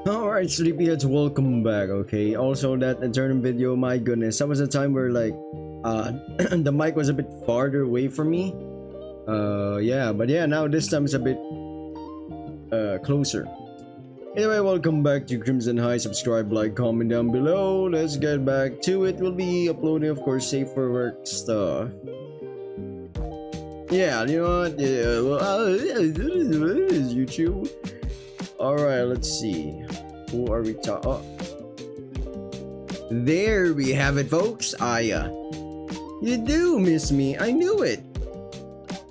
Alright, sleepyheads, welcome back, okay? Also, that eternal video, my goodness, that was a time where, like, the mic was a bit farther away from me. Yeah, but yeah, now this time it's a bit, closer. Anyway, welcome back to Crimson High. Subscribe, like, comment down below. Let's get back to it. We'll be uploading, of course, safe for work stuff. Yeah, you know what? Yeah, well, YouTube. Alright, let's see. Who are we talking? Oh. There we have it, folks. You do miss me. I knew it.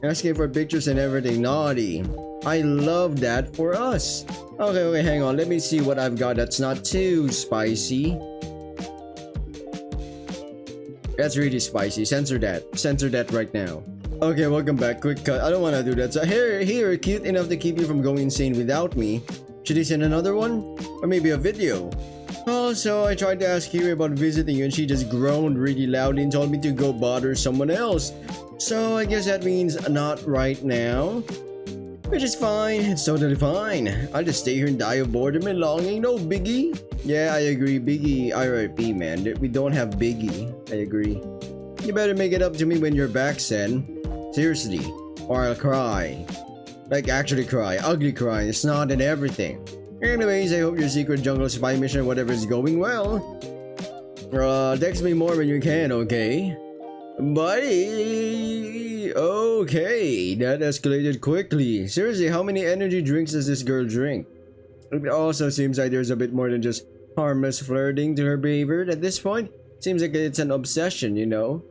Asking for pictures and everything. Naughty. I love that for us. Okay, hang on. Let me see what I've got that's not too spicy. That's really spicy. Censor that. Censor that right now. Okay, welcome back. Quick cut. I don't want to do that. So here, cute enough to keep you from going insane without me. Should he send another one? Or maybe a video? Also, I tried to ask Kiri about visiting you and she just groaned really loudly and told me to go bother someone else. So I guess that means not right now. Which is fine. It's totally fine. I'll just stay here and die of boredom and longing. No biggie. Yeah, I agree. Biggie. RIP, man. We don't have Biggie. I agree. You better make it up to me when you're back, Sen. Seriously, or I'll cry. Like actually cry, ugly cry, it's not and everything. Anyways, I hope your secret jungle spy mission or whatever is going well. Text me more when you can, okay? Buddy! Okay, that escalated quickly. Seriously, how many energy drinks does this girl drink? It also seems like there's a bit more than just harmless flirting to her behavior. At this point, seems like it's an obsession, you know?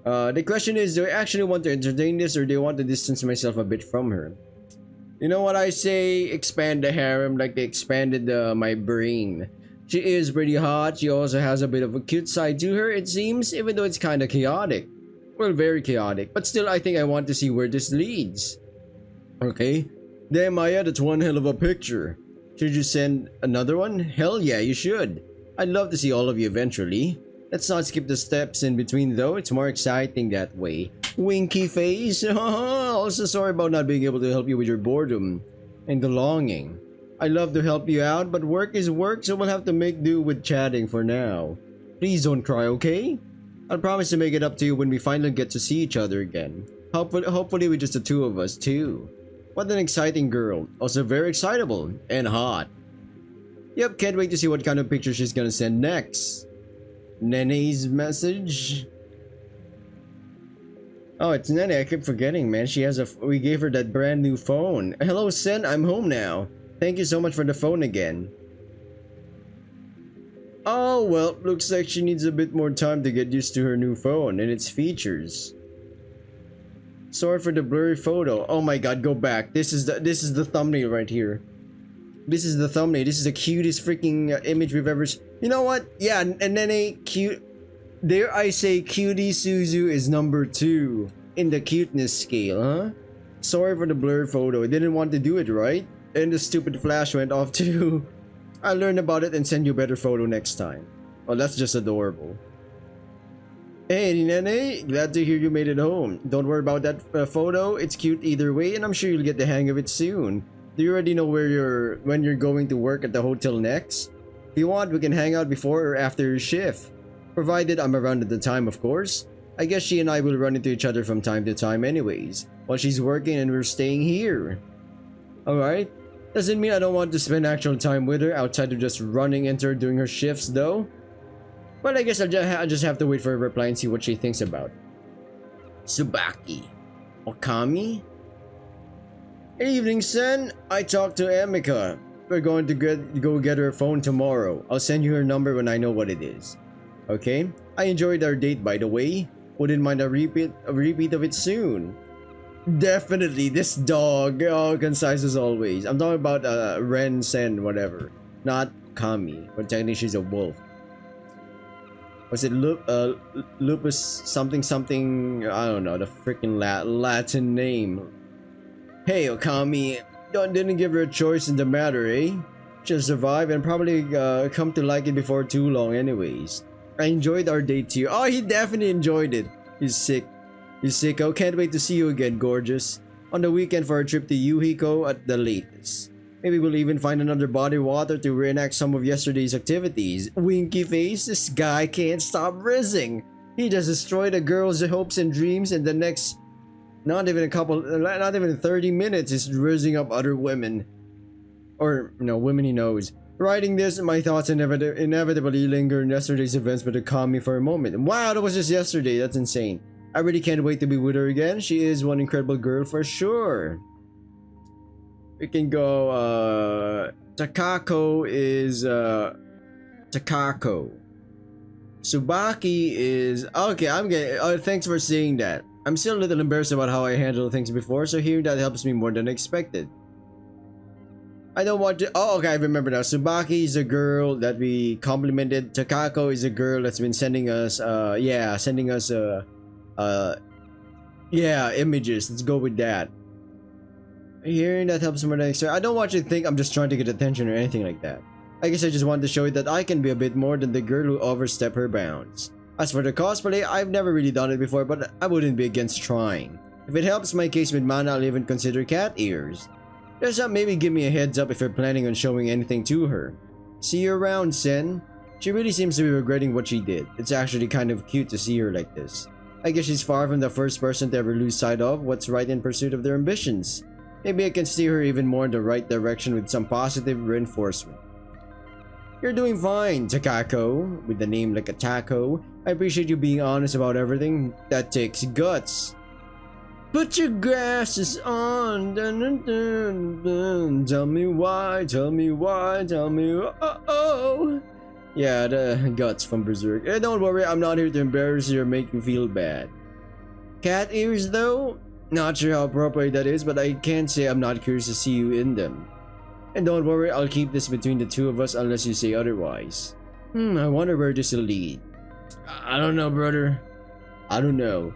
The question is, do I actually want to entertain this or do I want to distance myself a bit from her? You know what I say? Expand the harem like they expanded my brain. She is pretty hot. She also has a bit of a cute side to her, it seems, even though it's kind of chaotic. Well, very chaotic. But still, I think I want to see where this leads. Okay. Damn, Maya, that's one hell of a picture. Should you send another one? Hell yeah, you should. I'd love to see all of you eventually. Let's not skip the steps in between though, it's more exciting that way. Winky face! Also sorry about not being able to help you with your boredom and the longing. I love to help you out, but work is work, so we'll have to make do with chatting for now. Please don't cry, okay? I'll promise to make it up to you when we finally get to see each other again. Hopefully with just the two of us too. What an exciting girl. Also very excitable and hot. Yep, can't wait to see what kind of picture she's gonna send next. Nene's message. Oh, it's Nene. I keep forgetting, man. We gave her that brand new phone. Hello, Sen. I'm home now. Thank you so much for the phone again. Oh, well, looks like she needs a bit more time to get used to her new phone and its features. Sorry for the blurry photo. Oh my god, go back. This is the thumbnail right here. This is the thumbnail. This is the cutest freaking image we've ever seen. You know what? Yeah, and then a cute. Dare I say, Cutie Suzu is number 2 in the cuteness scale, huh? Sorry for the blur photo. I didn't want to do it, right? And the stupid flash went off too. I'll learn about it and send you a better photo next time. Oh, that's just adorable. Hey, Nene, glad to hear you made it home. Don't worry about that photo. It's cute either way, and I'm sure you'll get the hang of it soon. Do you already know when you're going to work at the hotel next? If you want, we can hang out before or after your shift. Provided I'm around at the time, of course. I guess she and I will run into each other from time to time anyways, while she's working and we're staying here. Alright. Doesn't mean I don't want to spend actual time with her outside of just running into her during her shifts though. But I guess I'll just have to wait for her reply and see what she thinks about. Tsubaki. Okami? Evening, Sen. I talked to Emika. We're going to go get her phone tomorrow. I'll send you her number when I know what it is. Okay? I enjoyed our date, by the way. Wouldn't mind a repeat of it soon. Definitely, this dog. Oh, concise as always. I'm talking about Ren, Sen, whatever. Not Kami. But technically she's a wolf. Was it Lupus something something? I don't know. The freaking Latin name. Hey, Okami. Didn't give her a choice in the matter, eh? She'll survive and probably come to like it before too long anyways. I enjoyed our date too. Oh, he definitely enjoyed it. He's sick. He's sick. Oh, can't wait to see you again, gorgeous. On the weekend for a trip to Yuhiko at the latest. Maybe we'll even find another body of water to reenact some of yesterday's activities. Winky face, this guy can't stop rizzing. He just destroyed a girl's hopes and dreams, and the next, not even 30 minutes, is rizzing up other women. Or, no, women he knows. Writing this, my thoughts inevitably linger in yesterday's events, but to calm me for a moment. Wow, that was just yesterday. That's insane. I really can't wait to be with her again. She is one incredible girl for sure. We can go, Takako is, Takako. Subaki is, okay, I'm getting, thanks for saying that. I'm still a little embarrassed about how I handled things before, so hearing that helps me more than expected. I don't want to, oh, okay, I remember now. Subaki is a girl that we complimented. Takako is a girl that's been sending us, images. Let's go with that. Hearing that helps more than expected. I don't want you to think I'm just trying to get attention or anything like that. I guess I just wanted to show you that I can be a bit more than the girl who overstepped her bounds. As for the cosplay, I've never really done it before, but I wouldn't be against trying. If it helps my case with Mana, I'll even consider cat ears. Just maybe give me a heads up if you're planning on showing anything to her. See you around, Sen. She really seems to be regretting what she did. It's actually kind of cute to see her like this. I guess she's far from the first person to ever lose sight of what's right in pursuit of their ambitions. Maybe I can steer her even more in the right direction with some positive reinforcement. You're doing fine, Takako. With a name like a taco, I appreciate you being honest about everything. That takes guts. Put your glasses on. Dun, dun, dun, dun. Tell me why, tell me why, tell me oh. Yeah, the guts from Berserk. Don't worry, I'm not here to embarrass you or make you feel bad. Cat ears though? Not sure how appropriate that is, but I can't say I'm not curious to see you in them. And don't worry, I'll keep this between the two of us unless you say otherwise. I wonder where this will lead. I don't know, brother. I don't know.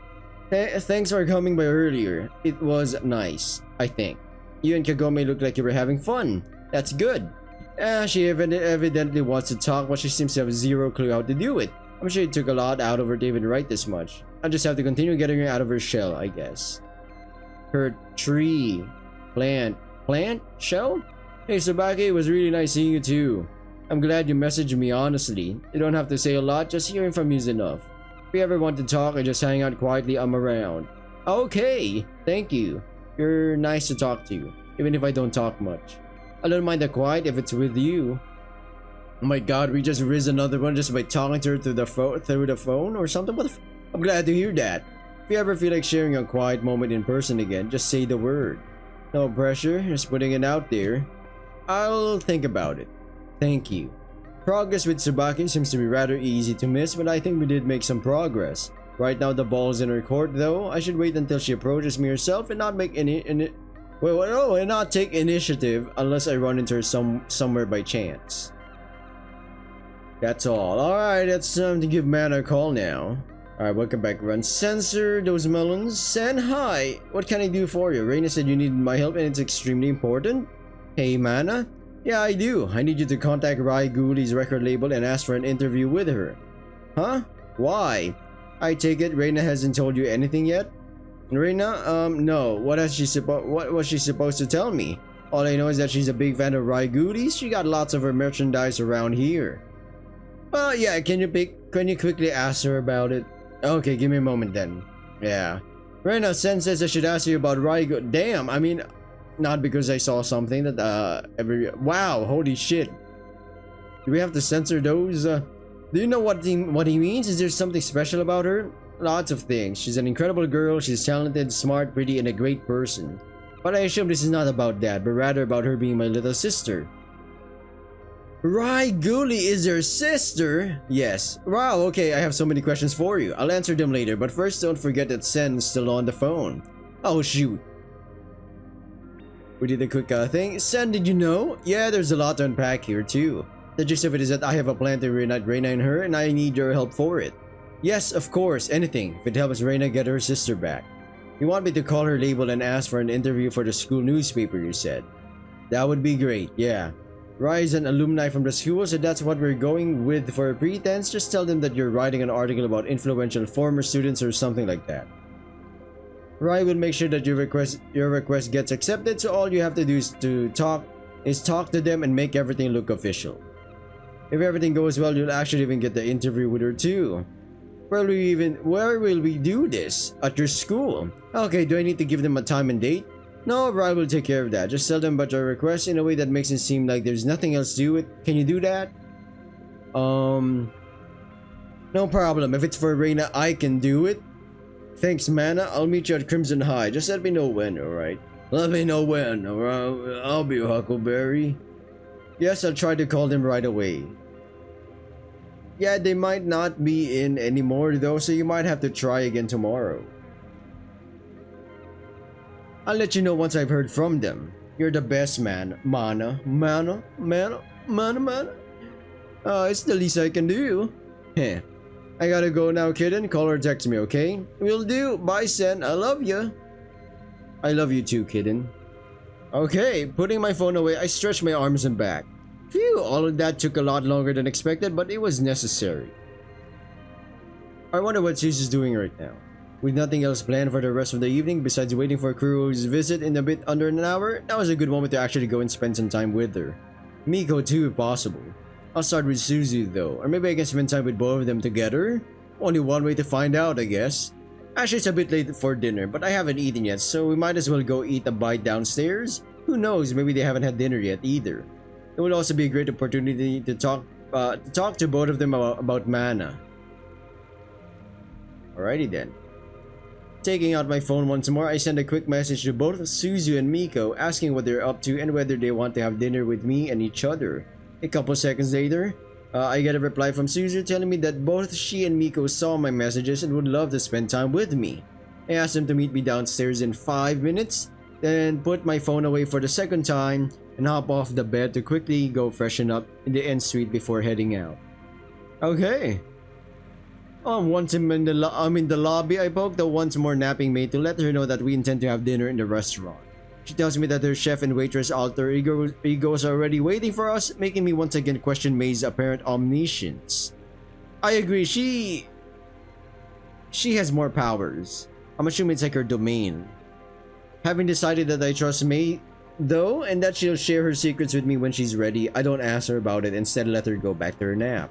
Thanks for coming by earlier. It was nice, I think. You and Kagome look like you were having fun. That's good. She evidently wants to talk, but she seems to have zero clue how to do it. I'm sure it took a lot out of her to even write this much. I'll just have to continue getting her out of her shell, I guess. Her tree. Plant? Shell? Hey Sabaki, it was really nice seeing you too. I'm glad you messaged me honestly. You don't have to say a lot, just hearing from you is enough. If you ever want to talk or just hang out quietly, I'm around. Okay, thank you. You're nice to talk to, even if I don't talk much. I don't mind the quiet if it's with you. Oh my god, we just rizzed another one just by talking to her through the phone or something? I'm glad to hear that. If you ever feel like sharing a quiet moment in person again, just say the word. No pressure, just putting it out there. I'll think about it. Thank you. Progress with Tsubaki seems to be rather easy to miss, but I think we did make some progress. Right now the ball's in her court though. I should wait until she approaches me herself and not make and not take initiative unless I run into her somewhere by chance. That's all. Alright, it's time to give Mana a call now. Alright, welcome back, Run. Censor those melons. Sen, hi! What can I do for you? Reina said you needed my help and it's extremely important. Hey, Mana? Yeah, I do. I need you to contact Rai Guli's record label and ask for an interview with her. Huh? Why? I take it Reina hasn't told you anything yet? Reina? No. What was she supposed to tell me? All I know is that she's a big fan of Rai Guli's. She got lots of her merchandise around here. Well, yeah, can you quickly ask her about it? Okay, give me a moment then. Yeah. Reina, Sen says I should ask you about Rai Guli. Damn, I mean, not because I saw something that, wow, holy shit. Do we have to censor those? Do you know what he means? Is there something special about her? Lots of things. She's an incredible girl, she's talented, smart, pretty, and a great person. But I assume this is not about that, but rather about her being my little sister. Rai Guli is her sister? Yes. Wow, okay, I have so many questions for you. I'll answer them later, but first don't forget that Sen's still on the phone. Oh shoot. We did a quick thing. Sen, did you know? Yeah, there's a lot to unpack here too. The gist of it is that I have a plan to reunite Reina and her, and I need your help for it. Yes, of course, anything, if it helps Reina get her sister back. You want me to call her label and ask for an interview for the school newspaper, you said? That would be great, yeah. Rai is an alumni from the school, so that's what we're going with for a pretense. Just tell them that you're writing an article about influential former students or something like that. Rai will make sure that your request gets accepted, so all you have to do is to talk is talk to them and make everything look official. If everything goes well, you'll actually even get the interview with her too. Where will we do this? At your school? Okay, do I need to give them a time and date? No, Brian will take care of that. Just tell them about your request in a way that makes it seem like there's nothing else to do with. Can you do that? No problem. If it's for Reina, I can do it. Thanks, Mana. I'll meet you at Crimson High. Just let me know when, alright? Let me know when, alright? I'll be Huckleberry. Yes, I'll try to call them right away. Yeah, they might not be in anymore though, so you might have to try again tomorrow. I'll let you know once I've heard from them. You're the best, man. Mana. It's the least I can do. Heh. I gotta go now, kitten. Call or text me, okay? Will do. Bye, Sen. I love you. I love you too, kitten. Okay, putting my phone away, I stretch my arms and back. Phew, all of that took a lot longer than expected, but it was necessary. I wonder what Susie's doing right now. With nothing else planned for the rest of the evening besides waiting for Kuro's visit in a bit under an hour, that was a good moment to actually go and spend some time with her. Miko too, if possible. I'll start with Suzu though, or maybe I can spend time with both of them together? Only one way to find out, I guess. Actually, it's a bit late for dinner, but I haven't eaten yet, so we might as well go eat a bite downstairs. Who knows, maybe they haven't had dinner yet either. It will also be a great opportunity to talk to both of them about Mana. Alrighty then. Taking out my phone once more, I send a quick message to both Suzu and Miko asking what they're up to and whether they want to have dinner with me and each other. A couple seconds later, I get a reply from Suzu telling me that both she and Miko saw my messages and would love to spend time with me. I asked them to meet me downstairs in 5 minutes, then put my phone away for the second time and hop off the bed to quickly go freshen up in the end suite before heading out. Okay. Once I'm in the lobby, I poke the once more napping maid to let her know that we intend to have dinner in the restaurant. She tells me that her chef and waitress alter egos are already waiting for us, making me once again question May's apparent omniscience. I agree, she has more powers. I'm assuming it's like her domain. Having decided that I trust May though, and that she'll share her secrets with me when she's ready, I don't ask her about it, instead let her go back to her nap.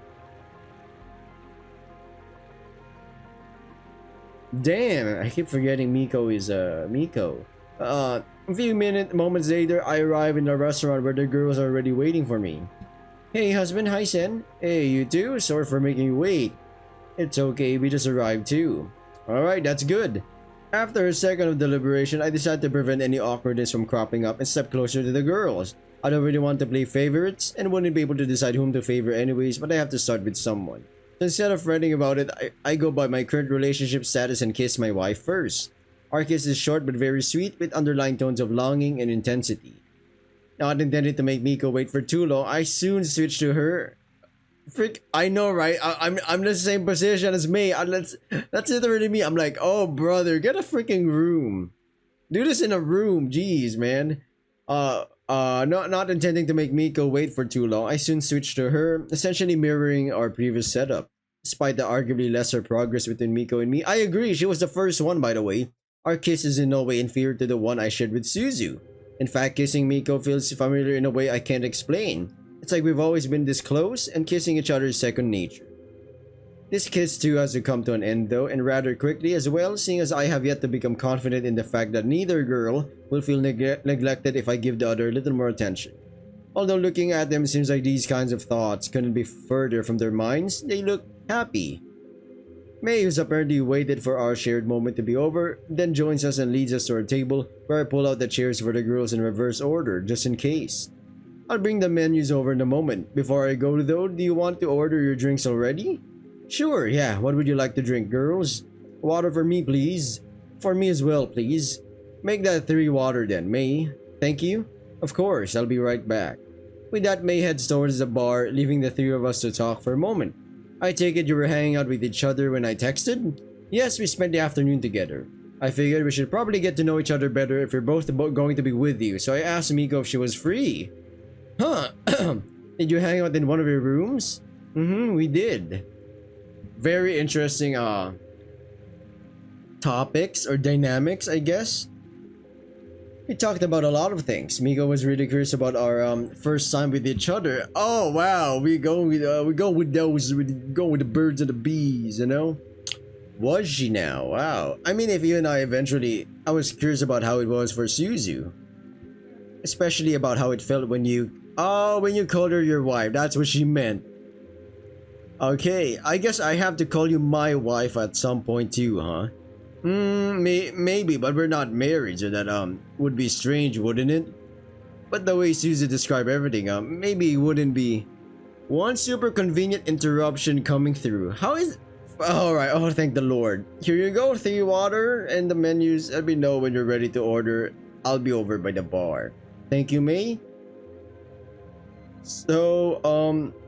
Damn, I keep forgetting Miko is Miko. A few moments later, I arrive in the restaurant where the girls are already waiting for me. Hey husband, hi Sen. Hey you too, sorry for making you wait. It's okay, we just arrived too. Alright, that's good. After a second of deliberation, I decide to prevent any awkwardness from cropping up and step closer to the girls. I don't really want to play favorites and wouldn't be able to decide whom to favor anyways, but I have to start with someone. So instead of fretting about it, I go by my current relationship status and kiss my wife first. Our kiss is short but very sweet with underlying tones of longing and intensity. Not intended to make Miko wait for too long, I soon switch to her. Frick, I know, right? I'm in the same position as me. That's literally me. I'm like, oh brother, get a freaking room. Do this in a room, jeez, man. Not intending to make Miko wait for too long, I soon switched to her, essentially mirroring our previous setup. Despite the arguably lesser progress between Miko and me, I agree, she was the first one by the way. Our kiss is in no way inferior to the one I shared with Suzu. In fact, kissing Miko feels familiar in a way I can't explain. It's like we've always been this close, and kissing each other is second nature. This kiss too has to come to an end though, and rather quickly as well, seeing as I have yet to become confident in the fact that neither girl will feel neglected if I give the other a little more attention. Although looking at them seems like these kinds of thoughts couldn't be further from their minds, they look happy. May, who's apparently waited for our shared moment to be over, then joins us and leads us to our table, where I pull out the chairs for the girls in reverse order, just in case. I'll bring the menus over in a moment. Before I go though, do you want to order your drinks already? Sure, yeah. What would you like to drink, girls? Water for me, please. For me as well, please. Make that 3 water then, May. Thank you. Of course, I'll be right back. With that, May heads towards the bar, leaving the 3 of us to talk for a moment. I take it you were hanging out with each other when I texted? Yes, we spent the afternoon together. I figured we should probably get to know each other better if we're both going to be with you, so I asked Miko if she was free. Huh? Did you hang out in one of your rooms? We did. Very interesting topics or dynamics, I guess. We talked about a lot of things. Miko was really curious about our first time with each other. Oh wow, we go with the birds and the bees, you know? Was she now? Wow. I mean, if you and I eventually, I was curious about how it was for Suzu, especially about how it felt when you called her your wife. That's what she meant. Okay, I guess I have to call you my wife at some point too, huh? Maybe, but we're not married, so that would be strange, wouldn't it? But the way Susie described everything, maybe it wouldn't be. One super convenient interruption coming through. How is? Alright, oh thank the Lord. Here you go, 3 water and the menus. Let me know when you're ready to order. I'll be over by the bar. Thank you, May. So,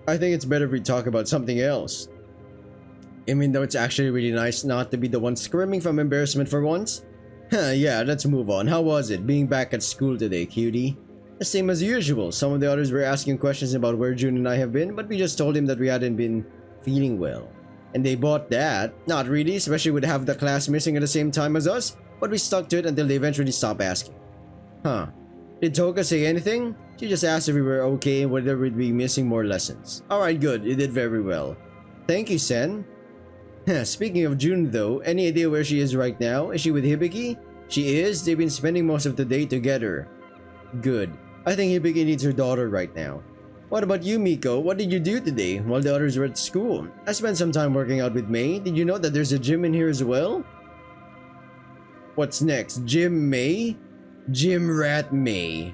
I think it's better if we talk about something else. I mean, though it's actually really nice not to be the one screaming from embarrassment for once. Huh, yeah, let's move on. How was it being back at school today, cutie? The same as usual. Some of the others were asking questions about where June and I have been, but we just told him that we hadn't been feeling well. And they bought that. Not really, especially with half the class missing at the same time as us, but we stuck to it until they eventually stopped asking. Huh. Did Toka say anything? She just asked if we were okay and whether we'd be missing more lessons. Alright, good. You did very well. Thank you, Sen. Speaking of June though, any idea where she is right now? Is she with Hibiki? She is. They've been spending most of the day together. Good. I think Hibiki needs her daughter right now. What about you, Miko? What did you do today while the others were at school? I spent some time working out with May. Did you know that there's a gym in here as well? What's next? Gym May? Gym Rat May.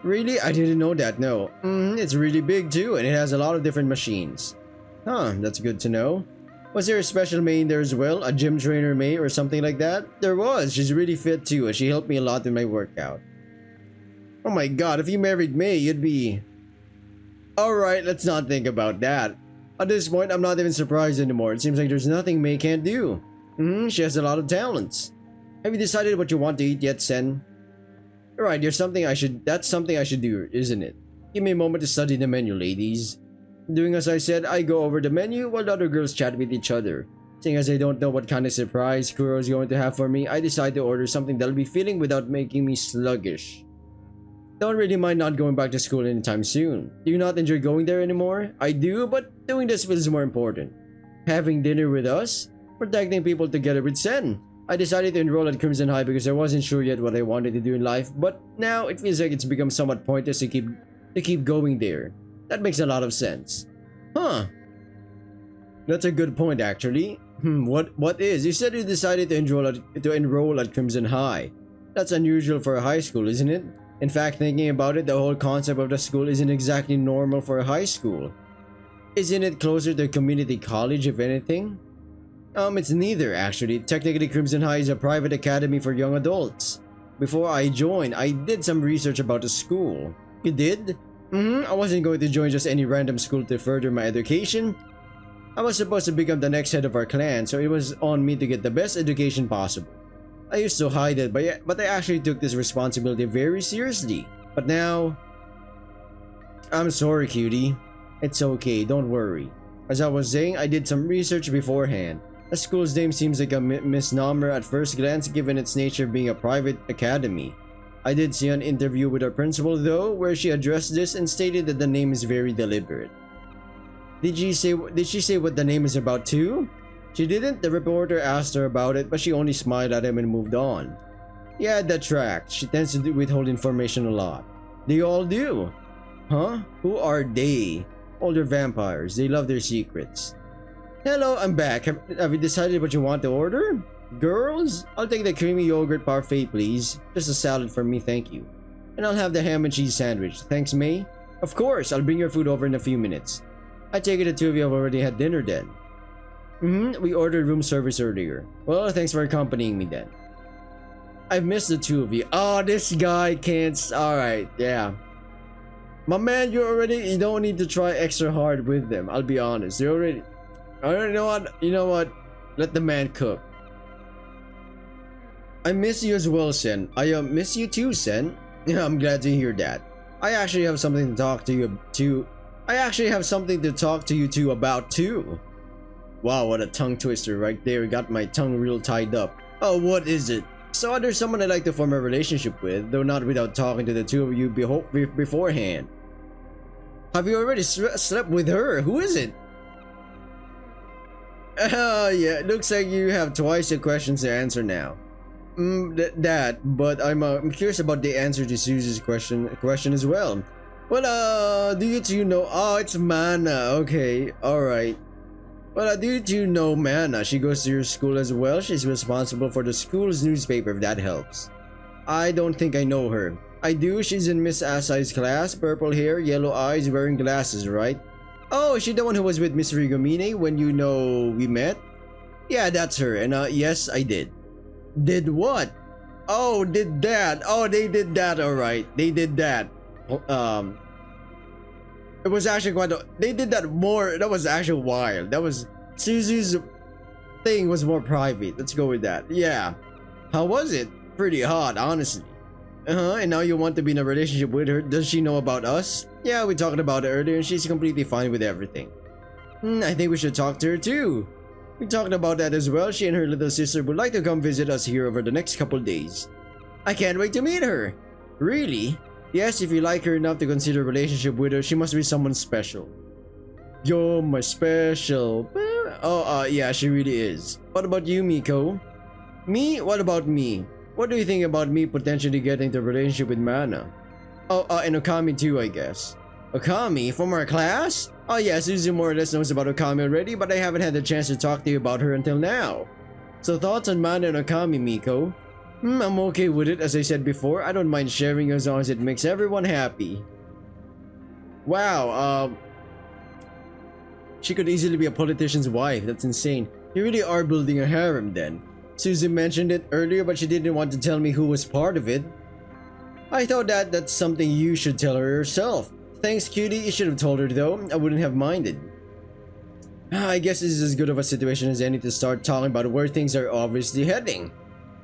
Really? I didn't know that, no. It's really big too, and it has a lot of different machines. Huh, that's good to know. Was there a special May in there as well? A gym trainer May or something like that? There was. She's really fit too, and she helped me a lot in my workout. Oh my god, if you married May, you'd be... Alright, let's not think about that. At this point, I'm not even surprised anymore. It seems like there's nothing May can't do. She has a lot of talents. Have you decided what you want to eat yet, Sen? Alright, that's something I should do, isn't it? Give me a moment to study the menu, ladies. Doing as I said, I go over the menu while the other girls chat with each other. Seeing as I don't know what kind of surprise Kuro is going to have for me, I decide to order something that'll be filling without making me sluggish. Don't really mind not going back to school anytime soon. Do you not enjoy going there anymore? I do, but doing this feels more important. Having dinner with us? Protecting people together with Sen. I decided to enroll at Crimson High because I wasn't sure yet what I wanted to do in life, but now it feels like it's become somewhat pointless to keep going there. That makes a lot of sense. Huh. That's a good point, actually. What is? You said you decided to enroll at Crimson High. That's unusual for a high school, isn't it? In fact, thinking about it, the whole concept of the school isn't exactly normal for a high school. Isn't it closer to a community college, if anything? It's neither, actually. Technically, Crimson High is a private academy for young adults. Before I joined, I did some research about the school. You did? I wasn't going to join just any random school to further my education. I was supposed to become the next head of our clan, so it was on me to get the best education possible. I used to hide it, but I actually took this responsibility very seriously. But now... I'm sorry, cutie. It's okay, don't worry. As I was saying, I did some research beforehand. The school's name seems like a misnomer at first glance given its nature being a private academy. I did see an interview with our principal though, where she addressed this and stated that the name is very deliberate. Did she say what the name is about too? She didn't. The reporter asked her about it, but she only smiled at him and moved on. Yeah, that tracks. She tends to withhold information a lot. They all do. Huh? Who are they? Older vampires. They love their secrets. Hello, I'm back. Have you decided what you want to order? Girls? I'll take the creamy yogurt parfait, please. Just a salad for me, thank you. And I'll have the ham and cheese sandwich. Thanks, May. Of course, I'll bring your food over in a few minutes. I take it the two of you have already had dinner then. We ordered room service earlier. Well, thanks for accompanying me then. I've missed the two of you. Oh, this guy can't... Alright, yeah. My man, you don't need to try extra hard with them. I'll be honest. You already... You know what? Let the man cook. I miss you as well, Sen. I miss you too, Sen. Yeah, I'm glad to hear that. I actually have something to talk to you two about too. Wow, what a tongue twister right there. Got my tongue real tied up. Oh, what is it? So there's someone I'd like to form a relationship with, though not without talking to the two of you beforehand. Have you already slept with her? Who is it? Yeah, it looks like you have twice the questions to answer now. But I'm curious about the answer to Susie's question as well. Well, do you two know? Oh, it's Mana. Okay, alright. Well, do you two know Mana? She goes to your school as well. She's responsible for the school's newspaper, if that helps. I don't think I know her. I do. She's in Miss Asai's class. Purple hair, yellow eyes, wearing glasses, right? Oh, is she the one who was with Miss Rigomine when we met? Yeah, that's her. And yes, I did. Did what? Oh, did that. Oh, they did that, alright. They did that. It was actually they did that more. That was actually wild. That was Suzu's thing was more private. Let's go with that. Yeah. How was it? Pretty hot, honestly. And now you want to be in a relationship with her. Does she know about us? Yeah, we talked about it earlier and she's completely fine with everything. I think we should talk to her too. We talked about that as well. She and her little sister would like to come visit us here over the next couple days. I can't wait to meet her. Really? Yes, if you like her enough to consider a relationship with her, she must be someone special. You're my special. Yeah, she really is. What about you, Miko? Me? What about me? What do you think about me potentially getting into a relationship with Mana? And Okami too, I guess. Okami? From our class? Oh yeah, Suzy more or less knows about Okami already, but I haven't had the chance to talk to you about her until now. So thoughts on Mana and Okami, Miko? I'm okay with it, as I said before. I don't mind sharing as long as it makes everyone happy. Wow, she could easily be a politician's wife. That's insane. You really are building a harem then. Suzy mentioned it earlier, but she didn't want to tell me who was part of it. I thought that's something you should tell her yourself. Thanks, cutie. You should have told her though. I wouldn't have minded. I guess this is as good of a situation as any to start talking about where things are obviously heading.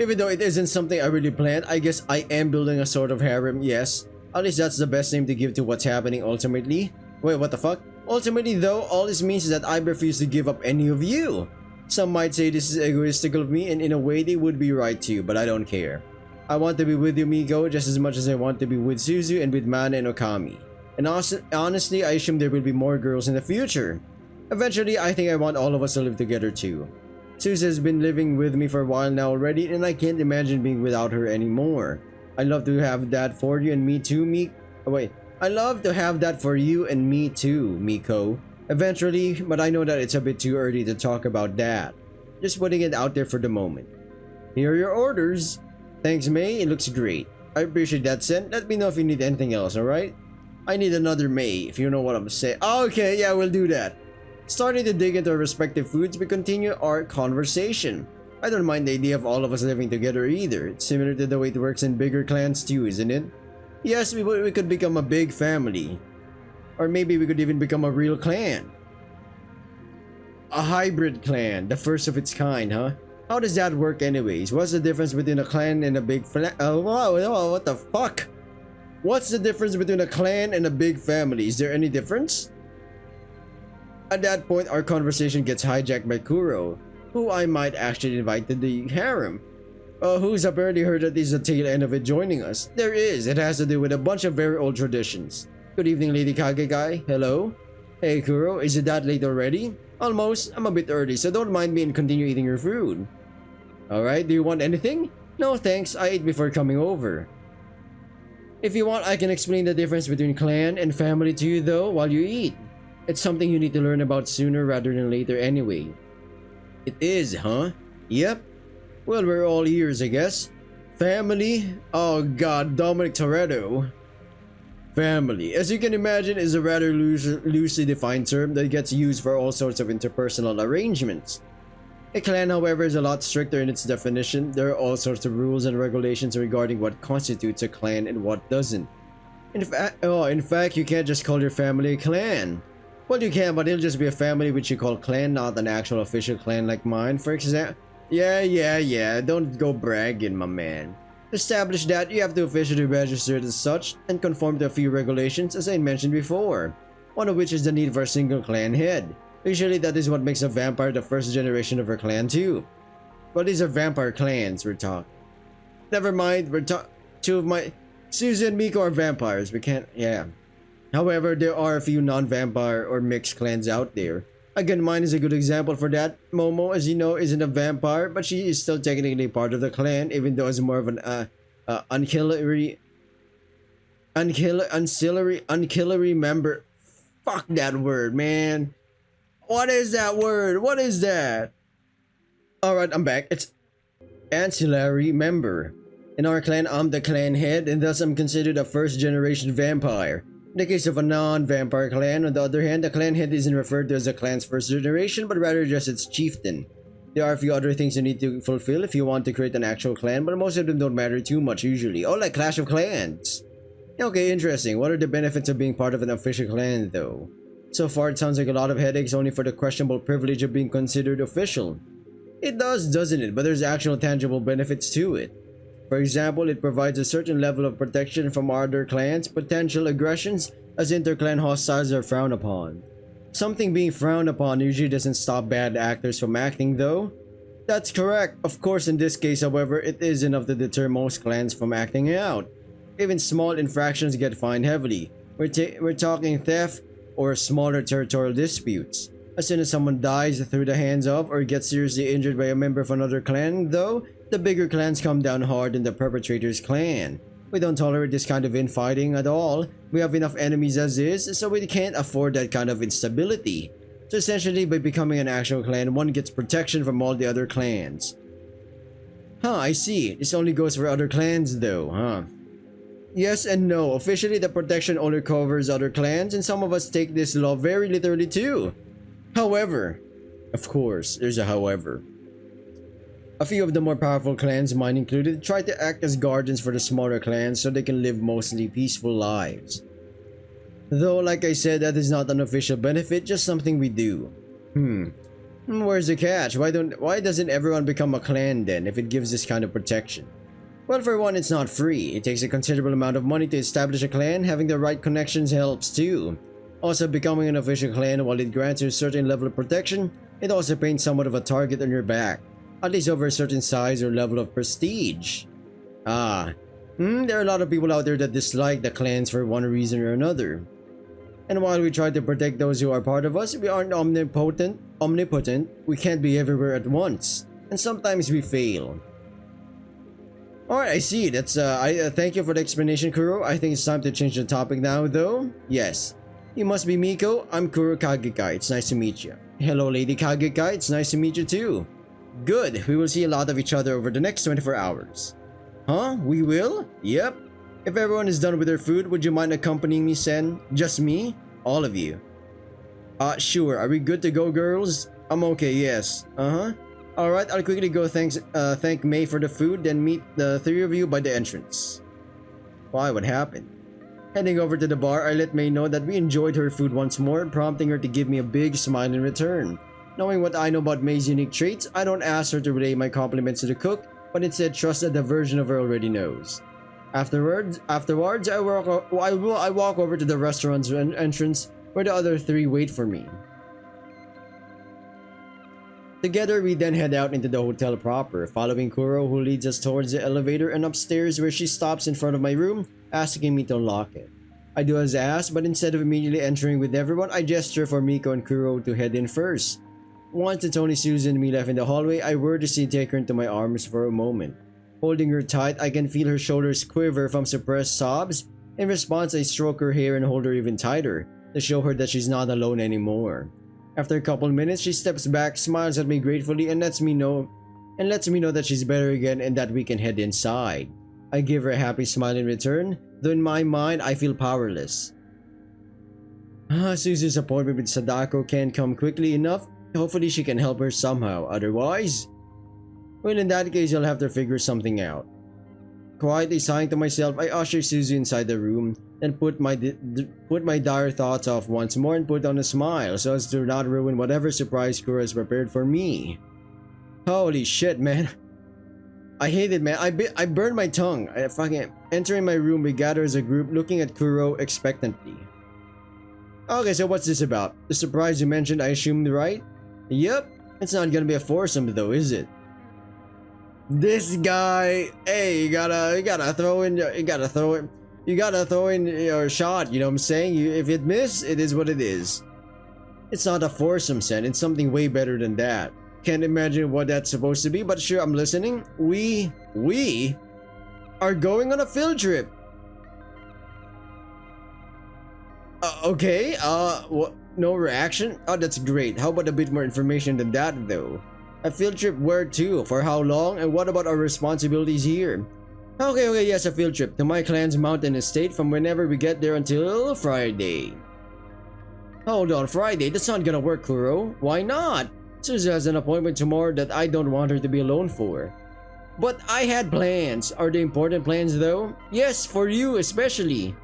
Even though it isn't something I really planned, I guess I am building a sort of harem, yes. At least that's the best name to give to what's happening ultimately. Wait, what the fuck? Ultimately though, all this means is that I refuse to give up any of you. Some might say this is egoistical of me, and in a way they would be right too, but I don't care. I want to be with you, Miko, just as much as I want to be with Suzu and with Mana and Okami. And honestly, I assume there will be more girls in the future. Eventually, I think I want all of us to live together too. Suzu has been living with me for a while now already, and I can't imagine being without her anymore. I love to have that for you and me too, I love to have that for you and me too, Miko. Eventually, but I know that it's a bit too early to talk about that. Just putting it out there for the moment. Here are your orders. Thanks, May. It looks great. I appreciate that, Sen. Let me know if you need anything else, alright? I need another May, if you know what I'm saying. Okay, yeah, we'll do that. Starting to dig into our respective foods, we continue our conversation. I don't mind the idea of all of us living together either. It's similar to the way it works in bigger clans too, isn't it? Yes, we could become a big family. Or maybe we could even become a real clan. A hybrid clan, the first of its kind, huh? How does that work anyways? What's the difference between a clan and a big what the fuck? What's the difference between a clan and a big family? Is there any difference? At that point, our conversation gets hijacked by Kuro, who I might actually invite to the harem. Who's apparently heard that this is the tail end of it joining us. There is. It has to do with a bunch of very old traditions. Good evening, Lady Kagegai. Hello? Hey, Kuro. Is it that late already? Almost. I'm a bit early, so don't mind me and continue eating your food. Alright, do you want anything? No, thanks. I ate before coming over. If you want, I can explain the difference between clan and family to you though while you eat. It's something you need to learn about sooner rather than later anyway. It is, huh? Yep. Well, we're all ears, I guess. Family? Oh god, Dominic Toretto. Family, as you can imagine, is a rather loosely defined term that gets used for all sorts of interpersonal arrangements. A clan, however, is a lot stricter in its definition. There are all sorts of rules and regulations regarding what constitutes a clan and what doesn't. In fact, you can't just call your family a clan. Well, you can, but it'll just be a family which you call clan, not an actual official clan like mine, for example. Yeah, don't go bragging, my man. To establish that, you have to officially register it as such and conform to a few regulations as I mentioned before, one of which is the need for a single clan head. Usually that is what makes a vampire the first generation of her clan too. But these are vampire clans we're talking. Never mind, two of my... Susan and Miko are vampires, we can't... Yeah. However, there are a few non-vampire or mixed clans out there. Again, mine is a good example for that. Momo, as you know, isn't a vampire, but she is still technically part of the clan, even though it's more of an unkillary member. Fuck that word, man. What is that word? What is that? Alright, I'm back. It's ancillary member. In our clan, I'm the clan head, and thus I'm considered a first-generation vampire. In the case of a non-vampire clan, on the other hand, the clan head isn't referred to as the clan's first generation, but rather just its chieftain. There are a few other things you need to fulfill if you want to create an actual clan, but most of them don't matter too much usually. Oh, like Clash of Clans! Okay, interesting. What are the benefits of being part of an official clan, though? So far, it sounds like a lot of headaches only for the questionable privilege of being considered official. It does, doesn't it? But there's actual tangible benefits to it. For example, it provides a certain level of protection from other clans' potential aggressions, as inter-clan hostiles are frowned upon. Something being frowned upon usually doesn't stop bad actors from acting, though. That's correct. Of course, in this case, however, it is enough to deter most clans from acting out. Even small infractions get fined heavily. We're talking theft or smaller territorial disputes. As soon as someone dies through the hands of or gets seriously injured by a member of another clan, though, the bigger clans come down hard in the perpetrator's clan. We don't tolerate this kind of infighting at all. We have enough enemies as is, so we can't afford that kind of instability. So essentially, by becoming an actual clan, one gets protection from all the other clans. Huh, I see. This only goes for other clans though, huh? Yes and no. Officially, the protection only covers other clans, and some of us take this law very literally too. However, of course, there's a however. A few of the more powerful clans, mine included, try to act as guardians for the smaller clans so they can live mostly peaceful lives. Though, like I said, that is not an official benefit, just something we do. Where's the catch? Why doesn't everyone become a clan then, if it gives this kind of protection? Well, for one, it's not free. It takes a considerable amount of money to establish a clan. Having the right connections helps too. Also, becoming an official clan, while it grants you a certain level of protection, it also paints somewhat of a target on your back. At least over a certain size or level of prestige. There are a lot of people out there that dislike the clans for one reason or another. And while we try to protect those who are part of us, we aren't omnipotent. We can't be everywhere at once. And sometimes we fail. Alright, I see. That's thank you for the explanation, Kuro. I think it's time to change the topic now, though. Yes. You must be Miko. I'm Kuro Kageka. It's nice to meet you. Hello, Lady Kageka. It's nice to meet you too. Good. We will see a lot of each other over the next 24 hours. Huh? We will? Yep. If everyone is done with their food, would you mind accompanying me, Sen? Just me? All of you. Sure. Are we good to go, girls? I'm okay, yes. Alright, I'll quickly go thank May for the food, then meet the three of you by the entrance. Why? What happened? Heading over to the bar, I let May know that we enjoyed her food once more, prompting her to give me a big smile in return. Knowing what I know about May's unique traits, I don't ask her to relay my compliments to the cook, but instead trust that the version of her already knows. Afterwards, I walk over to the restaurant's entrance where the other three wait for me. Together, we then head out into the hotel proper, following Kuro, who leads us towards the elevator and upstairs, where she stops in front of my room, asking me to unlock it. I do as asked, but instead of immediately entering with everyone, I gesture for Miko and Kuro to head in first. Once it's only Susan and me left in the hallway, I wordlessly take her into my arms for a moment. Holding her tight, I can feel her shoulders quiver from suppressed sobs. In response, I stroke her hair and hold her even tighter, to show her that she's not alone anymore. After a couple minutes, she steps back, smiles at me gratefully, and lets me know that she's better again and that we can head inside. I give her a happy smile in return, though in my mind, I feel powerless. Suzu's appointment with Sadako can't come quickly enough. Hopefully she can help her somehow, otherwise... Well, in that case, I'll have to figure something out. Quietly sighing to myself, I usher Suzu inside the room, then put my dire thoughts off once more and put on a smile so as to not ruin whatever surprise Kuro has prepared for me. Holy shit, man. I hate it, man. I burned my tongue. Entering my room, we gather as a group, looking at Kuro expectantly. Okay, so what's this about? The surprise you mentioned, I assumed, right? Yep. It's not gonna be a foursome though, is it? This guy, hey, you gotta throw in your shot. You know what I'm saying? If it miss, it is what it is. It's not a foursome scent. It's something way better than that. Can't imagine what that's supposed to be, but sure, I'm listening. We are going on a field trip. Okay. What? No reaction? Oh, that's great. How about a bit more information than that, though? A field trip where to? For how long? And what about our responsibilities here? Okay, yes, a field trip to my clan's mountain estate from whenever we get there until Friday. Hold on, Friday? That's not gonna work, Kuro. Why not? Suzu has an appointment tomorrow that I don't want her to be alone for. But I had plans. Are they important plans, though? Yes, for you especially.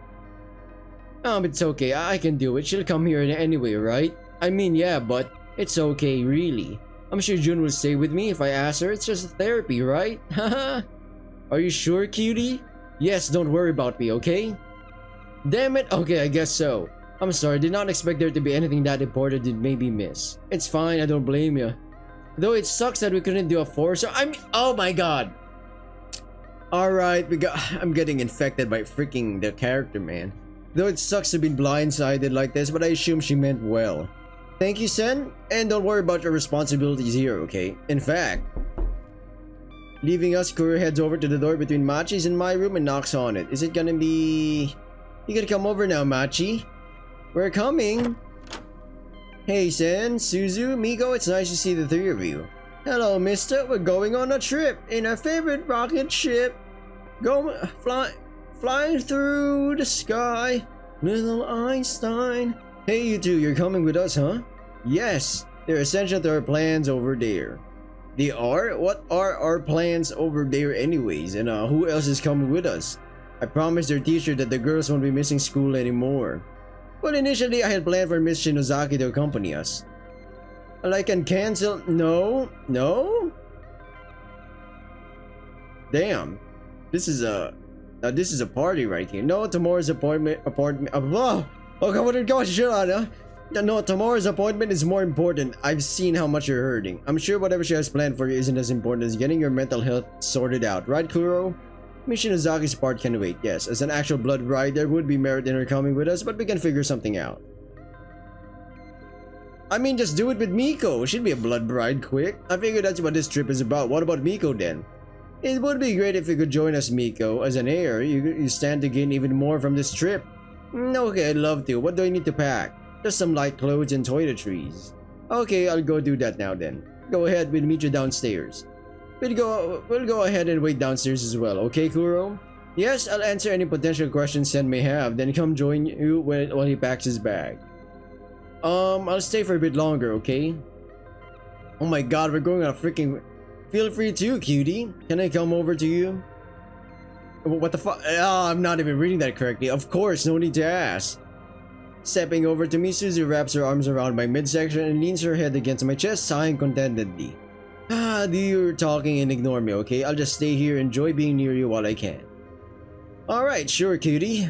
It's okay. I can do it. She'll come here anyway, right? I mean, yeah, but it's okay, really. I'm sure June will stay with me if I ask her. It's just therapy, right? Haha. Are you sure, cutie? Yes, don't worry about me, okay? Damn it. Okay, I guess so. I'm sorry. Did not expect there to be anything that important that made me miss. It's fine. I don't blame you. Though it sucks that we couldn't do a four-star. Oh my god. Alright, I'm getting infected by freaking the character, man. Though it sucks to be blindsided like this, but I assume she meant well. Thank you, Sen, and don't worry about your responsibilities here, okay? In fact, leaving us, Kuro heads over to the door between Machi's and my room and knocks on it. Is it gonna be... You gotta come over now, Machi. We're coming. Hey, Sen, Suzu, Miko, it's nice to see the three of you. Hello, mister. We're going on a trip in our favorite rocket ship. Flying through the sky. Little Einstein. Hey, you two, you're coming with us, huh? Yes, they're essential to our plans over there. They are? What are our plans over there anyways? And who else is coming with us? I promised their teacher that the girls won't be missing school anymore. Well, initially I had planned for Miss Shinozaki to accompany us. I can cancel. No. Damn. This is a party right here. No, tomorrow's appointment. Oh god, gosh, shut up. No, tomorrow's appointment is more important. I've seen how much you're hurting. I'm sure whatever she has planned for you isn't as important as getting your mental health sorted out, right, Kuro? Miss Shinozaki's part can wait. Yes, as an actual blood bride, there would be merit in her coming with us, but we can figure something out. I mean, just do it with Miko. She'd be a blood bride quick. I figured that's what this trip is about. What about Miko then? It would be great if you could join us, Miko. As an heir, you stand to gain even more from this trip. Okay, I'd love to. What do I need to pack? Just some light clothes and toiletries. Okay, I'll go do that now then. Go ahead, we'll meet you downstairs. We'll go ahead and wait downstairs as well, okay, Kuro? Yes, I'll answer any potential questions Sen may have, then come join you while he packs his bag. I'll stay for a bit longer, okay? Oh my god, we're going on a freaking... Feel free to, cutie. Can I come over to you? What the fuck? Oh, I'm not even reading that correctly. Of course, no need to ask. Stepping over to me, Suzu wraps her arms around my midsection and leans her head against my chest, sighing contentedly. Do your talking and ignore me, okay? I'll just stay here and enjoy being near you while I can. Alright, sure, cutie.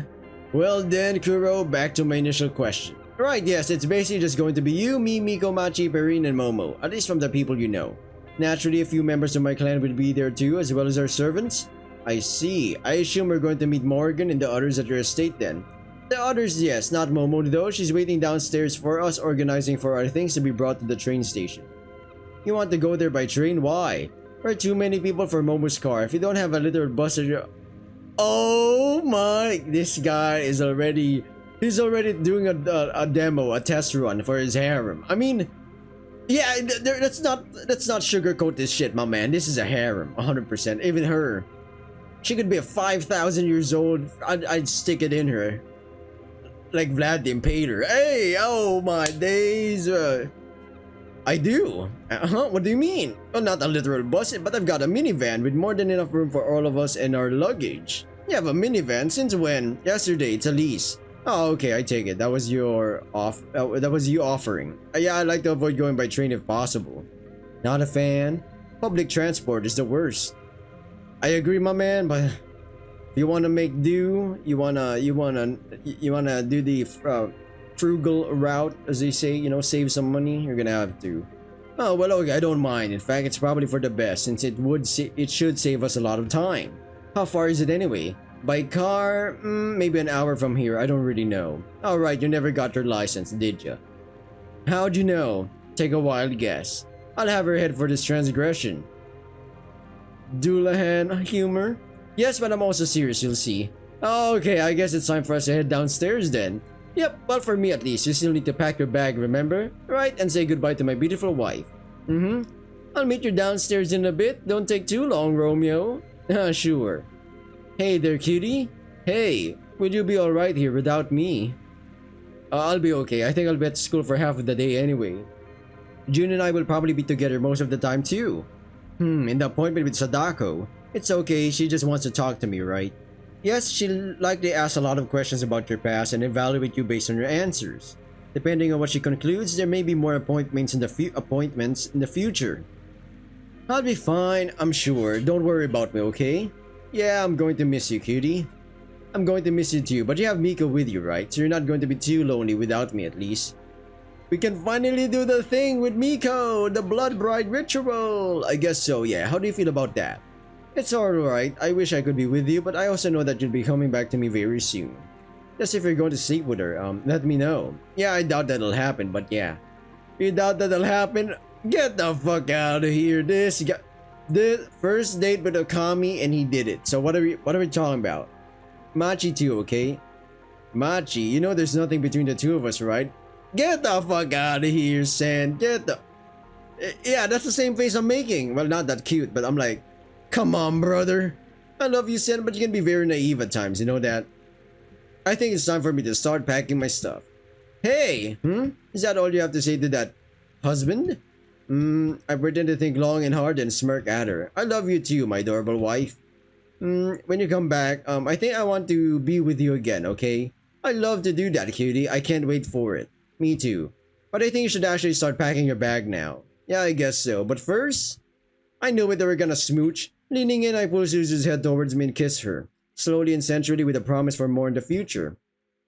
Well then, Kuro, back to my initial question. Right, yes, it's basically just going to be you, me, Miko, Machi, Perrine, and Momo. At least from the people you know. Naturally, a few members of my clan will be there too, as well as our servants. I see. I assume we're going to meet Morgan and the others at your estate then. The others, yes, not Momo though. She's waiting downstairs for us, organizing for our things to be brought to the train station. You want to go there by train? Why? There are too many people for Momo's car. If you don't have a little bus at your... Oh my... This guy is already... He's already doing a demo, a test run for his harem. I mean... Yeah, let's not sugarcoat this shit, my man. This is a harem, 100%. Even her. She could be a 5,000 years old. I'd stick it in her. Like Vlad the Impaler. Hey, oh my days. I do. What do you mean? Well, not a literal bus, but I've got a minivan with more than enough room for all of us and our luggage. You have a minivan since when? Yesterday, it's a lease. Oh, okay, I take it. That was your that was you offering. Yeah, I like to avoid going by train if possible. Not a fan. Public transport is the worst. I agree, my man, but if you wanna make do, you wanna do the frugal route, as they say, you know, save some money, you're gonna have to. Oh, well, okay, I don't mind. In fact, it's probably for the best since it should save us a lot of time. How far is it anyway? By car, maybe an hour from here, I don't really know. Alright, you never got your license, did ya? How'd you know? Take a wild guess. I'll have her head for this transgression. Doulahan humor? Yes, but I'm also serious, you'll see. Okay, I guess it's time for us to head downstairs then. Yep, well for me at least, you still need to pack your bag, remember? Right, and say goodbye to my beautiful wife. I'll meet you downstairs in a bit, don't take too long, Romeo. Sure. Hey there, cutie. Hey, will you be alright here without me? I'll be okay, I think I'll be at school for half of the day anyway. June and I will probably be together most of the time too. In the appointment with Sadako. It's okay, she just wants to talk to me, right? Yes, she'll likely ask a lot of questions about your past and evaluate you based on your answers. Depending on what she concludes, there may be more appointments in the future. I'll be fine, I'm sure. Don't worry about me, okay? Yeah, I'm going to miss you, cutie. I'm going to miss you too, but you have Miko with you, right? So you're not going to be too lonely without me at least. We can finally do the thing with Miko, the blood bride ritual. I guess so, yeah. How do you feel about that? It's alright, I wish I could be with you, but I also know that you'll be coming back to me very soon. Just if you're going to sleep with her, let me know. Yeah, I doubt that'll happen, but yeah. You doubt that'll happen? Get the fuck out of here. This first date with Okami and he did it. So what are we talking about? Machi too, okay? Machi, you know there's nothing between the two of us, right? Get the fuck out of here, San. Get the... Yeah, that's the same face I'm making. Well, not that cute, but I'm like, come on, brother. I love you, Sen, but you can be very naive at times, you know that? I think it's time for me to start packing my stuff. Hey, is that all you have to say to that husband? I pretend to think long and hard and smirk at her. I love you too, my adorable wife. When you come back, I think I want to be with you again, okay? I love to do that, cutie. I can't wait for it. Me too. But I think you should actually start packing your bag now. Yeah, I guess so. But first, I knew it, they were gonna smooch. Leaning in, I pull Suzu's head towards me and kiss her. Slowly and sensually with a promise for more in the future.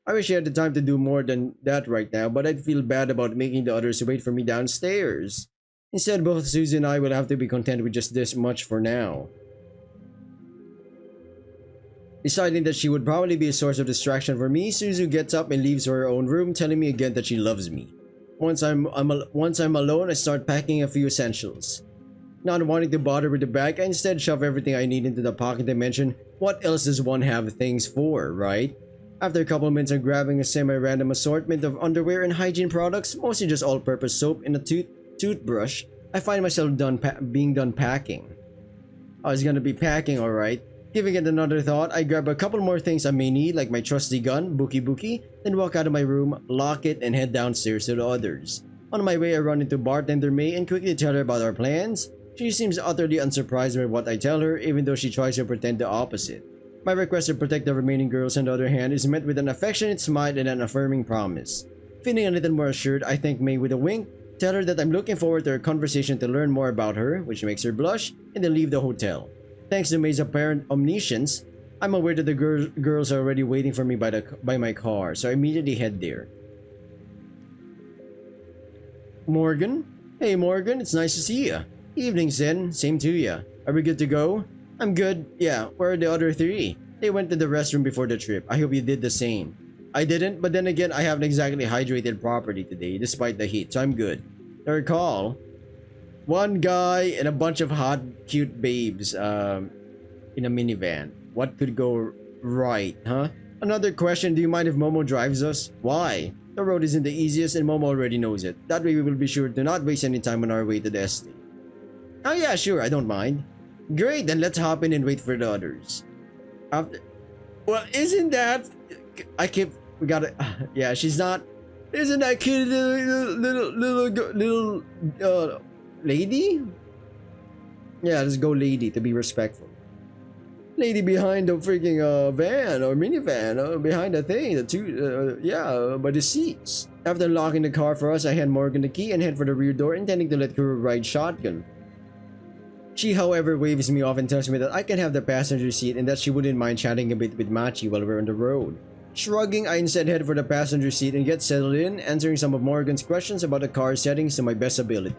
I wish I had the time to do more than that right now, but I'd feel bad about making the others wait for me downstairs. Instead, both Suzu and I will have to be content with just this much for now. Deciding that she would probably be a source of distraction for me, Suzu gets up and leaves her own room, telling me again that she loves me. Once I'm alone, I start packing a few essentials. Not wanting to bother with the bag, I instead shove everything I need into the pocket dimension. What else does one have things for, right? After a couple minutes of grabbing a semi-random assortment of underwear and hygiene products, mostly just all-purpose soap and a toothbrush, I find myself being done packing. I was gonna be packing, alright. Giving it another thought, I grab a couple more things I may need, like my trusty gun, Buki, then walk out of my room, lock it, and head downstairs to the others. On my way, I run into bartender May and quickly tell her about our plans. She seems utterly unsurprised by what I tell her, even though she tries to pretend the opposite. My request to protect the remaining girls, on the other hand, is met with an affectionate smile and an affirming promise. Feeling a little more assured, I thank May with a wink, tell her that I'm looking forward to our conversation to learn more about her, which makes her blush, and then leave the hotel. Thanks to May's apparent omniscience, I'm aware that the girls are already waiting for me by my car, so I immediately head there. Morgan? Hey Morgan, it's nice to see ya. Evening, Zen. Same to ya. Are we good to go? I'm good. Yeah, where are the other three? They went to the restroom before the trip. I hope you did the same. I didn't, but then again, I haven't exactly hydrated properly today, despite the heat, so I'm good. I recall, one guy and a bunch of hot, cute babes in a minivan. What could go right, huh? Another question, do you mind if Momo drives us? Why? The road isn't the easiest and Momo already knows it. That way we will be sure to not waste any time on our way to the estate. Oh yeah, sure, I don't mind. Great, then let's hop in and wait for the others. Well, isn't that... we gotta... yeah, she's not... Isn't that cute little lady? Yeah, let's go lady to be respectful. Lady behind the freaking van or minivan, behind the thing, by the seats. After locking the car for us, I hand Morgan the key and head for the rear door, intending to let Kuro ride shotgun. She, however, waves me off and tells me that I can have the passenger seat and that she wouldn't mind chatting a bit with Machi while we're on the road. Shrugging, I instead head for the passenger seat and get settled in, answering some of Morgan's questions about the car settings to my best ability.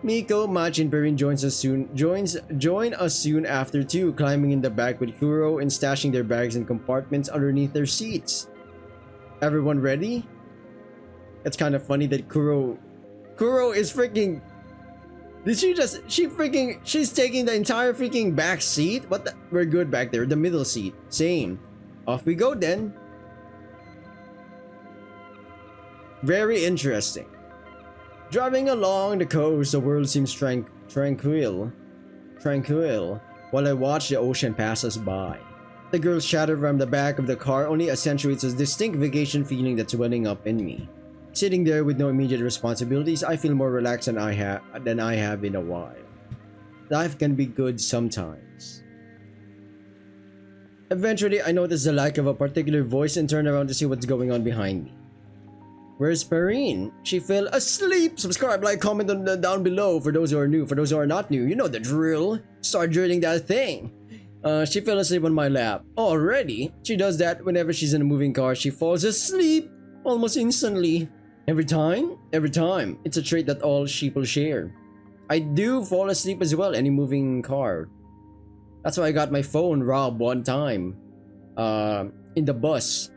Miko, Machi, and Perrin join us soon after too, climbing in the back with Kuro and stashing their bags in compartments underneath their seats. Everyone ready? It's kind of funny that Kuro is freaking. She's taking the entire freaking back seat? We're good back there, the middle seat. Same. Off we go then. Very interesting. Driving along the coast, the world seems tranquil while I watch the ocean pass us by. The girl's chatter from the back of the car only accentuates a distinct vacation feeling that's welling up in me. Sitting there with no immediate responsibilities, I feel more relaxed than I have in a while. Life can be good sometimes. Eventually, I notice the lack of a particular voice and turn around to see what's going on behind me. Where's Perrine? She fell asleep. Subscribe, like, comment down below for those who are new. For those who are not new, you know the drill. Start drilling that thing. She fell asleep on my lap. Already? She does that whenever she's in a moving car. She falls asleep almost instantly. Every time? Every time. It's a trait that all sheeple share. I do fall asleep as well, any moving car. That's why I got my phone robbed one time. In the bus.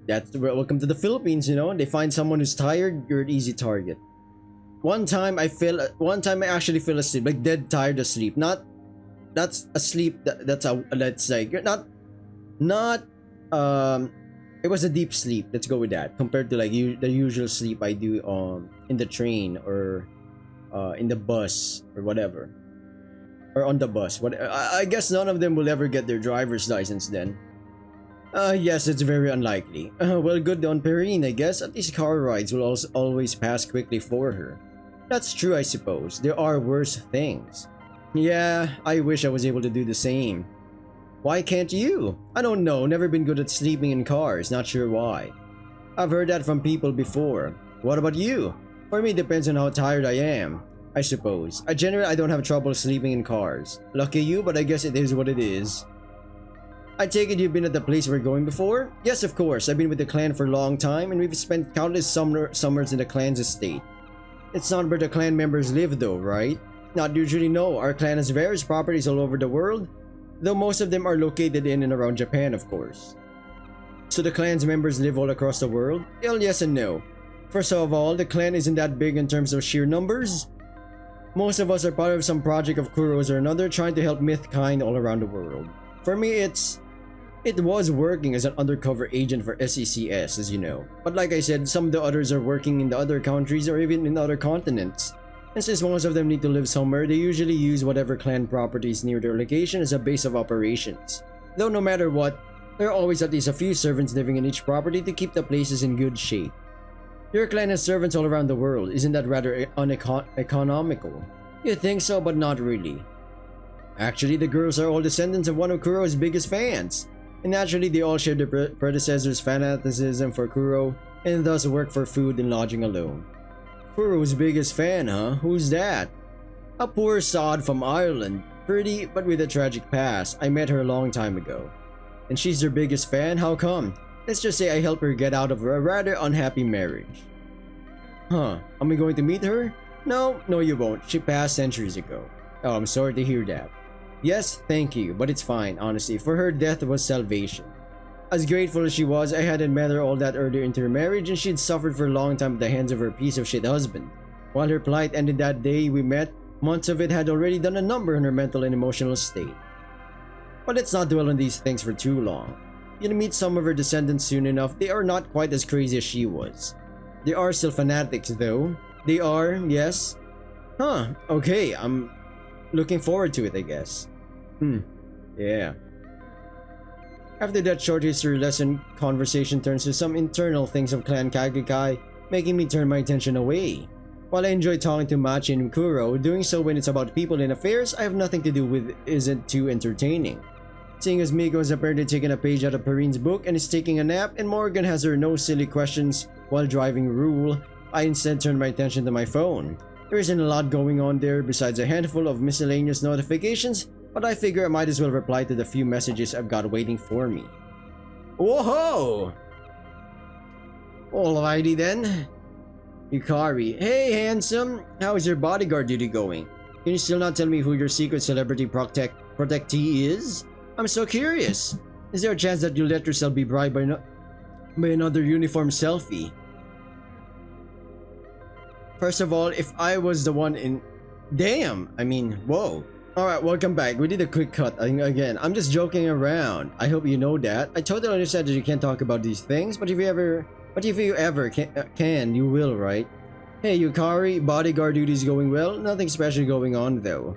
Welcome to the Philippines, you know. They find someone who's tired, you're an easy target. One time I actually fell asleep, like dead tired asleep. That's asleep. That's like not it was a deep sleep. Let's go with that. Compared to like the usual sleep I do in the train or in the bus or whatever, or on the bus. I guess none of them will ever get their driver's license then. Yes, it's very unlikely. Well, good on Perrine, I guess. At least car rides will always pass quickly for her. That's true, I suppose. There are worse things. Yeah, I wish I was able to do the same. Why can't you? I don't know, never been good at sleeping in cars, not sure why. I've heard that from people before. What about you? For me, it depends on how tired I am, I suppose. I don't have trouble sleeping in cars. Lucky you, but I guess it is what it is. I take it you've been at the place we're going before? Yes, of course. I've been with the clan for a long time, and we've spent countless summers in the clan's estate. It's not where the clan members live though, right? Not usually, no. Our clan has various properties all over the world, though most of them are located in and around Japan, of course. So the clan's members live all across the world? Well, yes and no. First of all, the clan isn't that big in terms of sheer numbers. Most of us are part of some project of Kuro's or another, trying to help mythkind all around the world. For me, it was working as an undercover agent for SECS, as you know. But like I said, some of the others are working in the other countries or even in other continents. And since most of them need to live somewhere, they usually use whatever clan properties near their location as a base of operations. Though no matter what, there are always at least a few servants living in each property to keep the places in good shape. Your clan has servants all around the world. Isn't that rather uneconomical? You think so, but not really. Actually, the girls are all descendants of one of Kuro's biggest fans. And naturally, they all share their predecessor's fanaticism for Kuro, and thus work for food and lodging alone. Kuro's biggest fan, huh? Who's that? A poor sod from Ireland. Pretty, but with a tragic past. I met her a long time ago. And she's their biggest fan? How come? Let's just say I helped her get out of a rather unhappy marriage. Huh, am I going to meet her? No, you won't. She passed centuries ago. Oh, I'm sorry to hear that. Yes, thank you, but it's fine, honestly. For her, death was salvation. As grateful as she was, I hadn't met her all that earlier into her marriage, and she'd suffered for a long time at the hands of her piece of shit husband. While her plight ended that day we met, months of it had already done a number on her mental and emotional state. But let's not dwell on these things for too long. You'll meet some of her descendants soon enough. They are not quite as crazy as she was. They are still fanatics, though. They are, yes. Huh, okay, I'm looking forward to it, I guess. Yeah. After that short history lesson, conversation turns to some internal things of Clan Kagekai, making me turn my attention away. While I enjoy talking to Machi and Kuro, doing so when it's about people and affairs I have nothing to do with isn't too entertaining. Seeing as Miko has apparently taken a page out of Perrine's book and is taking a nap, and Morgan has her no silly questions while driving rule, I instead turn my attention to my phone. There isn't a lot going on there besides a handful of miscellaneous notifications, but I figure I might as well reply to the few messages I've got waiting for me. Whoa! Alrighty then. Yukari, hey handsome, how is your bodyguard duty going? Can you still not tell me who your secret celebrity protectee is? I'm so curious. Is there a chance that you'll let yourself be bribed by another uniform selfie? First of all, if I was the one in... Damn! I mean, whoa. Alright, welcome back. We did a quick cut again. I'm just joking around. I hope you know that. I totally understand that you can't talk about these things, but if you ever can, you will, right? Hey Yukari, bodyguard duty's going well. Nothing special going on though.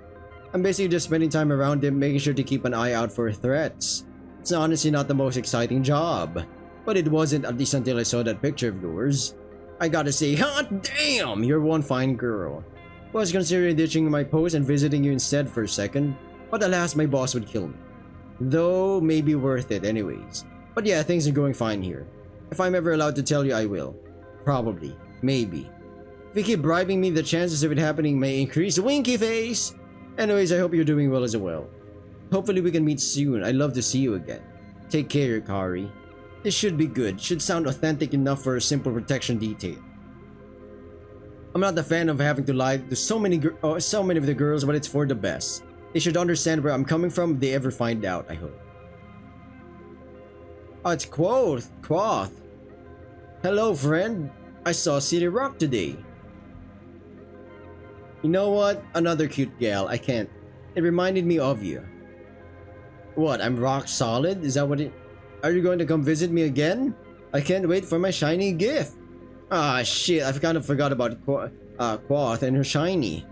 I'm basically just spending time around him, making sure to keep an eye out for threats. It's honestly not the most exciting job. But it wasn't, at least until I saw that picture of yours. I gotta say, hot damn, you're one fine girl. Was considering ditching my post and visiting you instead for a second, but alas, my boss would kill me. Though, maybe worth it anyways. But yeah, things are going fine here. If I'm ever allowed to tell you, I will. Probably. Maybe. If you keep bribing me, the chances of it happening may increase. Winky face! Anyways, I hope you're doing well as well. Hopefully we can meet soon. I'd love to see you again. Take care, Yukari. This should be good. Should sound authentic enough for a simple protection detail. I'm not a fan of having to lie to so many of the girls, but it's for the best. They should understand where I'm coming from if they ever find out, I hope. Oh, it's Quoth. Hello, friend. I saw City Rock today. You know what? Another cute gal. I can't. It reminded me of you. What? I'm rock solid? Is that what it... Are you going to come visit me again? I can't wait for my shiny gift. Ah, shit. I kind of forgot about Quoth and her shiny.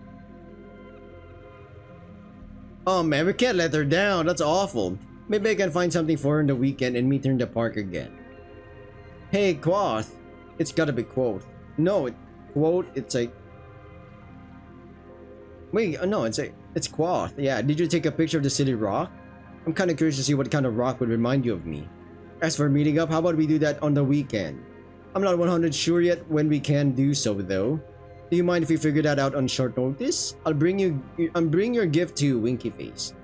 Oh man, we can't let her down. That's awful. Maybe I can find something for her in the weekend and meet her in the park again. Hey, Quoth. It's gotta be Quoth. No, Quoth, it's like... Wait, no, it's Quoth. Yeah, did you take a picture of the City Rock? I'm kind of curious to see what kind of rock would remind you of me. As for meeting up, how about we do that on the weekend? I'm not 100 sure yet when we can do so though. Do you mind if we figure that out on short notice? I'll bring your gift to Winky Face.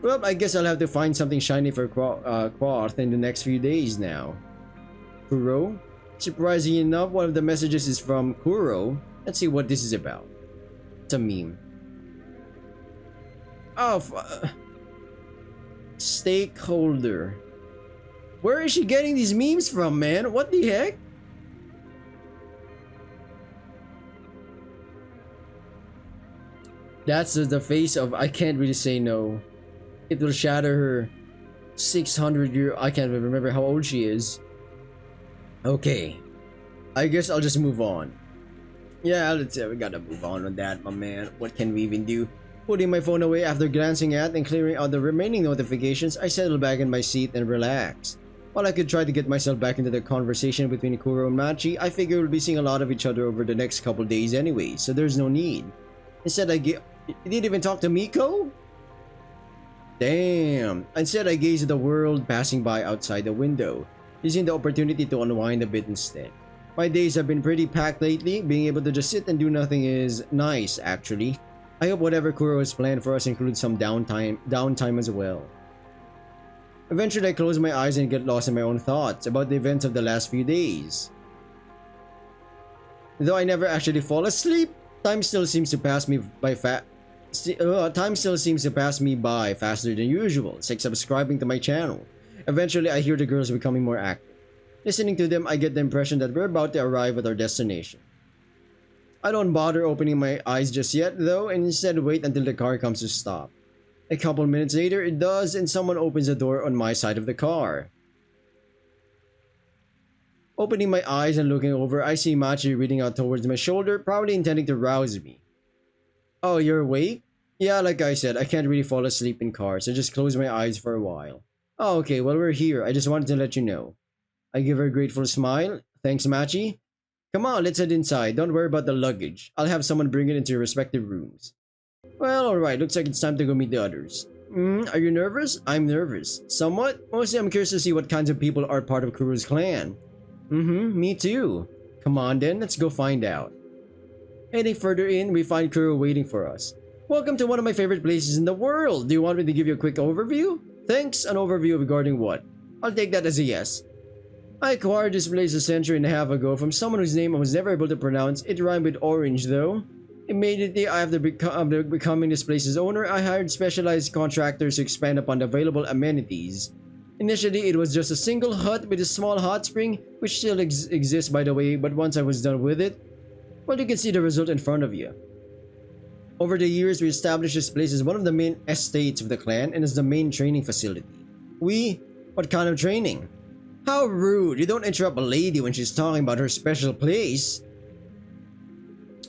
Well, I guess I'll have to find something shiny for Quoth in the next few days now. Kuro? Surprisingly enough, one of the messages is from Kuro. Let's see what this is about. It's a meme. Oh, stakeholder. Where is she getting these memes from, man? What the heck? That's the face of I can't really say no. It will shatter her 600-year... I can't even remember how old she is. Okay. I guess I'll just move on. Yeah, let's say we gotta move on with that, my man. What can we even do? Putting my phone away after glancing at and clearing out the remaining notifications, I settle back in my seat and relax. While I could try to get myself back into the conversation between Kuro and Machi, I figure we'll be seeing a lot of each other over the next couple days anyway, so there's no need. Instead, you didn't even talk to Miko? Damn. Instead, I gaze at the world passing by outside the window, using the opportunity to unwind a bit instead. My days have been pretty packed lately. Being able to just sit and do nothing is nice, actually. I hope whatever Kuro has planned for us includes some downtime as well. Eventually, I close my eyes and get lost in my own thoughts about the events of the last few days. Though I never actually fall asleep, time still seems to pass me by faster than usual. It's like subscribing to my channel. Eventually, I hear the girls becoming more active. Listening to them, I get the impression that we're about to arrive at our destination. I don't bother opening my eyes just yet, though, and instead wait until the car comes to stop. A couple minutes later, it does, and someone opens the door on my side of the car. Opening my eyes and looking over, I see Machi reading out towards my shoulder, probably intending to rouse me. Oh, you're awake? Yeah, like I said, I can't really fall asleep in cars, so just close my eyes for a while. Oh, okay, well, we're here. I just wanted to let you know. I give her a grateful smile. Thanks, Machi. Come on, let's head inside. Don't worry about the luggage. I'll have someone bring it into your respective rooms. Well, alright. Looks like it's time to go meet the others. Are you nervous? I'm nervous. Somewhat? Mostly I'm curious to see what kinds of people are part of Kuro's clan. Me too. Come on then, let's go find out. Heading further in, we find Kuro waiting for us. Welcome to one of my favorite places in the world. Do you want me to give you a quick overview? Thanks, an overview regarding what? I'll take that as a yes. I acquired this place a century and a half ago from someone whose name I was never able to pronounce. It rhymed with orange though. Immediately after becoming this place's owner, I hired specialized contractors to expand upon the available amenities. Initially, it was just a single hut with a small hot spring, which still exists by the way, but once I was done with it, well, you can see the result in front of you. Over the years, we established this place as one of the main estates of the clan and as the main training facility. What kind of training? How rude, you don't interrupt a lady when she's talking about her special place.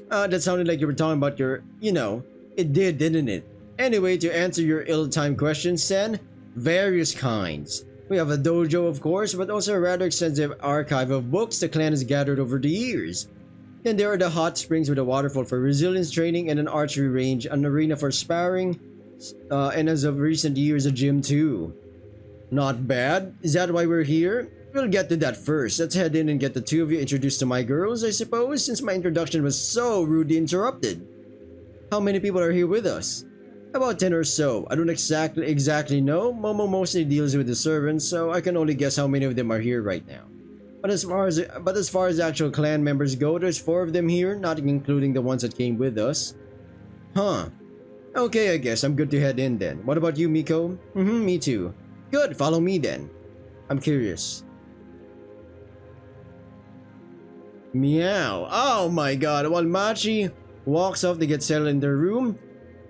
That sounded like you were talking about your, it did, didn't it? Anyway, to answer your ill-timed question, Sen, various kinds. We have a dojo, of course, but also a rather extensive archive of books the clan has gathered over the years. Then there are the hot springs with a waterfall for resilience training and an archery range, an arena for sparring, and as of recent years, a gym too. Not bad. Is that why we're here? We'll get to that first. Let's head in and get the two of you introduced to my girls, I suppose, since my introduction was so rudely interrupted. How many people are here with us? About 10 or so. I don't exactly know. Momo mostly deals with the servants, so I can only guess how many of them are here right now. But as far as actual clan members go, there's 4 of them here, not including the ones that came with us. Huh. Okay, I guess I'm good to head in then. What about you, Miko? Me too. Good, follow me then. I'm curious. Meow. Oh my god. While Machi walks off to get settled in their room,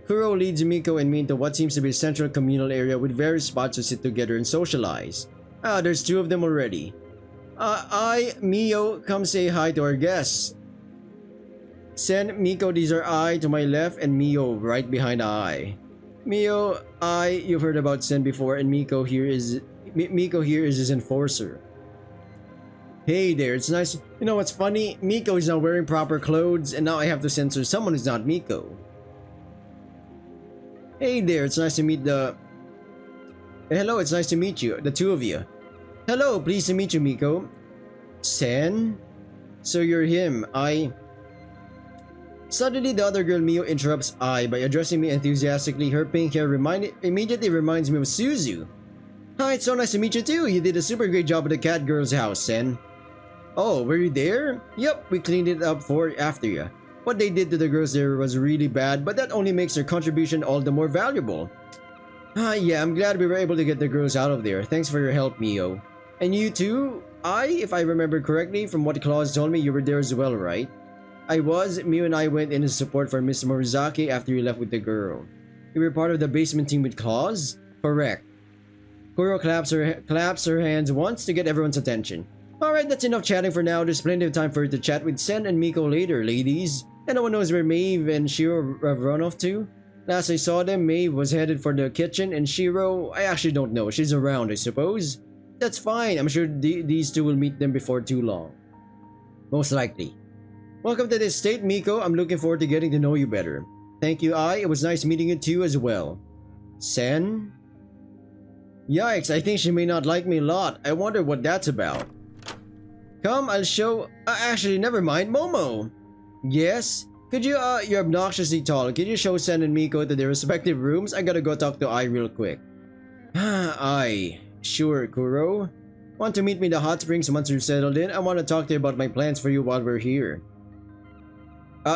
Kuro leads Miko and me into what seems to be a central communal area with various spots to sit together and socialize. There's 2 of them already. Mio, come say hi to our guests. Sen, Miko, these are I to my left and Mio right behind I. Mio, you've heard about Sen before, and Miko here is his enforcer. Hey there, it's nice. You know what's funny? Miko is now wearing proper clothes, and now I have to censor someone who's not Miko. Hey there, it's nice to meet hello, it's nice to meet you, the 2 of you. Hello, pleased to meet you, Miko. Sen? So you're him, Suddenly, the other girl, Mio, interrupts I by addressing me enthusiastically. Her pink hair immediately reminds me of Suzu. Hi, it's so nice to meet you too. You did a super great job at the cat girl's house, Sen. Oh, were you there? Yep, we cleaned it up after you. What they did to the girls there was really bad, but that only makes their contribution all the more valuable. Yeah, I'm glad we were able to get the girls out of there. Thanks for your help, Mio. And you too? If I remember correctly, from what Claus told me, you were there as well, right? I was. Mio and I went in as support for Miss Morizaki after you left with the girl. You were part of the basement team with Claus? Correct. Kuro claps her hands once to get everyone's attention. Alright, that's enough chatting for now. There's plenty of time for you to chat with Sen and Miko later, ladies. And no one knows where Maeve and Shiro have run off to? Last I saw them, Maeve was headed for the kitchen, and Shiro, I actually don't know. She's around, I suppose. That's fine. I'm sure these 2 will meet them before too long. Most likely. Welcome to this state, Miko. I'm looking forward to getting to know you better. Thank you, It was nice meeting you too as well. Sen? Yikes, I think she may not like me a lot. I wonder what that's about. Come, I'll show... actually, never mind. Momo! Yes? Could you, you're obnoxiously tall. Could you show Sen and Miko to their respective rooms? I gotta go talk to real quick. Sure, Kuro. Want to meet me in the hot springs once you're settled in? I want to talk to you about my plans for you while we're here.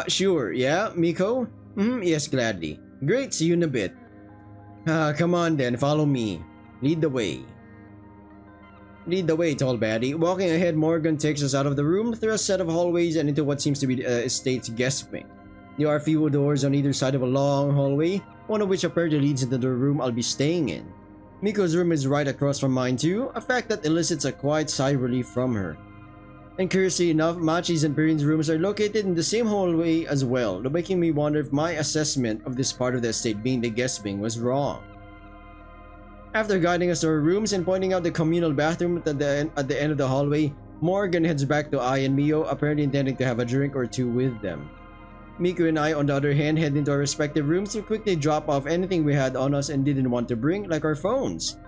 Sure, yeah, Miko? Yes, gladly. Great, see you in a bit. Come on then, follow me. Lead the way. Lead the way, tall baddie. Walking ahead, Morgan takes us out of the room through a set of hallways and into what seems to be the estate's guest wing. There are few doors on either side of a long hallway, one of which apparently leads into the room I'll be staying in. Miko's room is right across from mine too, a fact that elicits a quiet sigh of relief from her. And curiously enough, Machi's and Pirin's rooms are located in the same hallway as well, making me wonder if my assessment of this part of the estate being the guest wing was wrong. After guiding us to our rooms and pointing out the communal bathroom at the end of the hallway, Morgan heads back to I and Mio, apparently intending to have a drink or two with them. Miko and I, on the other hand, head into our respective rooms to quickly drop off anything we had on us and didn't want to bring, like our phones.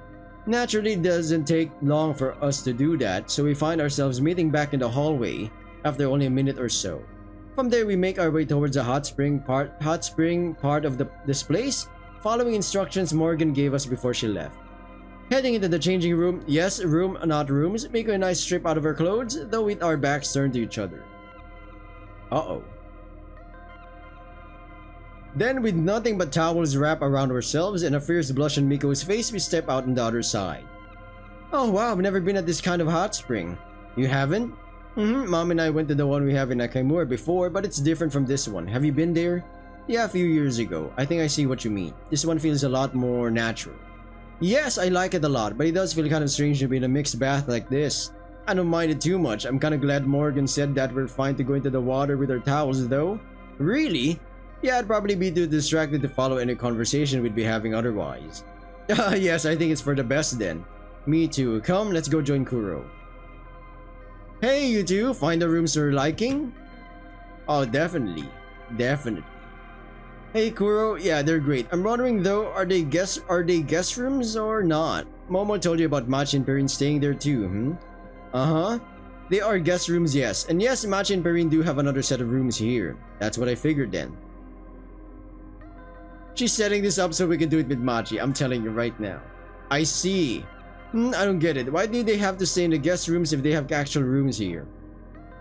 Naturally, it doesn't take long for us to do that, so we find ourselves meeting back in the hallway after only a minute or so. From there, we make our way towards the hot spring part of this place, following instructions Morgan gave us before she left. Heading into the changing room, yes, room, not rooms, Miko and I strip out of our clothes, though with our backs turned to each other. Uh-oh. Then, with nothing but towels wrapped around ourselves and a fierce blush on Miko's face, we step out on the other side. Oh wow, I've never been at this kind of hot spring. You haven't? Mom and I went to the one we have in Nakamura before, but it's different from this one. Have you been there? Yeah, a few years ago. I think I see what you mean. This one feels a lot more natural. Yes, I like it a lot, but it does feel kind of strange to be in a mixed bath like this. I don't mind it too much. I'm kind of glad Morgan said that we're fine to go into the water with our towels though. Really? Yeah, I'd probably be too distracted to follow any conversation we'd be having otherwise. Yes, I think it's for the best then. Me too. Come, let's go join Kuro. Hey, you two, find the rooms you're liking? Oh, definitely. Definitely. Hey Kuro, yeah, they're great. I'm wondering though, are they guest rooms or not? Momo told you about Machi and Perrin staying there too, Uh-huh. They are guest rooms, yes. And yes, Machi and Perrin do have another set of rooms here. That's what I figured then. She's setting this up so we can do it with Machi, I'm telling you right now. I see. I don't get it. Why do they have to stay in the guest rooms if they have actual rooms here?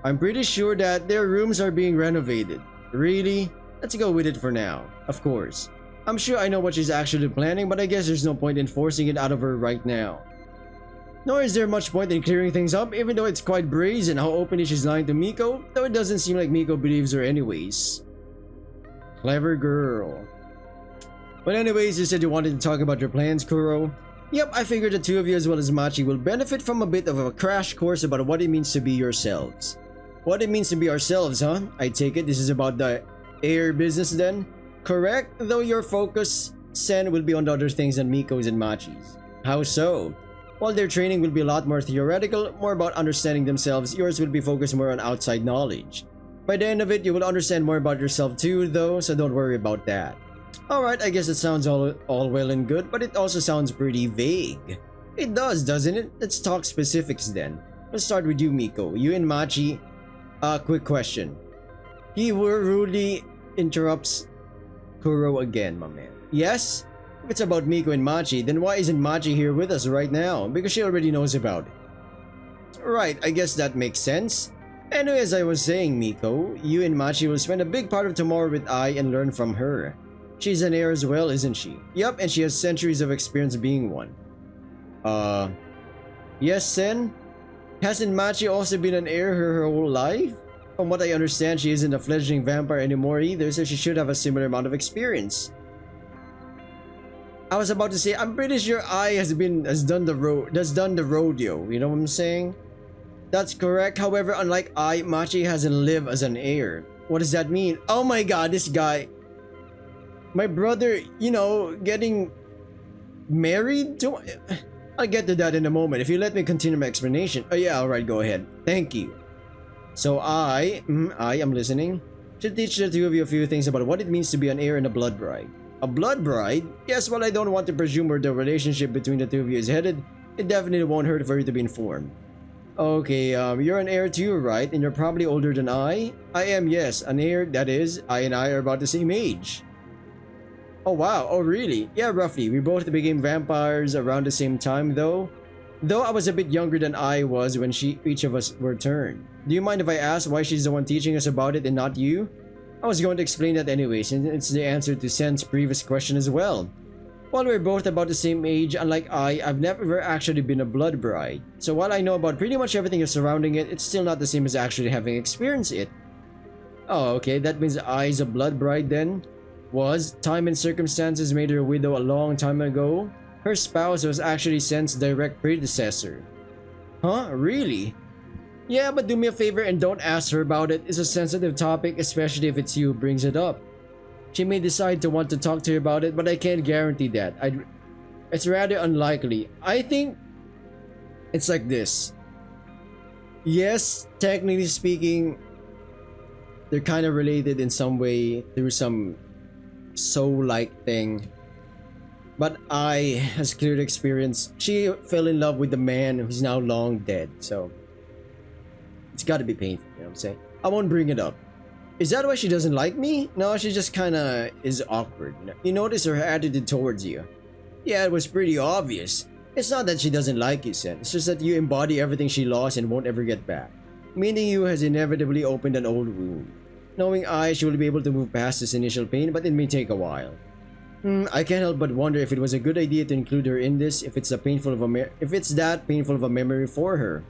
I'm pretty sure that their rooms are being renovated. Really? Let's go with it for now, of course. I'm sure I know what she's actually planning, but I guess there's no point in forcing it out of her right now. Nor is there much point in clearing things up, even though it's quite brazen how openly she's lying to Miko, though it doesn't seem like Miko believes her anyways. Clever girl. But anyways, you said you wanted to talk about your plans, Kuro. Yep, I figured the two of you as well as Machi will benefit from a bit of a crash course about what it means to be yourselves. What it means to be ourselves, huh? I take it this is about the air business then? Correct? Though your focus, Sen, will be on the other things than Miko's and Machi's. How so? While their training will be a lot more theoretical, more about understanding themselves, yours will be focused more on outside knowledge. By the end of it, you will understand more about yourself too, though, so don't worry about that. Alright, I guess it sounds all well and good, but it also sounds pretty vague. It does, doesn't it? Let's talk specifics then. Let's start with you, Miko. You and Machi. Quick question. He rudely interrupts Kuro again, my man. Yes? If it's about Miko and Machi, then why isn't Machi here with us right now? Because she already knows about it. Right, I guess that makes sense. Anyway, as I was saying, Miko, you and Machi will spend a big part of tomorrow with Ai and learn from her. She's an heir as well, isn't she? Yup, and she has centuries of experience being one. Yes, Sen? Hasn't Machi also been an heir her whole life? From what I understand, she isn't a fledgling vampire anymore either, so she should have a similar amount of experience. I was about to say, I'm pretty sure Ai has done the rodeo, you know what I'm saying? That's correct, however, unlike Ai, Machi hasn't lived as an heir. What does that mean? Oh my god, this guy... My brother, you know, getting married to... I'll get to that in a moment if you let me continue my explanation. Oh yeah, alright, go ahead. Thank you. So I am listening, should teach the two of you a few things about what it means to be an heir and a blood bride. A blood bride? Yes, well, I don't want to presume where the relationship between the two of you is headed. It definitely won't hurt for you to be informed. Okay, you're an heir too, right? And you're probably older than I? I am, yes, an heir, that is, I and I are about the same age. Oh wow, oh really? Yeah, roughly. We both became vampires around the same time though. Though I was a bit younger than I was when each of us were turned. Do you mind if I ask why she's the one teaching us about it and not you? I was going to explain that anyways, and it's the answer to Sen's previous question as well. While we're both about the same age, unlike I've never actually been a blood bride. So while I know about pretty much everything surrounding it, it's still not the same as actually having experienced it. Oh, okay, that means I's a blood bride then? Time and circumstances made her a widow a long time ago. Her spouse was actually Sen's direct predecessor. Huh? Really? Yeah, but do me a favor and don't ask her about it. It's a sensitive topic, especially if it's you who brings it up. She may decide to want to talk to you about it, but I can't guarantee that. It's rather unlikely. I think it's like this. Yes, technically speaking, they're kind of related in some way through some soul-like thing. But I has clear experience. She fell in love with the man who's now long dead, so it's gotta be painful, you know what I'm saying? I won't bring it up. Is that why she doesn't like me? No, she just kinda is awkward. You notice her attitude towards you. Yeah, it was pretty obvious. It's not that she doesn't like you, Sen. It's just that you embody everything she lost and won't ever get back. Meeting you has inevitably opened an old wound. Knowing she will be able to move past this initial pain, but it may take a while. I can't help but wonder if it was a good idea to include her in this, if it's that painful of a memory for her.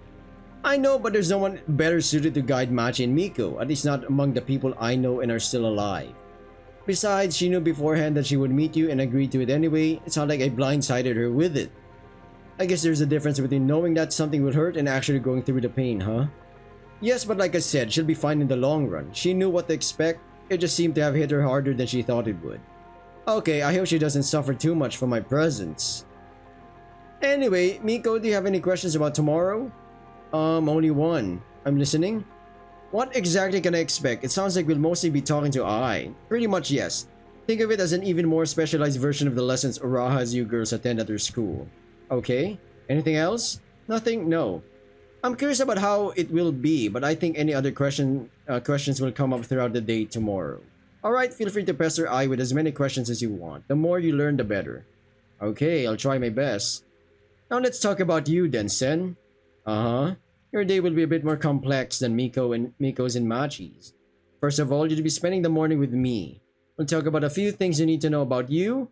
I know, but there's no one better suited to guide Machi and Miko, at least not among the people I know and are still alive. Besides, she knew beforehand that she would meet you and agreed to it anyway. It's not like I blindsided her with it. I guess there's a difference between knowing that something will hurt and actually going through the pain, huh? Yes, but like I said, she'll be fine in the long run. She knew what to expect. It just seemed to have hit her harder than she thought it would. Okay, I hope she doesn't suffer too much from my presence. Anyway, Miko, do you have any questions about tomorrow? Only one. I'm listening. What exactly can I expect? It sounds like we'll mostly be talking to Ai. Pretty much yes. Think of it as an even more specialized version of the lessons Uraha's you girls attend at her school. Okay. Anything else? Nothing? No. I'm curious about how it will be, but I think any other questions will come up throughout the day tomorrow. Alright, feel free to pester Ai with as many questions as you want. The more you learn, the better. Okay, I'll try my best. Now let's talk about you then, Sen. Your day will be a bit more complex than Miko's and Machi's. First of all, you'll be spending the morning with me. We'll talk about a few things you need to know about you.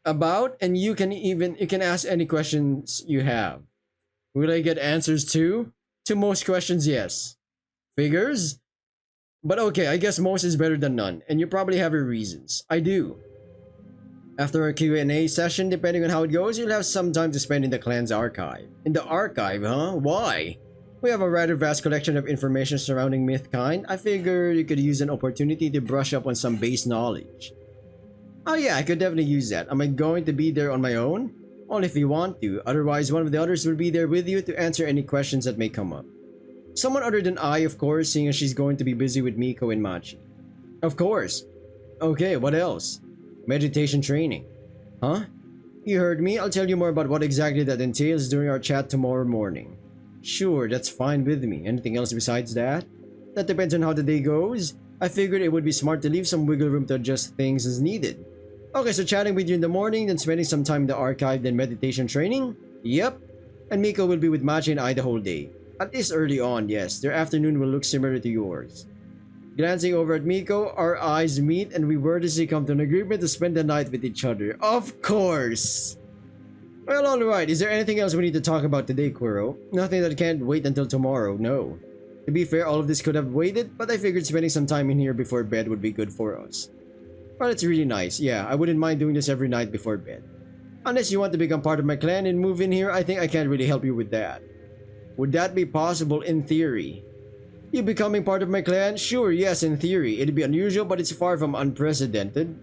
And you can ask any questions you have. Will I get answers too? To most questions, yes. Figures? But okay, I guess most is better than none, and you probably have your reasons. I do. After our Q&A session, depending on how it goes, you'll have some time to spend in the clan's archive. In the archive, huh? Why? We have a rather vast collection of information surrounding Mythkind. I figure you could use an opportunity to brush up on some base knowledge. Oh yeah, I could definitely use that. Am I going to be there on my own? Only if you want to, otherwise one of the others will be there with you to answer any questions that may come up. Someone other than I, of course, seeing as she's going to be busy with Miko and Machi. Of course. Okay, what else? Meditation training. Huh? You heard me. I'll tell you more about what exactly that entails during our chat tomorrow morning. Sure, that's fine with me. Anything else besides that? That depends on how the day goes. I figured it would be smart to leave some wiggle room to adjust things as needed. Okay, so chatting with you in the morning, then spending some time in the archive, then meditation training? Yep. And Miko will be with Machi and I the whole day. At least early on, yes. Their afternoon will look similar to yours. Glancing over at Miko, our eyes meet and we wordlessly come to an agreement to spend the night with each other. Of course! Well, alright. Is there anything else we need to talk about today, Kuro? Nothing that can't wait until tomorrow, no. To be fair, all of this could have waited, but I figured spending some time in here before bed would be good for us. Well, it's really nice. Yeah, I wouldn't mind doing this every night before bed. Unless you want to become part of my clan and move in here, I think I can't really help you with that. Would that be possible in theory? You becoming part of my clan? Sure, yes, in theory. It'd be unusual, but it's far from unprecedented.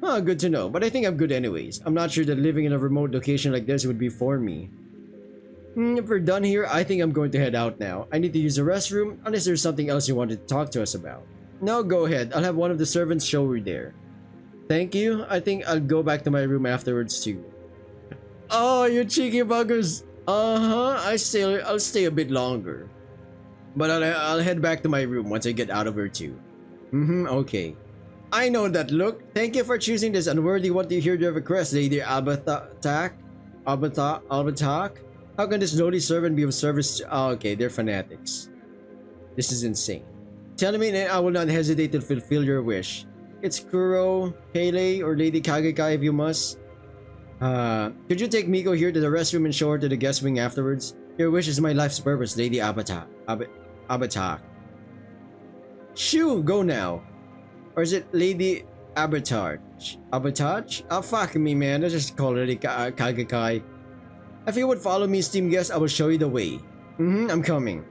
Good to know, but I think I'm good anyways. I'm not sure that living in a remote location like this would be for me. If we're done here, I think I'm going to head out now. I need to use the restroom, unless there's something else you wanted to talk to us about. No, go ahead. I'll have one of the servants show you there. Thank you. I think I'll go back to my room afterwards too. Oh, you cheeky buggers. I'll stay a bit longer. But I'll head back to my room once I get out of here too. Okay. I know that look. Thank you for choosing this unworthy what do you hear to request, Lady Albatak? How can this lowly servant be of service to— okay, they're fanatics. This is insane. Tell me and I will not hesitate to fulfill your wish. It's Kuro, Pele, or Lady Kagekai if you must. Could you take Miko here to the restroom and show her to the guest wing afterwards? Your wish is my life's purpose, Lady Abatak. Shoo, go now. Or is it Lady Abatarch? Abatarch? Oh, fuck me, man. Let's just call her Lady Kagekai. If you would follow me, esteemed guest, I will show you the way. I'm coming.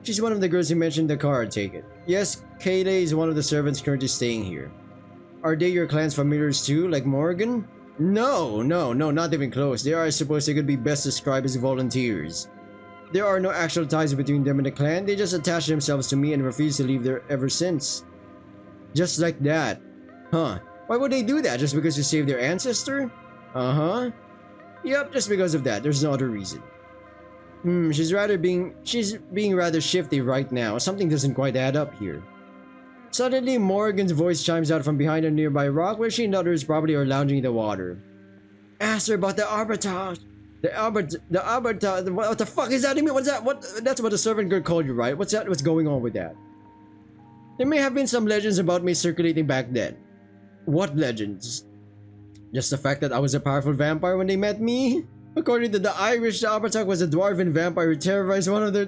She's one of the girls you mentioned in the car, I take it. Yes, Kaylee is one of the servants currently staying here. Are they your clan's familiars too, like Morgan? No, not even close. They are, I suppose, they could be best described as volunteers. There are no actual ties between them and the clan. They just attached themselves to me and refused to leave there ever since. Just like that. Huh. Why would they do that? Just because you saved their ancestor? Yep, just because of that. There's no other reason. She's being rather shifty right now. Something doesn't quite add up here. Suddenly, Morgan's voice chimes out from behind a nearby rock where she and others probably are lounging in the water. Ask her about the arbitrage. The arbitrage. What the fuck is that? What's that? What? That's what the servant girl called you, right? What's that? What's going on with that? There may have been some legends about me circulating back then. What legends? Just the fact that I was a powerful vampire when they met me? According to the Irish, the arbitrage was a dwarven vampire who terrorized one of their...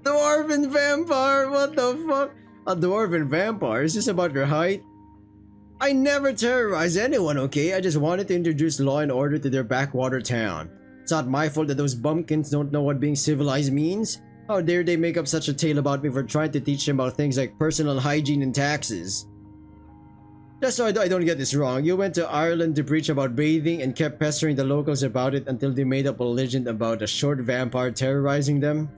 Dwarven vampire? What the fuck? A dwarven vampire? Is this about your height? I never terrorized anyone, okay? I just wanted to introduce law and order to their backwater town. It's not my fault that those bumpkins don't know what being civilized means. How dare they make up such a tale about me for trying to teach them about things like personal hygiene and taxes. Just so I don't get this wrong, you went to Ireland to preach about bathing and kept pestering the locals about it until they made up a legend about a short vampire terrorizing them?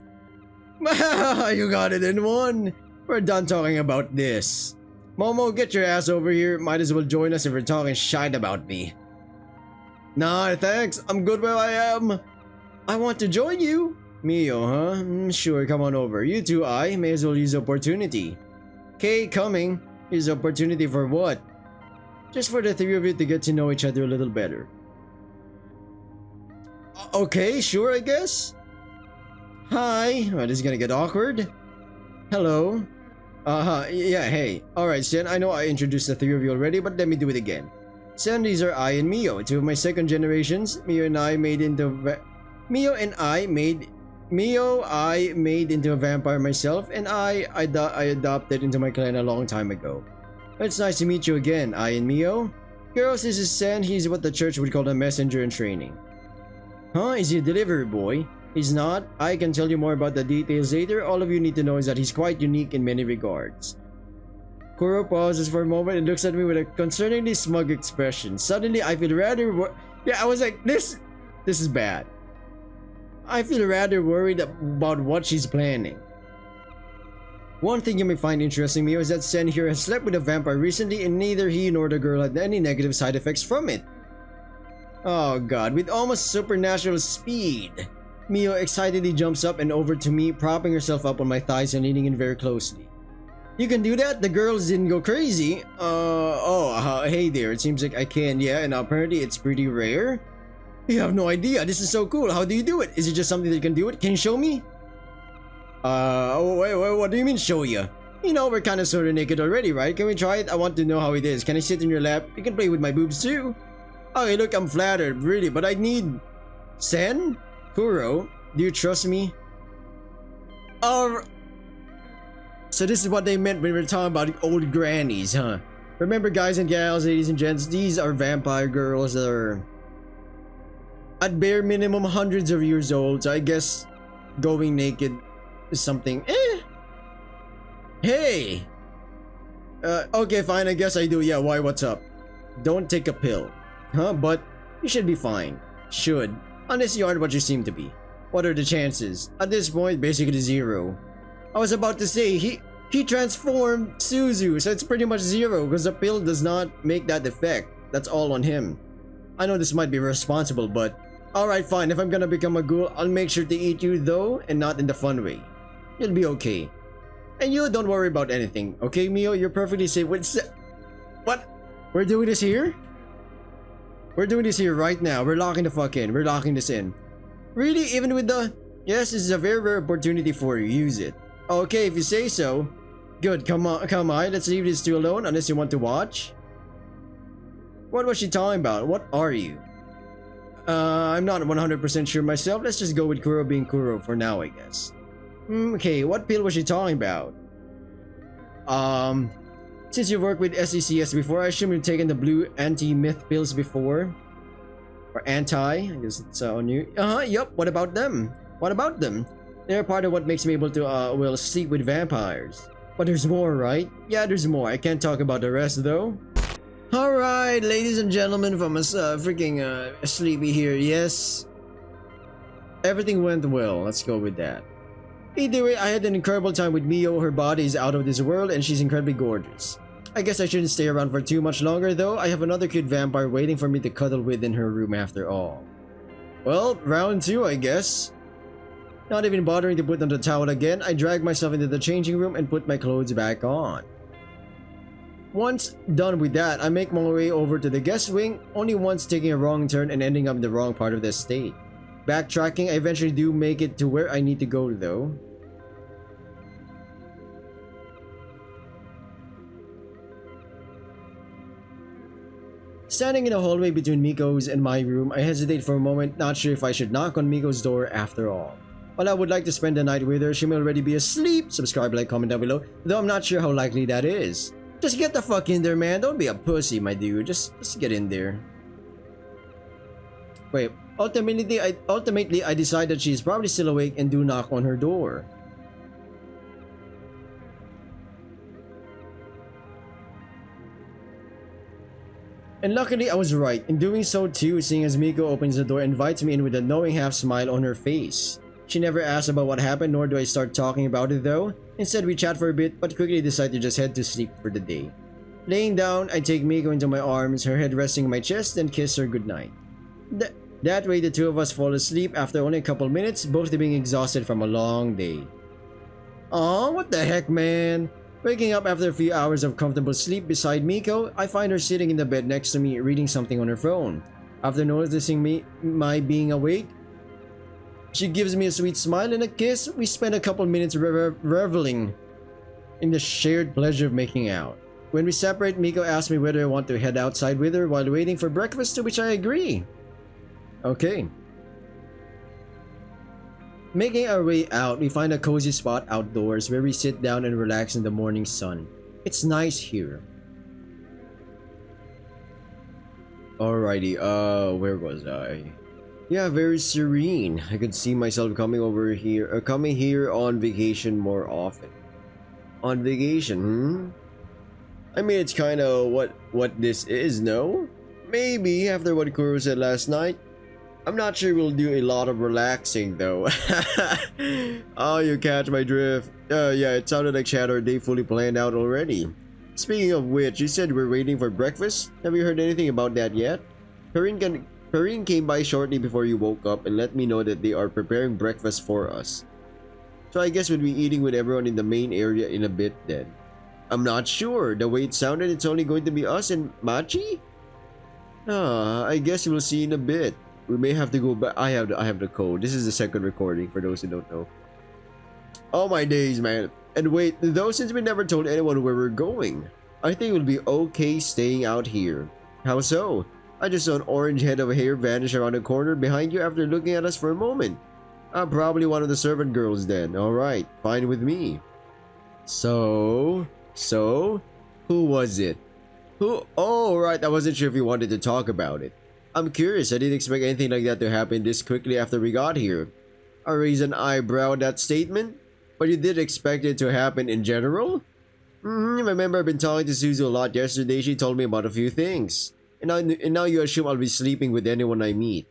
You got it in one! We're done talking about this. Momo, get your ass over here. Might as well join us if you're talking shite about me. Nah, thanks. I'm good where I am. I want to join you. Mio, huh? Sure, come on over. You two, I may as well use the opportunity. Okay, coming. Use the opportunity for what? Just for the three of you to get to know each other a little better. Okay, sure, I guess. Hi. Well, this is gonna get awkward. Hello. Yeah, hey. Alright, Sen, I know I introduced the three of you already, but let me do it again. Sen, these are I and Mio, two of my second generations. Mio I made into a vampire myself, and I adopted into my clan a long time ago. It's nice to meet you again, I and Mio. Girls, this is Sen. He's what the church would call a messenger in training. Huh? Is he a delivery boy? He's not. I can tell you more about the details later. All of you need to know is that he's quite unique in many regards. Kuro pauses for a moment and looks at me with a concerningly smug expression. Suddenly, I feel rather I was like, this is bad. I feel rather worried about what she's planning. One thing you may find interesting, Mio, is that Sen here has slept with a vampire recently and neither he nor the girl had any negative side effects from it. Oh god, with almost supernatural speed. Mio excitedly jumps up and over to me, propping herself up on my thighs and leaning in very closely. You can do that? The girls didn't go crazy? Hey there, it seems like I can, yeah, and apparently it's pretty rare. You have no idea, this is so cool, how do you do it? Is it just something that you can do it? Can you show me? Wait, what do you mean show you? You know, we're kinda sorta naked already, right? Can we try it? I want to know how it is. Can I sit in your lap? You can play with my boobs too. Okay, look, I'm flattered, really, but I need... Sen? Kuro, do you trust me? So this is what they meant when we were talking about old grannies, huh? Remember, guys and gals, ladies and gents, these are vampire girls that are at bare minimum hundreds of years old, so I guess going naked is something. Hey! Okay, fine, I guess I do. Yeah, why, what's up? Don't take a pill. Huh? But you should be fine. Should. Unless you aren't what you seem to be. What are the chances? At this point, basically zero. I was about to say, he transformed Suzu, so it's pretty much zero because the pill does not make that effect. That's all on him. I know this might be irresponsible, but alright, fine. If I'm gonna become a ghoul, I'll make sure to eat you though, and not in the fun way. You'll be okay. And you don't worry about anything, okay, Mio? You're perfectly safe with what? We're doing this here? We're doing this here right now. We're locking the fuck in. We're locking this in. Really? Even with the... Yes, this is a very rare opportunity for you. Use it. Okay, if you say so. Good, come on. Let's leave these two alone unless you want to watch. What was she talking about? What are you? I'm not 100% sure myself. Let's just go with Kuro being Kuro for now, I guess. Okay, what pill was she talking about? Since you worked with SECS before, I assume you've taken the blue anti-myth pills before. Or anti, I guess it's on you. Yup, what about them? They're part of what makes me able to, sleep with vampires. But there's more, right? Yeah, there's more. I can't talk about the rest, though. Alright, ladies and gentlemen from us, freaking, sleepy here, yes. Everything went well, let's go with that. Either way, I had an incredible time with Mio. Her body is out of this world and she's incredibly gorgeous. I guess I shouldn't stay around for too much longer though. I have another cute vampire waiting for me to cuddle with in her room after all. Well, round 2 I guess. Not even bothering to put on the towel again, I dragged myself into the changing room and put my clothes back on. Once done with that, I make my way over to the guest wing, only once taking a wrong turn and ending up in the wrong part of the estate. Backtracking, I eventually do make it to where I need to go though. Standing in the hallway between Miko's and my room, I hesitate for a moment, not sure if I should knock on Miko's door after all. While I would like to spend the night with her, she may already be asleep. Subscribe, like, comment down below, though I'm not sure how likely that is. Just get the fuck in there, man. Don't be a pussy, my dude. Just get in there. Wait, ultimately I decide that she's probably still awake and do knock on her door. And luckily I was right in doing so too, seeing as Miko opens the door and invites me in with a knowing half smile on her face. She never asks about what happened, nor do I start talking about it though. Instead we chat for a bit but quickly decide to just head to sleep for the day. Laying down, I take Miko into my arms, her head resting on my chest, and kiss her goodnight. That way the two of us fall asleep after only a couple minutes, both being exhausted from a long day. Aw, what the heck, man? Waking up after a few hours of comfortable sleep beside Miko, I find her sitting in the bed next to me reading something on her phone. After noticing my being awake, she gives me a sweet smile and a kiss. We spend a couple minutes reveling in the shared pleasure of making out. When we separate, Miko asks me whether I want to head outside with her while waiting for breakfast, to which I agree. Okay. Making our way out, we find a cozy spot outdoors where we sit down and relax in the morning sun. It's nice here. Alrighty, where was I? Yeah, very serene. I could see myself coming here on vacation more often. On vacation, I mean, it's kind of what this is, no? Maybe after what Kuro said last night. I'm not sure we'll do a lot of relaxing though. Oh, you catch my drift. Yeah, it sounded like Shadow Day fully planned out already. Speaking of which, you said we're waiting for breakfast? Have you heard anything about that yet? Perrine came by shortly before you woke up and let me know that they are preparing breakfast for us. So I guess we'll be eating with everyone in the main area in a bit then. I'm not sure. The way it sounded, it's only going to be us and Machi? I guess we'll see in a bit. We may have to go back. I have the code. This is the second recording for those who don't know. Oh my days, man. And wait, though, since we never told anyone where we're going, I think we'll be okay staying out here. How so? I just saw an orange head of hair vanish around the corner behind you after looking at us for a moment. I'm probably one of the servant girls then. Alright, fine with me. So, who was it? Who? Oh, right, I wasn't sure if you wanted to talk about it. I'm curious, I didn't expect anything like that to happen this quickly after we got here. I raised an eyebrow at that statement, but you did expect it to happen in general? Remember I've been talking to Suzu a lot yesterday. She told me about a few things. And now you assume I'll be sleeping with anyone I meet.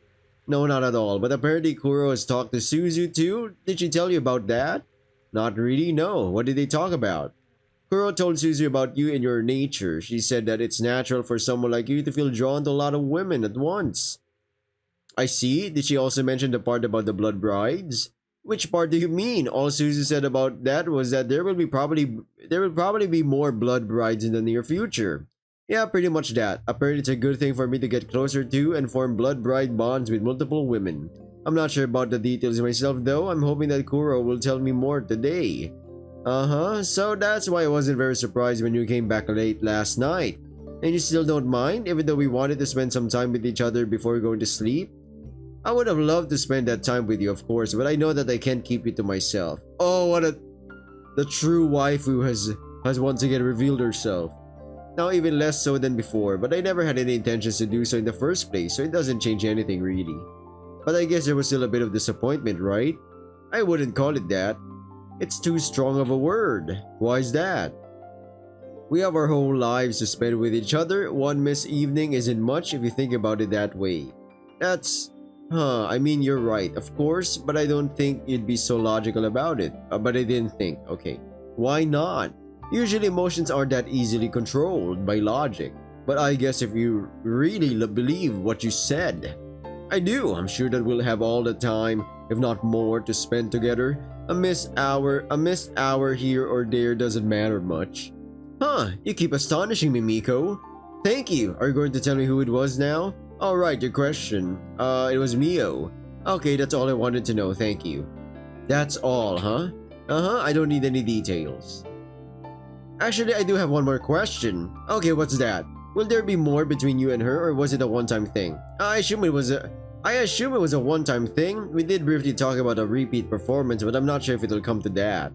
No, not at all, but apparently Kuro has talked to Suzu too. Did she tell you about that? Not really, no. What did they talk about? Kuro told Suzu about you and your nature. She said that it's natural for someone like you to feel drawn to a lot of women at once. I see. Did she also mention the part about the blood brides? Which part do you mean? All Suzu said about that was that there will probably be more blood brides in the near future. Yeah, pretty much that. Apparently it's a good thing for me to get closer to and form blood bride bonds with multiple women. I'm not sure about the details myself though. I'm hoping that Kuro will tell me more today. So that's why I wasn't very surprised when you came back late last night. And you still don't mind, even though we wanted to spend some time with each other before going to sleep? I would have loved to spend that time with you, of course, but I know that I can't keep it to myself. Oh, the true waifu has once again revealed herself. Now even less so than before, but I never had any intentions to do so in the first place, so it doesn't change anything really. But I guess there was still a bit of disappointment, right? I wouldn't call it that. It's too strong of a word. Why is that? We have our whole lives to spend with each other. One missed evening isn't much if you think about it that way. I mean, you're right, of course, but I don't think you'd be so logical about it. But I didn't think. Okay. Why not? Usually emotions aren't that easily controlled by logic. But I guess if you really believe what you said. I do. I'm sure that we'll have all the time, if not more, to spend together. A missed hour here or there doesn't matter much. Huh, you keep astonishing me, Miko. Thank you. Are you going to tell me who it was now? Alright, your question. It was Mio. Okay, that's all I wanted to know, thank you. That's all, huh? Uh-huh, I don't need any details. Actually, I do have one more question. Okay, what's that? Will there be more between you and her, or was it a one-time thing? I assume it was a one-time thing. We did briefly talk about a repeat performance, but I'm not sure if it'll come to that.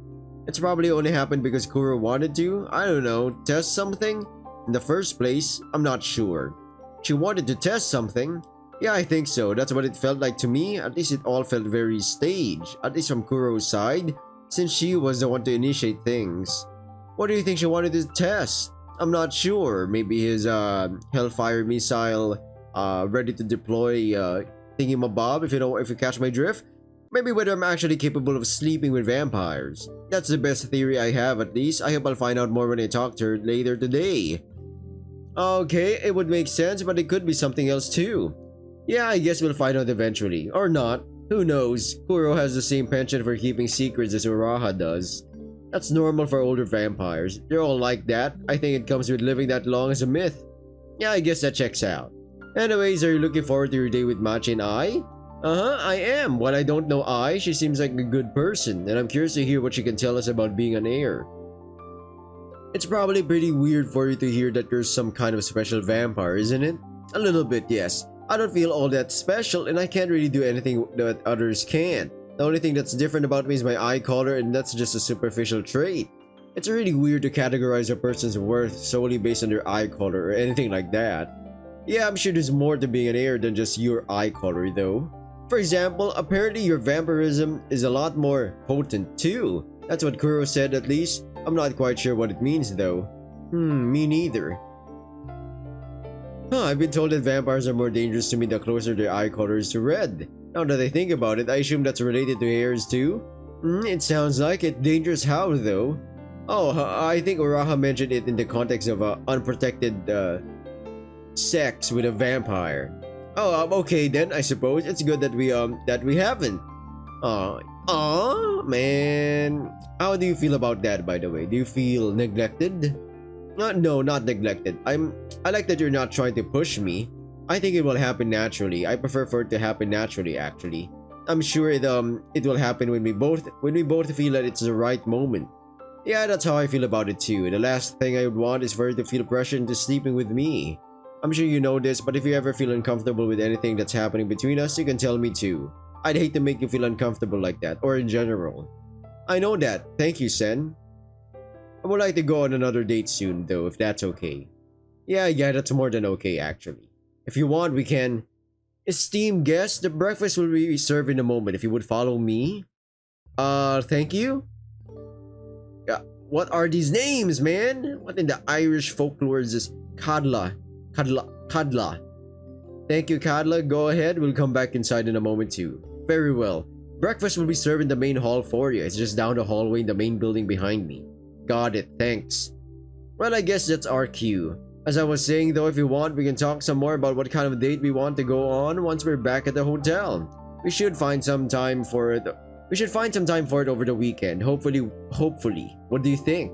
It's probably only happened because Kuro wanted to, I don't know, test something? In the first place, I'm not sure. She wanted to test something? Yeah, I think so. That's what it felt like to me. At least it all felt very staged, at least from Kuro's side, since she was the one to initiate things. What do you think she wanted to test? I'm not sure. Maybe his Hellfire missile ready to deploy thingamabob, if you catch my drift. Maybe whether I'm actually capable of sleeping with vampires. That's the best theory I have, at least. I hope I'll find out more when I talk to her later today. Okay, it would make sense, but it could be something else too. Yeah, I guess we'll find out eventually. Or not. Who knows? Kuro has the same penchant for keeping secrets as Uraha does. That's normal for older vampires. They're all like that. I think it comes with living that long as a myth. Yeah, I guess that checks out. Anyways, are you looking forward to your day with Machi and I? Uh-huh, I am. While I don't know I, she seems like a good person, and I'm curious to hear what she can tell us about being an heir. It's probably pretty weird for you to hear that you're some kind of special vampire, isn't it? A little bit, yes. I don't feel all that special, and I can't really do anything that others can. The only thing that's different about me is my eye color, and that's just a superficial trait. It's really weird to categorize a person's worth solely based on their eye color or anything like that. Yeah, I'm sure there's more to being an heir than just your eye color though. For example, apparently your vampirism is a lot more potent too. That's what Kuro said at least. I'm not quite sure what it means though. Me neither. I've been told that vampires are more dangerous to me the closer their eye color is to red. Now that I think about it, I assume that's related to hairs too? It sounds like it. Dangerous how though? Oh, I think Uraha mentioned it in the context of unprotected sex with a vampire. Oh, okay then, I suppose. It's good that we haven't. Man. How do you feel about that, by the way? Do you feel neglected? No, not neglected. I like that you're not trying to push me. I think it will happen naturally. I prefer for it to happen naturally, actually. I'm sure it will happen when we both feel that it's the right moment. Yeah, that's how I feel about it too. The last thing I would want is for her to feel pressure into sleeping with me. I'm sure you know this, but if you ever feel uncomfortable with anything that's happening between us, you can tell me too. I'd hate to make you feel uncomfortable like that, or in general. I know that. Thank you, Sen. I would like to go on another date soon, though, if that's okay. Yeah, that's more than okay, actually. If you want, we can... Esteemed guest, the breakfast will be served in a moment. If you would follow me. Thank you? Yeah, what are these names, man? What in the Irish folklore is this? Kadla. Thank you, Kadla. Go ahead. We'll come back inside in a moment, too. Very well. Breakfast will be served in the main hall for you. It's just down the hallway in the main building behind me. Got it. Thanks. Well, I guess that's our cue. As I was saying though, if you want, we can talk some more about what kind of date we want to go on once we're back at the hotel. We should find some time for it. Over the weekend. Hopefully. What do you think?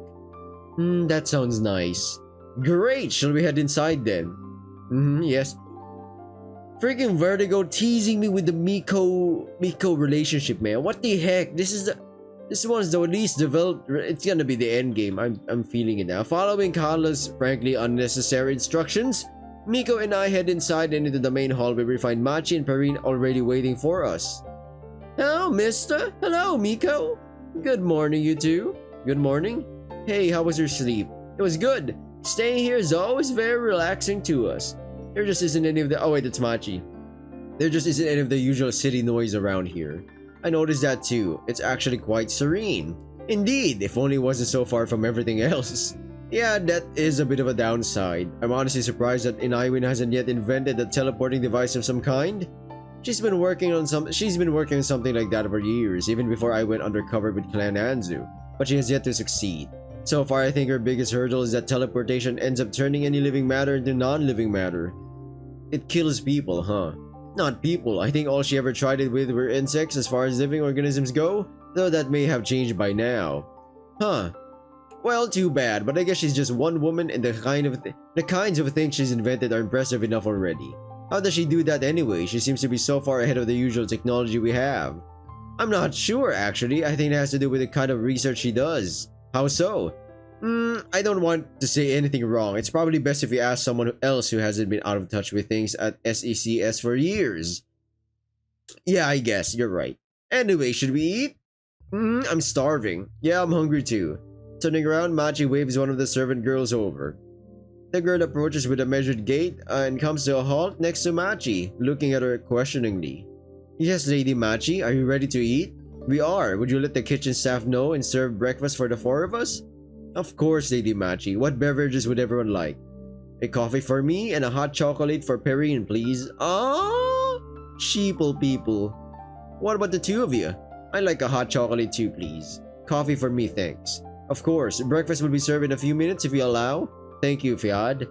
That sounds nice. Great. Shall we head inside then? Yes. Freaking Vertigo teasing me with the Miko relationship, man. What the heck? This one's the least developed. It's gonna be the end game. I'm feeling it now. Following Carla's frankly unnecessary instructions, Miko and I head inside and into the main hall where we find Machi and Perrine already waiting for us. Hello, mister. Hello, Miko. Good morning, you two. Good morning. Hey, how was your sleep? It was good. Staying here is always very relaxing to us. There just isn't any of the... Oh wait, that's Machi. There just isn't any of the usual city noise around here. I noticed that too. It's actually quite serene. Indeed, if only it wasn't so far from everything else. Yeah, that is a bit of a downside. I'm honestly surprised that Inaiwin hasn't yet invented a teleporting device of some kind. She's been working on something like that for years, even before I went undercover with Clan Anzu. But she has yet to succeed. So far, I think her biggest hurdle is that teleportation ends up turning any living matter into non-living matter. It kills people, huh? Not people. I think all she ever tried it with were insects as far as living organisms go, though that may have changed by now. Huh. Well, too bad, but I guess she's just one woman and the kinds of things she's invented are impressive enough already. How does she do that anyway? She seems to be so far ahead of the usual technology we have. I'm not sure actually, I think it has to do with the kind of research she does. How so? I don't want to say anything wrong. It's probably best if you ask someone else who hasn't been out of touch with things at SECS for years. Yeah, I guess, you're right. Anyway, should we eat? I'm starving. Yeah, I'm hungry too. Turning around, Machi waves one of the servant girls over. The girl approaches with a measured gait and comes to a halt next to Machi, looking at her questioningly. Yes, Lady Machi, are you ready to eat? We are. Would you let the kitchen staff know and serve breakfast for the four of us? Of course, Lady Machi. What beverages would everyone like? A coffee for me and a hot chocolate for Perrine, please. Ah, sheeple people. What about the two of you? I'd like a hot chocolate too, please. Coffee for me, thanks. Of course, breakfast will be served in a few minutes if you allow. Thank you, Fiad.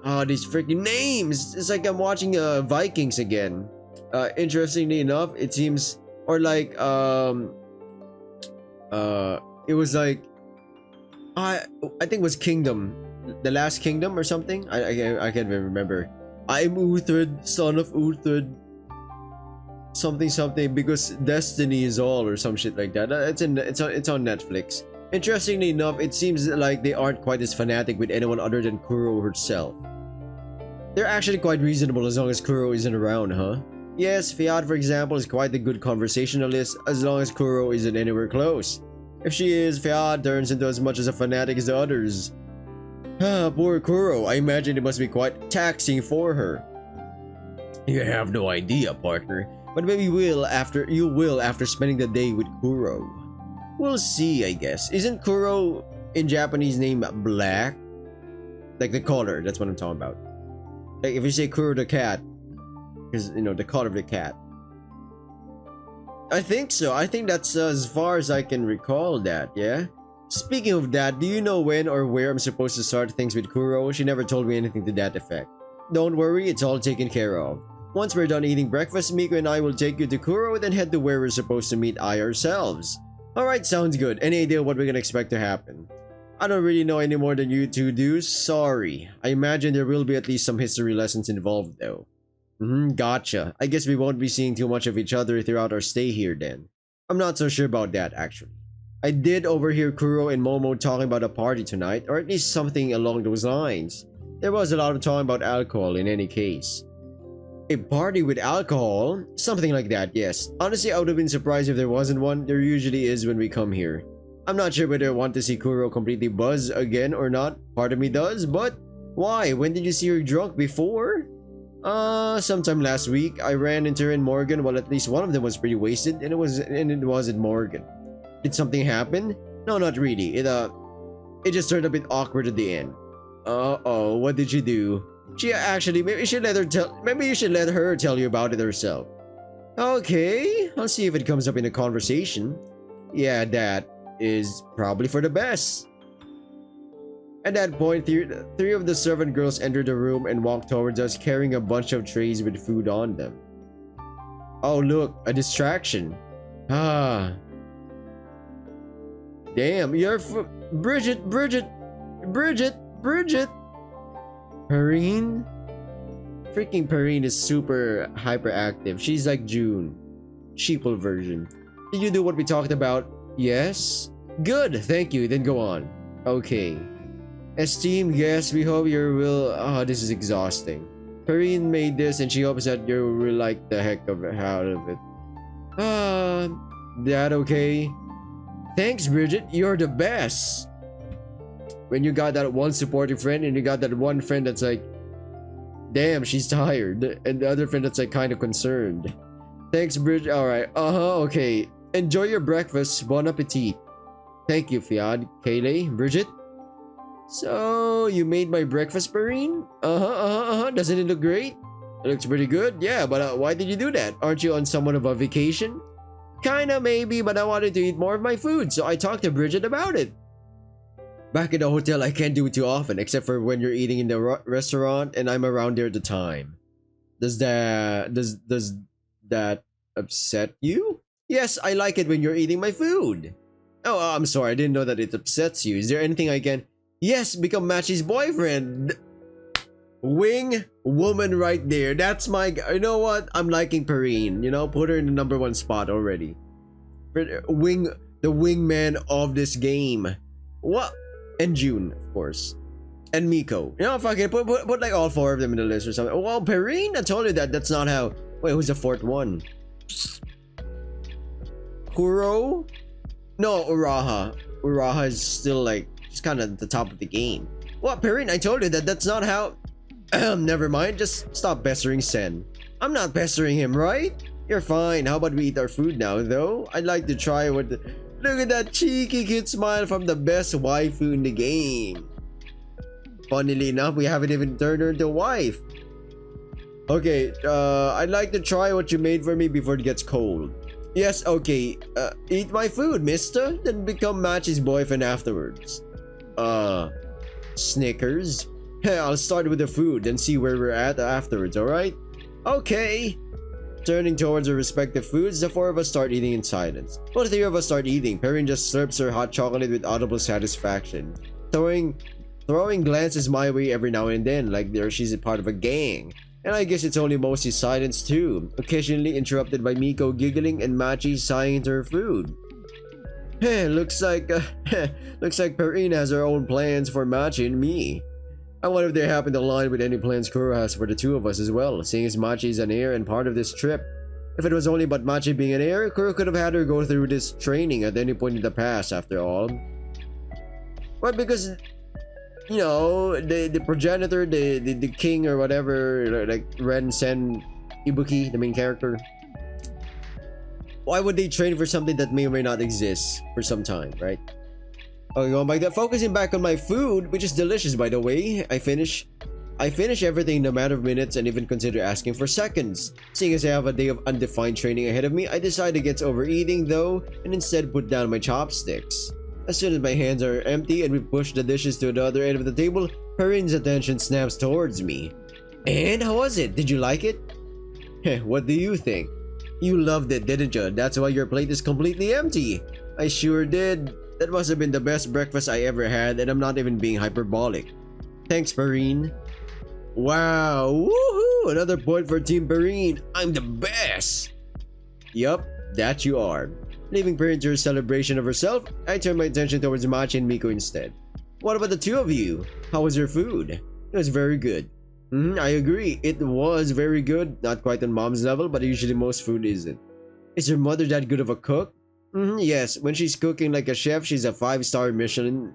Ah, these freaking names! It's like I'm watching Vikings again. Interestingly enough, it seems, or like, it was like, I think it was Kingdom, the Last Kingdom or something. I can't even remember. I'm Uthred, son of Uthred. Something because destiny is all or some shit like that. It's on Netflix. Interestingly enough, it seems like they aren't quite as fanatic with anyone other than Kuro herself. They're actually quite reasonable as long as Kuro isn't around, huh? Yes, Fiat for example is quite a good conversationalist as long as Kuro isn't anywhere close. If she is, Fiat turns into as much as a fanatic as the others. Ah, poor Kuro, I imagine it must be quite taxing for her. You have no idea, partner. But maybe you will after spending the day with Kuro. We'll see, I guess. Isn't Kuro in Japanese name black? Like the color, that's what I'm talking about. Like if you say Kuro the cat, because you know the color of the cat. I think so. I think that's as far as I can recall that, yeah? Speaking of that, do you know when or where I'm supposed to start things with Kuro? She never told me anything to that effect. Don't worry, it's all taken care of. Once we're done eating breakfast, Miko and I will take you to Kuro, then head to where we're supposed to meet ourselves. Alright, sounds good. Any idea what we're gonna expect to happen? I don't really know any more than you two do, sorry. I imagine there will be at least some history lessons involved though. Gotcha. I guess we won't be seeing too much of each other throughout our stay here then. I'm not so sure about that actually. I did overhear Kuro and Momo talking about a party tonight, or at least something along those lines. There was a lot of talking about alcohol in any case. A party with alcohol? Something like that, yes. Honestly, I would have been surprised if there wasn't one. There usually is when we come here. I'm not sure whether I want to see Kuro completely buzzed again or not. Part of me does, but why? When did you see her drunk before? Sometime last week. I ran into her and Morgan while at least one of them was pretty wasted, and it wasn't Morgan. Did something happen? No, not really. It just turned a bit awkward at the end. Uh-oh, what did you do? She actually, maybe you should let her tell you about it herself. Okay, I'll see if it comes up in a conversation. Yeah, that is probably for the best. At that point, three of the servant girls entered the room and walked towards us carrying a bunch of trays with food on them. Oh look, a distraction. Ah. Damn, you're Bridget. Perrine? Freaking Perrine is super hyperactive. She's like June. Sheeple version. Did you do what we talked about? Yes? Good, thank you. Then go on. Okay. Esteemed guests, we hope you will... Oh, this is exhausting. Perrine made this and she hopes that you will like the heck of out of it. That okay? Thanks, Bridget. You're the best. When you got that one supportive friend and you got that one friend that's like, damn, she's tired. And the other friend that's like kind of concerned. Thanks, Bridget. Alright. Okay. Enjoy your breakfast. Bon appetit. Thank you, Fiad. Kayleigh, Bridget. So, you made my breakfast, Perrine? Doesn't it look great? It looks pretty good. Yeah, but why did you do that? Aren't you on somewhat of a vacation? Kinda, maybe, but I wanted to eat more of my food, so I talked to Bridget about it. Back at the hotel, I can't do it too often, except for when you're eating in the restaurant and I'm around there at the time. Does that upset you? Yes, I like it when you're eating my food. Oh, I'm sorry, I didn't know that it upsets you. Is there anything I can... Yes, become Machi's boyfriend. Wing woman right there. That's my... You know what? I'm liking Perrine. You know, put her in the #1 spot already. The wingman of this game. What? And June, of course. And Miko. You know, fuck it. Put like all 4 of them in the list or something. Well, Perrine, I told you that. That's not how... Wait, who's the 4th one? Kuro? No, Uraha. Uraha is still like... She's kind of at the top of the game. What, Perrine? I told you that. That's not how... Never mind. Just stop pestering Sen. I'm not pestering him, right? You're fine. How about we eat our food now, though? I'd like to try what the... Look at that cheeky cute smile from the best waifu in the game. Funnily enough, we haven't even turned her into a wife. Okay, I'd like to try what you made for me before it gets cold. Yes, okay. Eat my food, mister. Then become Machi's boyfriend afterwards. Snickers? I'll start with the food, then see where we're at afterwards, alright? Okay. Turning towards our respective foods, the 4 of us start eating in silence. Well, the 3 of us start eating. Perrine just slurps her hot chocolate with audible satisfaction. Throwing glances my way every now and then, like she's a part of a gang. And I guess it's only mostly silence too, occasionally interrupted by Miko giggling and Machi sighing into her food. Looks like Perrine has her own plans for Machi and me. I wonder if they happen to align with any plans Kuro has for the 2 of us as well, seeing as Machi is an heir and part of this trip. If it was only about Machi being an heir, Kuro could have had her go through this training at any point in the past, after all. But because, you know, the progenitor, the king or whatever, like Ren Sen Ibuki, the main character, why would they train for something that may or may not exist for some time, right? Okay, going back to focusing back on my food, which is delicious by the way. I finish everything in a matter of minutes and even consider asking for seconds. Seeing as I have a day of undefined training ahead of me, I decide against overeating though, and instead put down my chopsticks. As soon as my hands are empty and we push the dishes to the other end of the table, Perrine's attention snaps towards me. And how was it? Did you like it? What do you think? You loved it, didn't you? That's why your plate is completely empty. I sure did. That must have been the best breakfast I ever had, and I'm not even being hyperbolic. Thanks, Perrine. Wow, woohoo! Another point for Team Perrine. I'm the best! Yup, that you are. Leaving Perrine to her celebration of herself, I turn my attention towards Machi and Miko instead. What about the 2 of you? How was your food? It was very good. I agree, it was very good. Not quite on mom's level, but usually most food isn't. Is your mother that good of a cook? Yes, when she's cooking like a chef, she's a 5-star Michelin.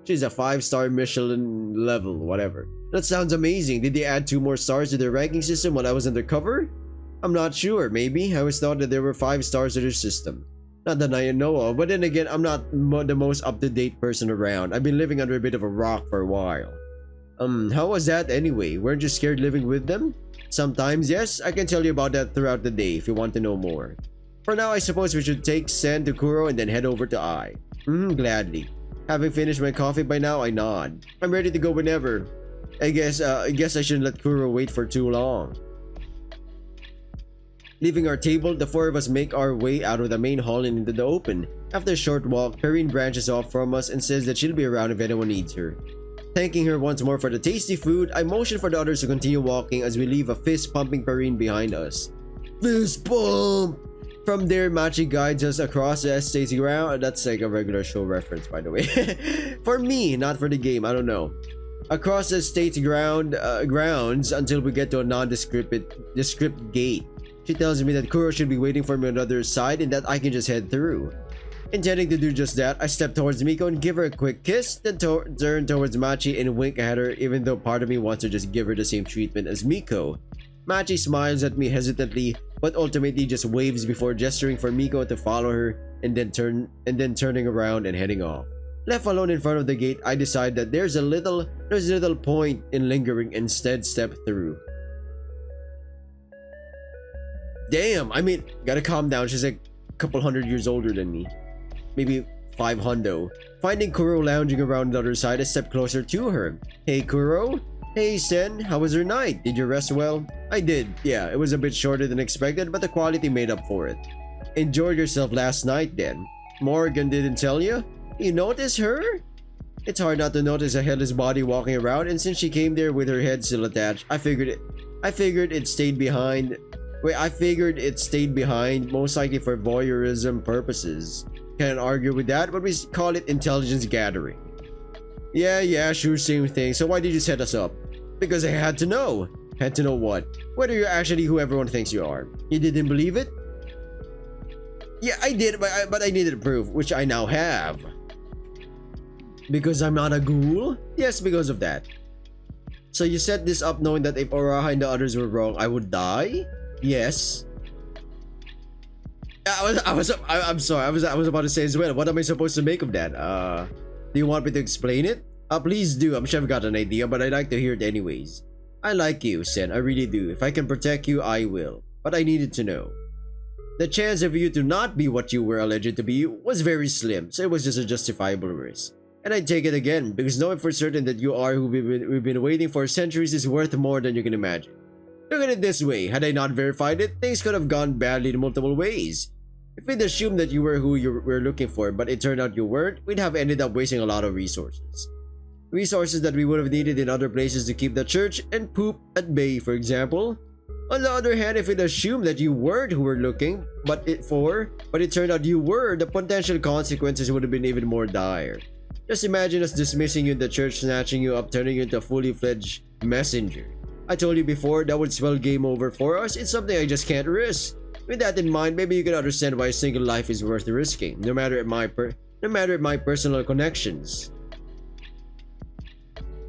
She's a 5-star Michelin level, whatever. That sounds amazing. Did they add 2 more stars to their ranking system while I was undercover? I'm not sure, maybe. I always thought that there were 5 stars to their system. Not that I know of, but then again, I'm not the most up-to-date person around. I've been living under a bit of a rock for a while. How was that anyway? Weren't you scared living with them? Sometimes, yes. I can tell you about that throughout the day if you want to know more. For now, I suppose we should take Sen to Kuro and then head over to Ai. Gladly. Having finished my coffee by now, I nod. I'm ready to go whenever. I guess I shouldn't let Kuro wait for too long. Leaving our table, the 4 of us make our way out of the main hall and into the open. After a short walk, Perrine branches off from us and says that she'll be around if anyone needs her. Thanking her once more for the tasty food, I motion for the others to continue walking as we leave a fist-pumping Perrine behind us. Fist pump! From there, Machi guides us across the estate's ground. That's like a regular show reference, by the way. For me, not for the game, I don't know. Across the estate's grounds until we get to a nondescript gate. She tells me that Kuro should be waiting for me on the other side and that I can just head through. Intending to do just that, I step towards Miko and give her a quick kiss, then turn towards Machi and wink at her, even though part of me wants to just give her the same treatment as Miko. Machi smiles at me hesitantly, but ultimately just waves before gesturing for Miko to follow her and then turning around and heading off. Left alone in front of the gate, I decide that there's a little point in lingering, instead step through. Damn, I mean, gotta calm down. She's like a couple 100 years older than me. Maybe 500. Finding Kuro lounging around the other side, I step closer to her. Hey Kuro? Hey Sen, how was your night? Did you rest well? I did, yeah, it was a bit shorter than expected, but the quality made up for it. Enjoyed yourself last night then? Morgan didn't tell you? You notice her? It's hard not to notice a headless body walking around, and since she came there with her head still attached, I figured it stayed behind. I figured it stayed behind, most likely for voyeurism purposes. Can't argue with that, but we call it intelligence gathering. Yeah, sure, same thing. So why did you set us up? Because I had to know. Had to know what? Whether you're actually who everyone thinks you are. You didn't believe it? Yeah, I did, but I needed proof, which I now have. Because I'm not a ghoul? Yes, because of that. So you set this up knowing that if Oraha and the others were wrong, I would die? Yes. I'm sorry, I was about to say as well. What am I supposed to make of that? Do you want me to explain it? Please do. I'm sure I've got an idea, but I'd like to hear it anyways. I like you, Sen. I really do. If I can protect you, I will. But I needed to know. The chance of you to not be what you were alleged to be was very slim, so it was just a justifiable risk. And I'd take it again, because knowing for certain that you are who we've been waiting for centuries is worth more than you can imagine. Look at it this way, had I not verified it, things could have gone badly in multiple ways. If we'd assumed that you were who you were looking for, but it turned out you weren't, we'd have ended up wasting a lot of resources. Resources that we would have needed in other places to keep the church and poop at bay, for example. On the other hand, if we'd assumed that you weren't who we're looking, but it turned out you were, the potential consequences would have been even more dire. Just imagine us dismissing you in the church, snatching you up, turning you into a fully fledged messenger. I told you before, that would spell game over for us. It's something I just can't risk. With that in mind, maybe you can understand why a single life is worth risking, no matter my personal connections.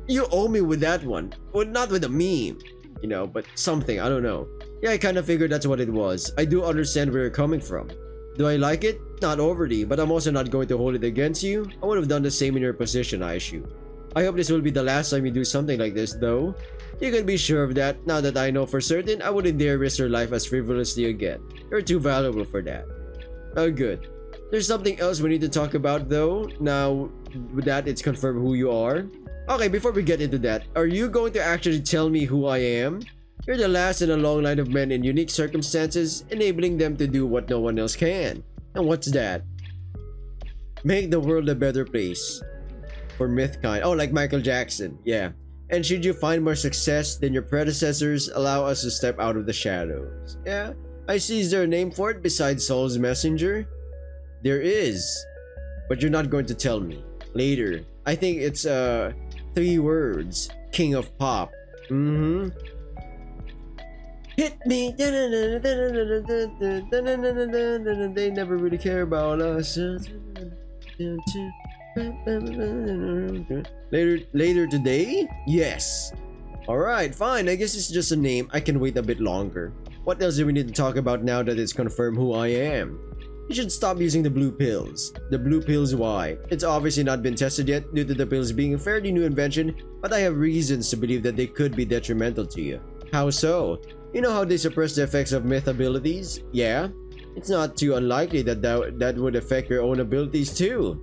You owe me with that one. Well, not with a meme, you know, but something, I don't know. Yeah, I kind of figured that's what it was. I do understand where you're coming from. Do I like it? Not overly, but I'm also not going to hold it against you. I would have done the same in your position, I assume. I hope this will be the last time you do something like this, though. You can be sure of that. Now that I know for certain, I wouldn't dare risk your life as frivolously again. You're too valuable for that. Oh, good. There's something else we need to talk about, though. Now, with that, it's confirmed who you are. Okay, before we get into that, are you going to actually tell me who I am? You're the last in a long line of men in unique circumstances, enabling them to do what no one else can. And what's that? Make the world a better place. For Mythkind. Oh, like Michael Jackson. Yeah. And should you find more success than your predecessors, allow us to step out of the shadows. Yeah. I see. Is there a name for it besides Soul's Messenger? There is. But you're not going to tell me. Later. I think it's 3 words. King of Pop. Hit me. They never really care about us. Later today? Yes. Alright, fine. I guess it's just a name. I can wait a bit longer. What else do we need to talk about now that it's confirmed who I am? You should stop using the blue pills. The blue pills, why? It's obviously not been tested yet due to the pills being a fairly new invention, but I have reasons to believe that they could be detrimental to you. How so? You know how they suppress the effects of myth abilities? Yeah? It's not too unlikely that would affect your own abilities too.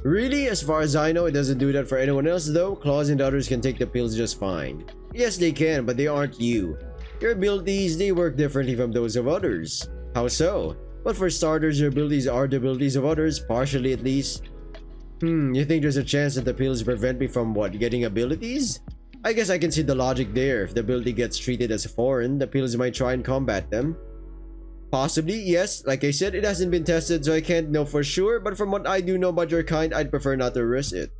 Really? As far as I know, it doesn't do that for anyone else though. Claws and others can take the pills just fine. Yes, they can, but they aren't you. Your abilities, they work differently from those of others. How so? Well, for starters, your abilities are the abilities of others, partially at least. You think there's a chance that the pills prevent me from what, getting abilities? I guess I can see the logic there. If the ability gets treated as foreign, the pills might try and combat them. Possibly, yes. Like I said, it hasn't been tested, so I can't know for sure, but from what I do know about your kind, I'd prefer not to risk it.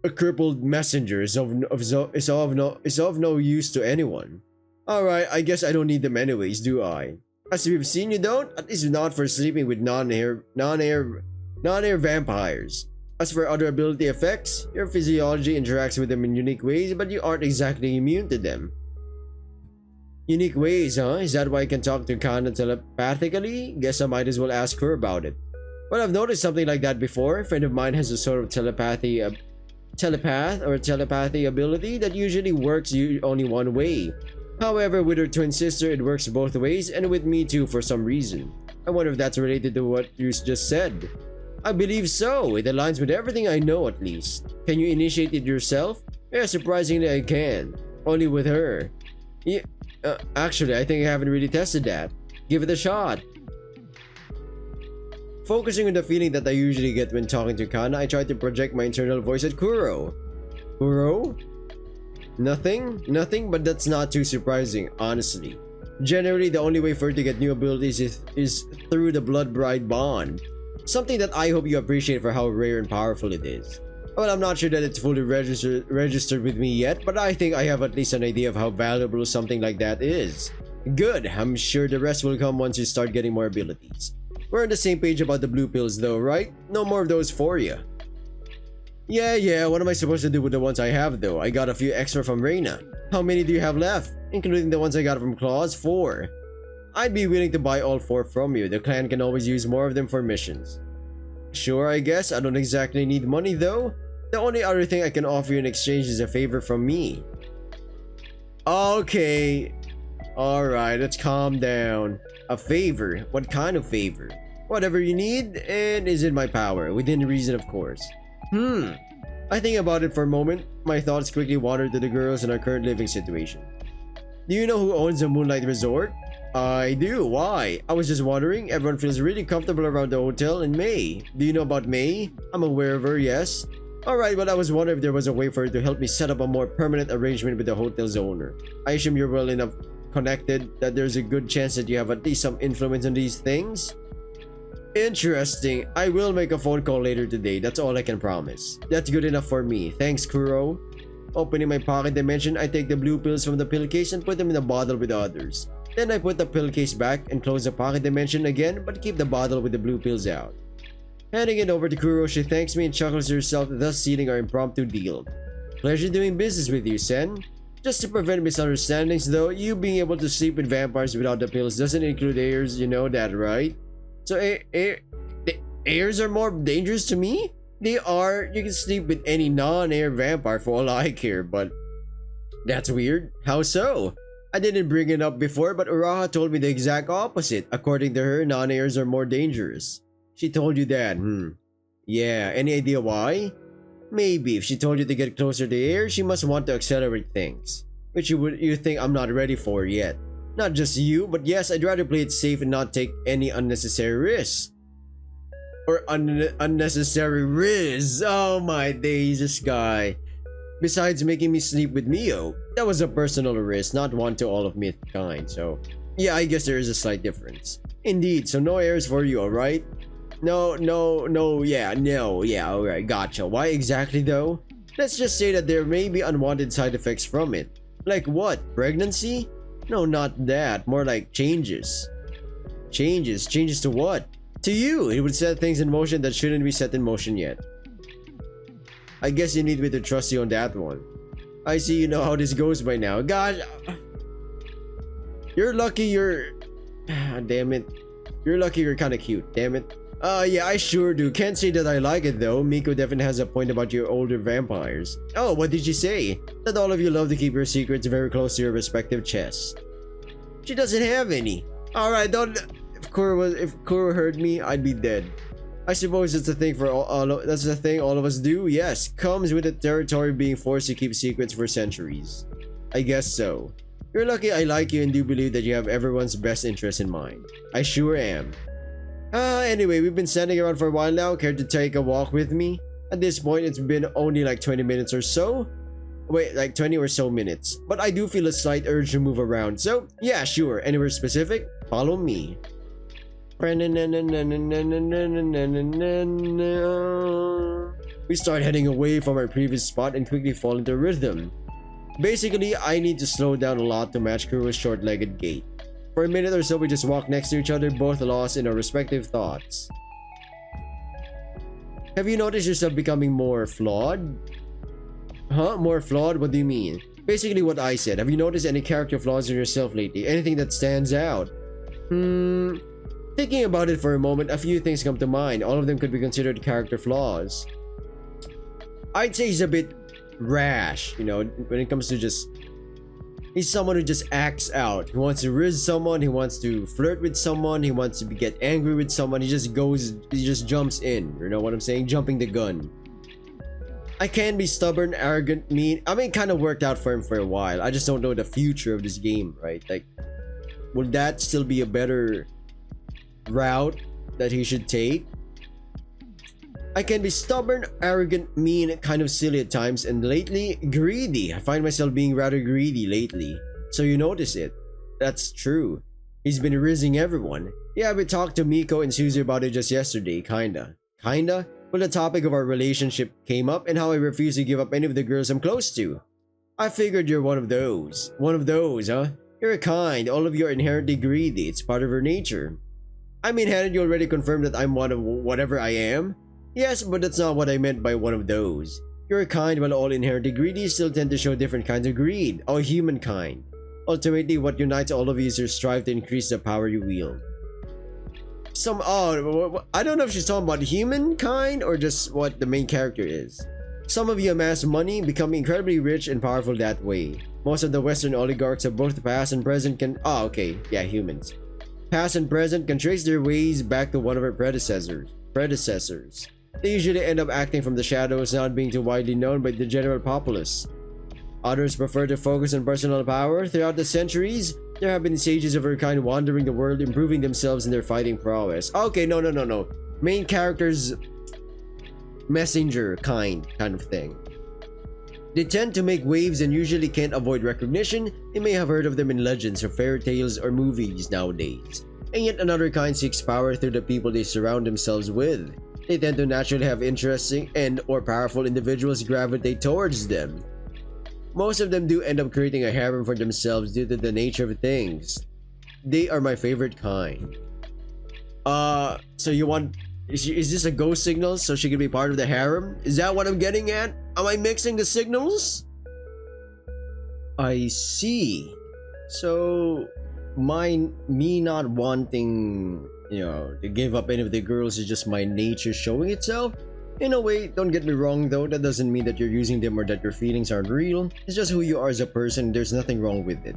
A crippled messenger is of no use to anyone. Alright, I guess I don't need them anyways, do I? As we've seen, you don't? At least not for sleeping with non-air vampires. As for other ability effects, your physiology interacts with them in unique ways, but you aren't exactly immune to them. Unique ways, huh? Is that why I can talk to Kana telepathically? Guess I might as well ask her about it. Well, I've noticed something like that before. A friend of mine has a sort of telepathy ability that usually works only one way. However, with her twin sister, it works both ways, and with me too for some reason. I wonder if that's related to what you just said. I believe so. It aligns with everything I know, at least. Can you initiate it yourself? Yeah, surprisingly I can. Only with her. Yeah, actually, I think I haven't really tested that. Give it a shot. Focusing on the feeling that I usually get when talking to Kana, I try to project my internal voice at Kuro. Kuro? Nothing? Nothing, but that's not too surprising, honestly. Generally, the only way for her to get new abilities is through the blood bride bond. Something that I hope you appreciate for how rare and powerful it is. Well, I'm not sure that it's fully registered with me yet, but I think I have at least an idea of how valuable something like that is. Good, I'm sure the rest will come once you start getting more abilities. We're on the same page about the blue pills though, right? No more of those for you. Yeah, what am I supposed to do with the ones I have though? I got a few extra from Reina. How many do you have left? Including the ones I got from Claus? 4. I'd be willing to buy all 4 from you. The clan can always use more of them for missions. Sure, I guess. I don't exactly need money though. The only other thing I can offer you in exchange is a favor from me. Okay. Alright, let's calm down. A favor? What kind of favor? Whatever you need, and is in my power. Within reason, of course. I think about it for a moment. My thoughts quickly wander to the girls in our current living situation. Do you know who owns the Moonlight Resort? I do. Why? I was just wondering. Everyone feels really comfortable around the hotel in May. Do you know about May? I'm aware of her, yes. Alright, but I was wondering if there was a way for her to help me set up a more permanent arrangement with the hotel's owner. I assume you're well enough connected that there's a good chance that you have at least some influence on these things? Interesting. I will make a phone call later today. That's all I can promise. That's good enough for me. Thanks, Kuro. Opening my pocket dimension, I take the blue pills from the pill case and put them in a bottle with the others. Then I put the pill case back and close the pocket dimension again, but keep the bottle with the blue pills out. Handing it over to Kuro, she thanks me and chuckles to herself, thus sealing our impromptu deal. Pleasure doing business with you, Sen. Just to prevent misunderstandings though, you being able to sleep with vampires without the pills doesn't include heirs, you know that, right? So heirs are more dangerous to me? They are. You can sleep with any non-heir vampire for all I care, but that's weird. How so? I didn't bring it up before, but Uraha told me the exact opposite. According to her, non-heirs are more dangerous. She told you that, Yeah, any idea why? Maybe if she told you to get closer to air, she must want to accelerate things, which you think I'm not ready for yet. Not just you, but yes, I'd rather play it safe and not take any unnecessary risks. Or unnecessary rizz. Oh my days, this guy. Besides making me sleep with Mio, that was a personal risk, not one to all of Mythkind, so yeah, I guess there is a slight difference. Indeed, so no heirs for you, alright? No, alright, gotcha. Why exactly though? Let's just say that there may be unwanted side effects from it. Like what? Pregnancy? No, not that. More like changes. Changes to what? To you! It would set things in motion that shouldn't be set in motion yet. I guess you need me to trust you on that one. I see you know how this goes by now. God, you're lucky you're... damn it. You're lucky you're kinda cute, damn it. Yeah, I sure do. Can't say that I like it though. Miko definitely has a point about your older vampires. Oh, what did she say? That all of you love to keep your secrets very close to your respective chests. She doesn't have any. Alright, don't... If Kuro heard me, I'd be dead. I suppose it's a thing for that's the thing all of us do. Yes, comes with the territory being forced to keep secrets for centuries. I guess so. You're lucky I like you and do believe that you have everyone's best interest in mind. I sure am. Anyway, we've been standing around for a while now. Care to take a walk with me? At this point, it's been only like 20 minutes or so. Wait, like 20 or so minutes. But I do feel a slight urge to move around. So, yeah, sure. Anywhere specific? Follow me. We start heading away from our previous spot and quickly fall into rhythm. Basically, I need to slow down a lot to match Kuro's short-legged gait. For a minute or so, we just walk next to each other, both lost in our respective thoughts. Have you noticed yourself becoming more flawed? Huh? More flawed? What do you mean? Basically what I said. Have you noticed any character flaws in yourself lately? Anything that stands out? Thinking about it for a moment, a few things come to mind. All of them could be considered character flaws. I'd say he's a bit rash, you know, when it comes to just... He's someone who just acts out. He wants to rizz someone, he wants to flirt with someone, he wants to get angry with someone, he just jumps in, you know what I'm saying? Jumping the gun. I can be stubborn, arrogant, mean. I mean, it kind of worked out for him for a while. I just don't know the future of this game, right? Like, will that still be a better route that he should take? I can be stubborn, arrogant, mean, kind of silly at times, and lately, greedy. I find myself being rather greedy lately. So you notice it. That's true. He's been rizzing everyone. Yeah, we talked to Miko and Susie about it just yesterday, kinda. Kinda? Well, the topic of our relationship came up and how I refuse to give up any of the girls I'm close to. I figured you're one of those. One of those, huh? You're kind. All of you are inherently greedy. It's part of your nature. I mean, hadn't you already confirmed that I'm one of whatever I am? Yes, but that's not what I meant by one of those. You're kind while all inherently greedy still tend to show different kinds of greed. All humankind. Ultimately, what unites all of you is your strive to increase the power you wield. I don't know if she's talking about humankind or just what the main character is. Some of you amass money, becoming incredibly rich and powerful that way. Most of the Western oligarchs of both past and present humans. Past and present can trace their ways back to one of our predecessors. They usually end up acting from the shadows, not being too widely known by the general populace. Others prefer to focus on personal power. Throughout the centuries, there have been sages of our kind wandering the world, improving themselves in their fighting prowess. Okay, no. Main characters, messenger kind of thing. They tend to make waves and usually can't avoid recognition. You may have heard of them in legends or fairy tales or movies nowadays. And yet another kind seeks power through the people they surround themselves with. They tend to naturally have interesting and or powerful individuals gravitate towards them. Most of them do end up creating a harem for themselves due to the nature of things. They are my favorite kind. So you want... Is this a go signal so she can be part of the harem? Is that what I'm getting at? Am I mixing the signals? I see. So... me not wanting, to give up any of the girls is just my nature showing itself? In a way, don't get me wrong though, that doesn't mean that you're using them or that your feelings aren't real. It's just who you are as a person, there's nothing wrong with it.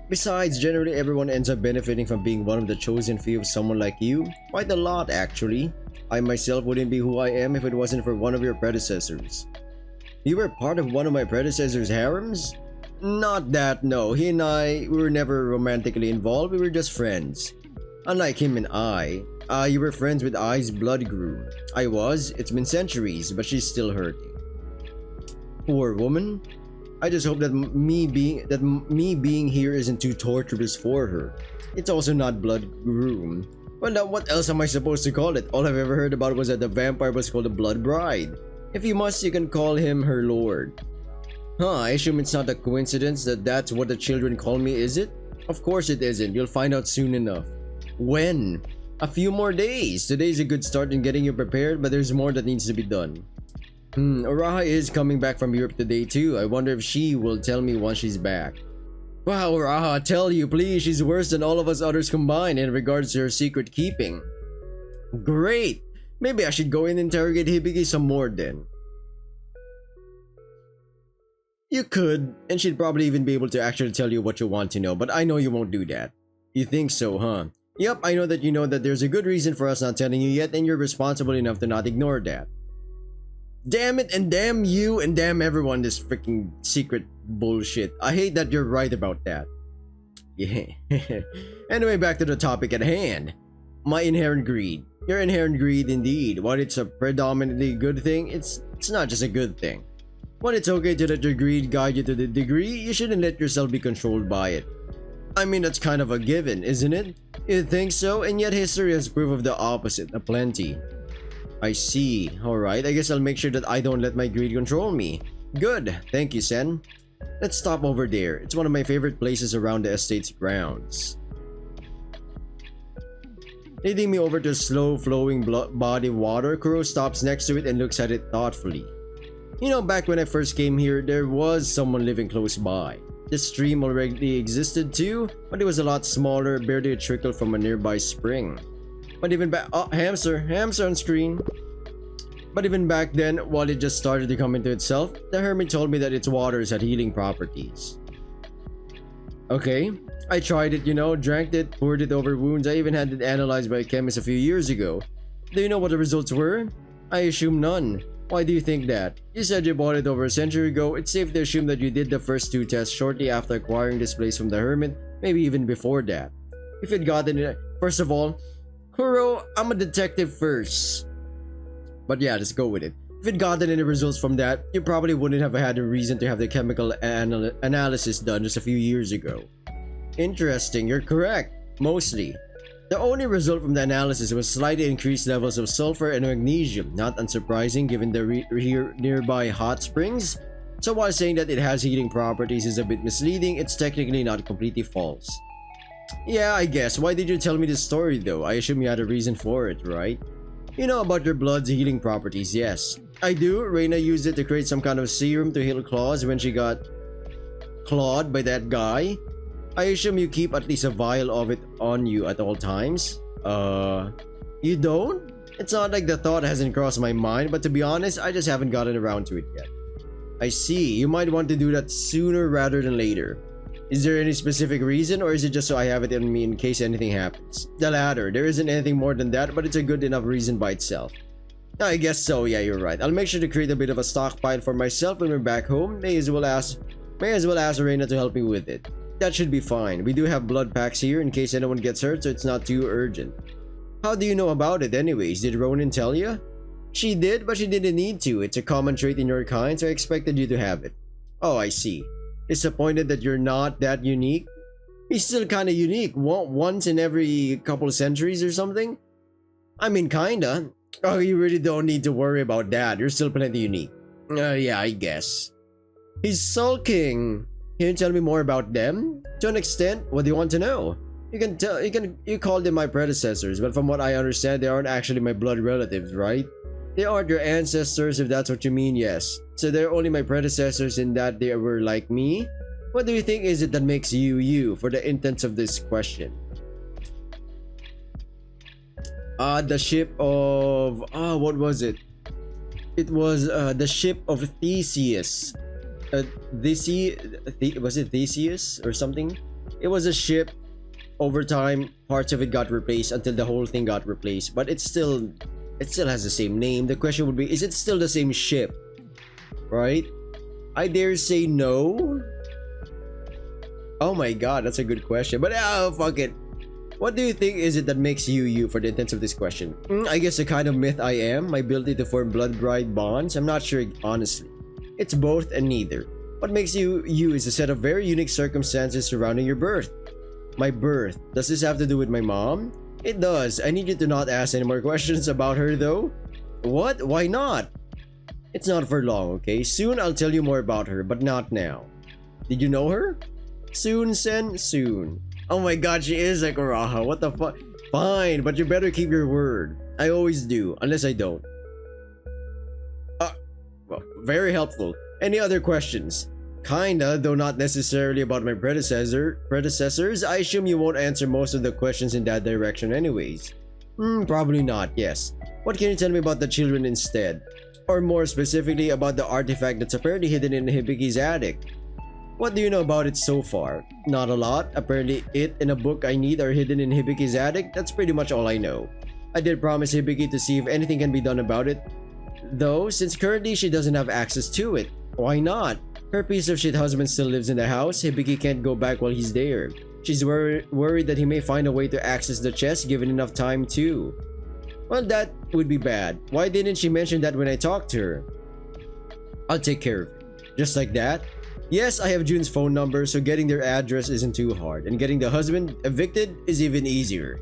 Besides, generally everyone ends up benefiting from being one of the chosen few of someone like you. Quite a lot actually. I myself wouldn't be who I am if it wasn't for one of your predecessors. You were part of one of my predecessors' harems? Not that, no. He and we were never romantically involved, we were just friends. Unlike him and you were friends with I's blood groom. I was. It's been centuries, but she's still hurting. Poor woman. I just hope that me being here isn't too torturous for her. It's also not blood groom. Well, now what else am I supposed to call it? All I've ever heard about was that the vampire was called a blood bride. If you must, you can call him her lord. I assume it's not a coincidence that that's what the children call me, is it? Of course it isn't. You'll find out soon enough. When? A few more days. Today's a good start in getting you prepared, but there's more that needs to be done. Uraha is coming back from Europe today too. I wonder if she will tell me once she's back. Wow, Uraha, tell you please, she's worse than all of us others combined in regards to her secret keeping. Great! Maybe I should go and interrogate Hibiki some more then. You could, and she'd probably even be able to actually tell you what you want to know, but I know you won't do that. You think so, huh? Yep, I know that you know that there's a good reason for us not telling you yet, and you're responsible enough to not ignore that. Damn it, and damn you, and damn everyone, this freaking secret bullshit. I hate that you're right about that. Yeah. Anyway, back to the topic at hand. My inherent greed. Your inherent greed indeed. While it's a predominantly good thing, it's not just a good thing. When it's okay to let your greed guide you to the degree, you shouldn't let yourself be controlled by it. I mean, that's kind of a given, isn't it? You think so, and yet history has proof of the opposite, aplenty. I see. Alright, I guess I'll make sure that I don't let my greed control me. Good, thank you, Sen. Let's stop over there. It's one of my favorite places around the estate's grounds. Leading me over to a slow-flowing body of water, Kuro stops next to it and looks at it thoughtfully. You know, back when I first came here, there was someone living close by. This stream already existed too, but it was a lot smaller, barely a trickle from a nearby spring. But even back— oh, hamster on screen. But even back then, while it just started to come into itself, the hermit told me that its waters had healing properties. Okay, I tried it, drank it, poured it over wounds. I even had it analyzed by a chemist a few years ago. Do you know what the results were? I assume none. Why do you think that? You said you bought it over a century ago. It's safe to assume that you did the first 2 tests shortly after acquiring this place from the hermit, maybe even before that. If you'd gotten it— first of all, Kuro, I'm a detective first. But yeah, just go with it. If you'd gotten any results from that, you probably wouldn't have had a reason to have the chemical analysis done just a few years ago. Interesting, you're correct. Mostly. The only result from the analysis was slightly increased levels of sulfur and magnesium, not unsurprising given the nearby hot springs. So while saying that it has healing properties is a bit misleading, it's technically not completely false. Yeah, I guess. Why did you tell me this story though? I assume you had a reason for it, right? You know about your blood's healing properties, yes. I do. Reina used it to create some kind of serum to heal claws when she got clawed by that guy. I assume you keep at least a vial of it on you at all times? You don't? It's not like the thought hasn't crossed my mind, but to be honest, I just haven't gotten around to it yet. I see. You might want to do that sooner rather than later. Is there any specific reason, or is it just so I have it in me in case anything happens? The latter. There isn't anything more than that, but it's a good enough reason by itself. I guess so, yeah, you're right. I'll make sure to create a bit of a stockpile for myself when we're back home. May as well ask Reina to help me with it. That should be fine. We do have blood packs here in case anyone gets hurt, so it's not too urgent. How do you know about it anyways? Did Ronin tell you? She did, but she didn't need to. It's a common trait in your kind, so I expected you to have it. Oh, I see. Disappointed that you're not that unique? He's still kinda unique. Once in every couple of centuries or something? I mean, kinda. Oh, you really don't need to worry about that. You're still plenty unique. Yeah, I guess. He's sulking. Can you tell me more about them? To an extent, what do you want to know? You called them my predecessors, but from what I understand, they aren't actually my blood relatives, right? They aren't your ancestors, if that's what you mean, yes. So they're only my predecessors in that they were like me? What do you think is it that makes you you, for the intents of this question? The ship of... what was it? It was the ship of Theseus. Was it Theseus or something? It was a ship. Over time, parts of it got replaced until the whole thing got replaced. But it still has the same name. The question would be, is it still the same ship? Right? I dare say no. Oh my god, that's a good question. But fuck it. What do you think is it that makes you you, for the intents of this question? I guess the kind of myth I am, my ability to form blood-bride bonds. I'm not sure, honestly. It's both and neither. What makes you you is a set of very unique circumstances surrounding your birth. My birth. Does this have to do with my mom? It does. I need you to not ask any more questions about her though. What? Why not? It's not for long, okay? Soon I'll tell you more about her, but not now. Did you know her? Soon, Sen. Soon. Oh my god, she is like Uraha. What the fuck? Fine, but you better keep your word. I always do, unless I don't. Well, very helpful. Any other questions? Kinda, though not necessarily about my predecessors. I assume you won't answer most of the questions in that direction anyways. Probably not, yes. What can you tell me about the children instead? Or more specifically, about the artifact that's apparently hidden in Hibiki's attic. What do you know about it so far? Not a lot. Apparently it and a book I need are hidden in Hibiki's attic. That's pretty much all I know. I did promise Hibiki to see if anything can be done about it, though, since currently she doesn't have access to it. Why not? Her piece of shit husband still lives in the house. Hibiki can't go back while he's there. She's worried that he may find a way to access the chest given enough time too. Well, that would be bad. Why didn't she mention that when I talked to her? I'll take care of it. Just like that? Yes, I have June's phone number, so getting their address isn't too hard, and getting the husband evicted is even easier.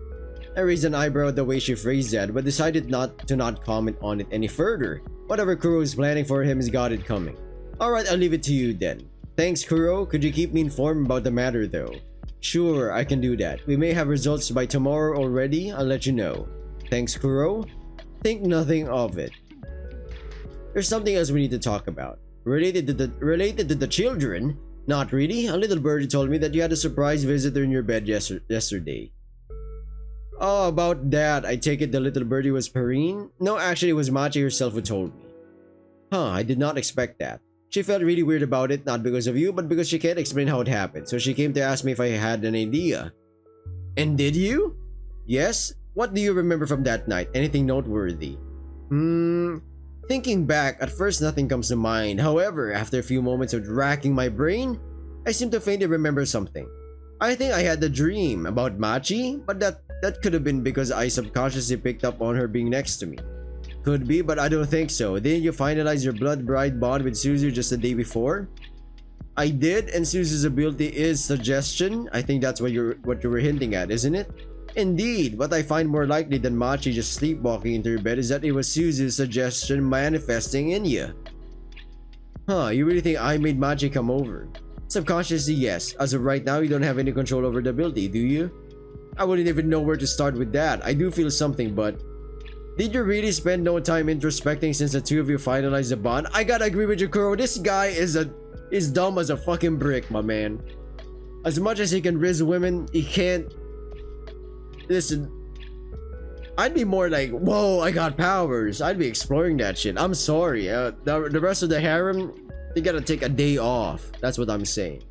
I raised an eyebrow at the way she phrased that, but decided not to comment on it any further. Whatever Kuro is planning for him has got it coming. Alright, I'll leave it to you then. Thanks, Kuro. Could you keep me informed about the matter though? Sure, I can do that. We may have results by tomorrow already. I'll let you know. Thanks, Kuro. Think nothing of it. There's something else we need to talk about. Related to the children? Not really. A little birdie told me that you had a surprise visitor in your bed yesterday. Oh, about that. I take it the little birdie was Perrine? No, actually it was Machi herself who told me. Huh, I did not expect that. She felt really weird about it, not because of you, but because she can't explain how it happened. So she came to ask me if I had an idea. And did you? Yes? What do you remember from that night? Anything noteworthy? Thinking back, at first nothing comes to mind. However, after a few moments of racking my brain, I seem to faintly remember something. I think I had a dream about Machi, but that could have been because I subconsciously picked up on her being next to me. Could be, but I don't think so. Didn't you finalize your blood bride bond with Suzu just the day before? I did, and Suzu's ability is suggestion. I think that's what you were hinting at, isn't it? Indeed, what I find more likely than Machi just sleepwalking into your bed is that it was Suzu's suggestion manifesting in you. Huh, you really think I made Machi come over? Subconsciously, yes. As of right now, you don't have any control over the ability, do you? I wouldn't even know where to start with that. I do feel something, but... Did you really spend no time introspecting since the two of you finalized the bond? I gotta agree with you, Kuro. This guy is dumb as a fucking brick, my man. As much as he can rizz women, he can't... Listen, I'd be more like, whoa, I got powers. I'd be exploring that shit. I'm sorry. The rest of the harem, they gotta take a day off. That's what I'm saying.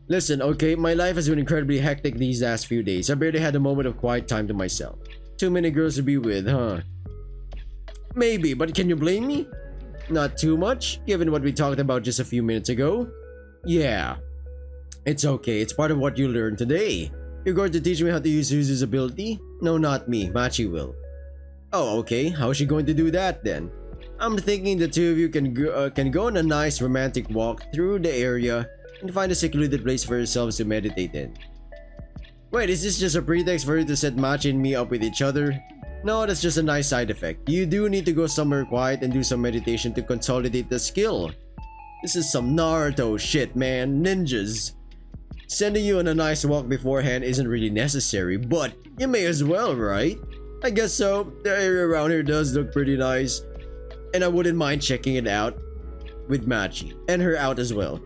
Listen, okay, my life has been incredibly hectic these last few days. I barely had a moment of quiet time to myself. Too many girls to be with, huh? Maybe, but can you blame me? Not too much, given what we talked about just a few minutes ago. Yeah. It's okay, it's part of what you learned today. You're going to teach me how to use Suzu's ability? No, not me, Machi will. Oh, okay, how is she going to do that then? I'm thinking the two of you can go on a nice romantic walk through the area and find a secluded place for yourselves to meditate in. Wait, is this just a pretext for you to set Machi and me up with each other? No, that's just a nice side effect. You do need to go somewhere quiet and do some meditation to consolidate the skill. This is some Naruto shit, man. Ninjas. Sending you on a nice walk beforehand isn't really necessary, but you may as well, right? I guess so. The area around here does look pretty nice, and I wouldn't mind checking it out with Machi, and her out as well.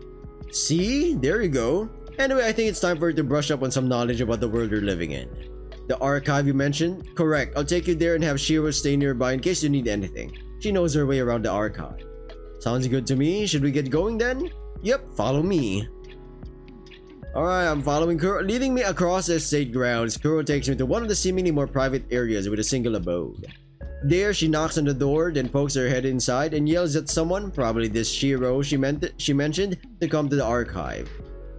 See? There you go. Anyway, I think it's time for you to brush up on some knowledge about the world you're living in. The archive you mentioned? Correct. I'll take you there and have Shiro stay nearby in case you need anything. She knows her way around the archive. Sounds good to me. Should we get going then? Yep, follow me. Alright, I'm following Kuro. Leading me across the estate grounds, Kuro takes me to one of the seemingly more private areas with a single abode. There, she knocks on the door, then pokes her head inside and yells at someone, probably this Shiro she mentioned, to come to the archive.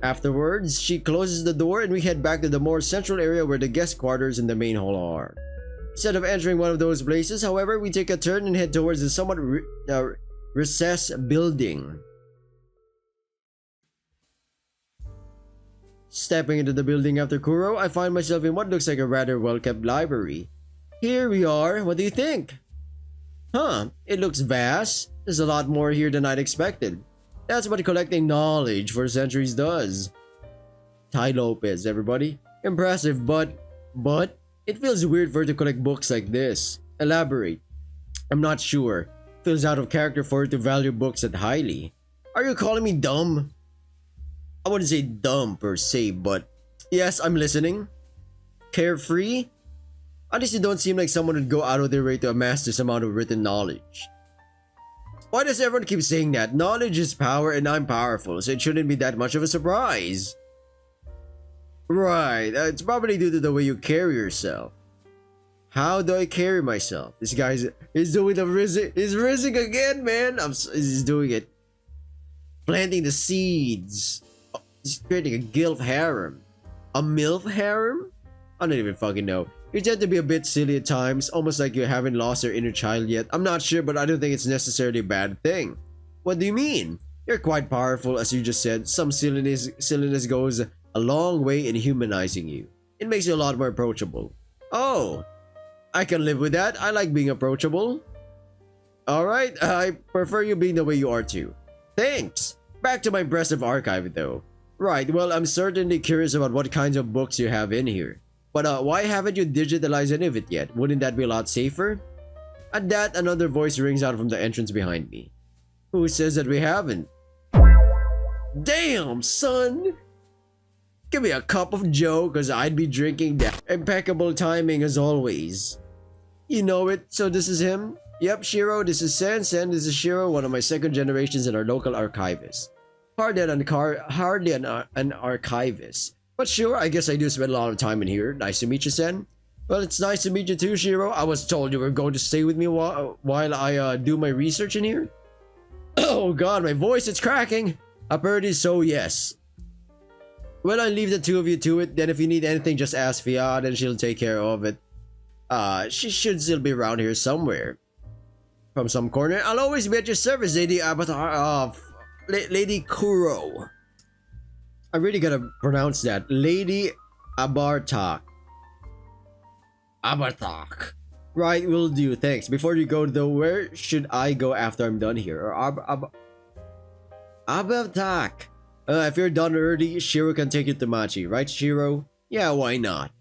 Afterwards, she closes the door and we head back to the more central area where the guest quarters and the main hall are. Instead of entering one of those places, however, we take a turn and head towards the somewhat recessed building. Stepping into the building after Kuro, I find myself in what looks like a rather well-kept library. Here we are. What do you think? Huh, it looks vast. There's a lot more here than I'd expected. That's what collecting knowledge for centuries does. Ty Lopez, everybody. Impressive, but it feels weird for her to collect books like this. Elaborate. I'm not sure. Feels out of character for her to value books that highly. Are you calling me dumb? I wouldn't say dumb per se, but yes, I'm listening. Carefree? At least you don't seem like someone would go out of their way to amass this amount of written knowledge. Why does everyone keep saying that? Knowledge is power and I'm powerful, so it shouldn't be that much of a surprise. Right, it's probably due to the way you carry yourself. How do I carry myself? This guy is doing the rizzing. He's rizzing again, man. He's doing it. Planting the seeds. Oh, he's creating a gilf harem. A milf harem? I don't even fucking know. You tend to be a bit silly at times, almost like you haven't lost your inner child yet. I'm not sure, but I don't think it's necessarily a bad thing. What do you mean? You're quite powerful, as you just said. Some silliness goes a long way in humanizing you. It makes you a lot more approachable. Oh, I can live with that. I like being approachable. Alright, I prefer you being the way you are too. Thanks! Back to my impressive archive though. Right, well, I'm certainly curious about what kinds of books you have in here. But why haven't you digitalized any of it yet? Wouldn't that be a lot safer? At that, another voice rings out from the entrance behind me. Who says that we haven't? Damn, son! Give me a cup of joe, cause I'd be drinking that. Impeccable timing as always. You know it, so this is him? Yep, Shiro, this is Sen. Sen, this is Shiro, one of my second generations in our local archivist. Hardly an archivist. But sure, I guess I do spend a lot of time in here. Nice to meet you, Sen. Well, it's nice to meet you too, Shiro. I was told you were going to stay with me while I do my research in here. Oh god, my voice is cracking. Apparently so, yes. Well, I leave the two of you to it. Then if you need anything, just ask Fiat and she'll take care of it. She should still be around here somewhere. from some corner. I'll always be at your service, Lady Avatar of Lady Kuro. I really gotta pronounce that. Lady Abartak. Abartak. Right, will do. Thanks. Before you go though, where should I go after I'm done here? Or Abartak. If you're done early, Shiro can take you to Machi, right, Shiro? Yeah, why not?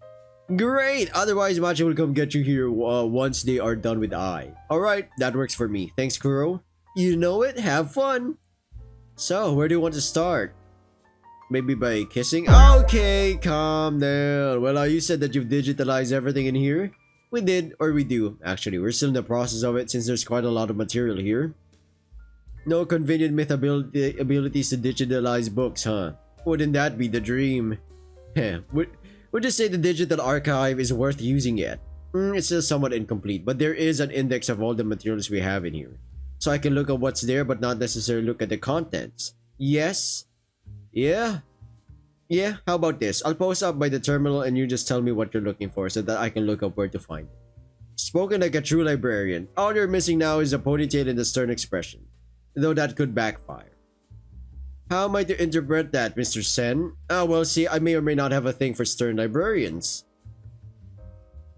Great! Otherwise, Machi will come get you here once they are done with I. Alright, that works for me. Thanks, Kuro. You know it, have fun! So, where do you want to start? Maybe by kissing? Okay, calm down. Well, you said that you've digitalized everything in here. We did, or we do. Actually, we're still in the process of it since there's quite a lot of material here. No convenient myth abilities to digitalize books, huh? Wouldn't that be the dream? Would you say the digital archive is worth using yet? It's still somewhat incomplete, but there is an index of all the materials we have in here. So I can look at what's there, but not necessarily look at the contents. Yes? Yeah? Yeah, how about this? I'll post up by the terminal and you just tell me what you're looking for so that I can look up where to find it. Spoken like a true librarian. All you're missing now is a ponytail and a stern expression. Though that could backfire. How am I to interpret that, Mr. Sen? Well, see, I may or may not have a thing for stern librarians.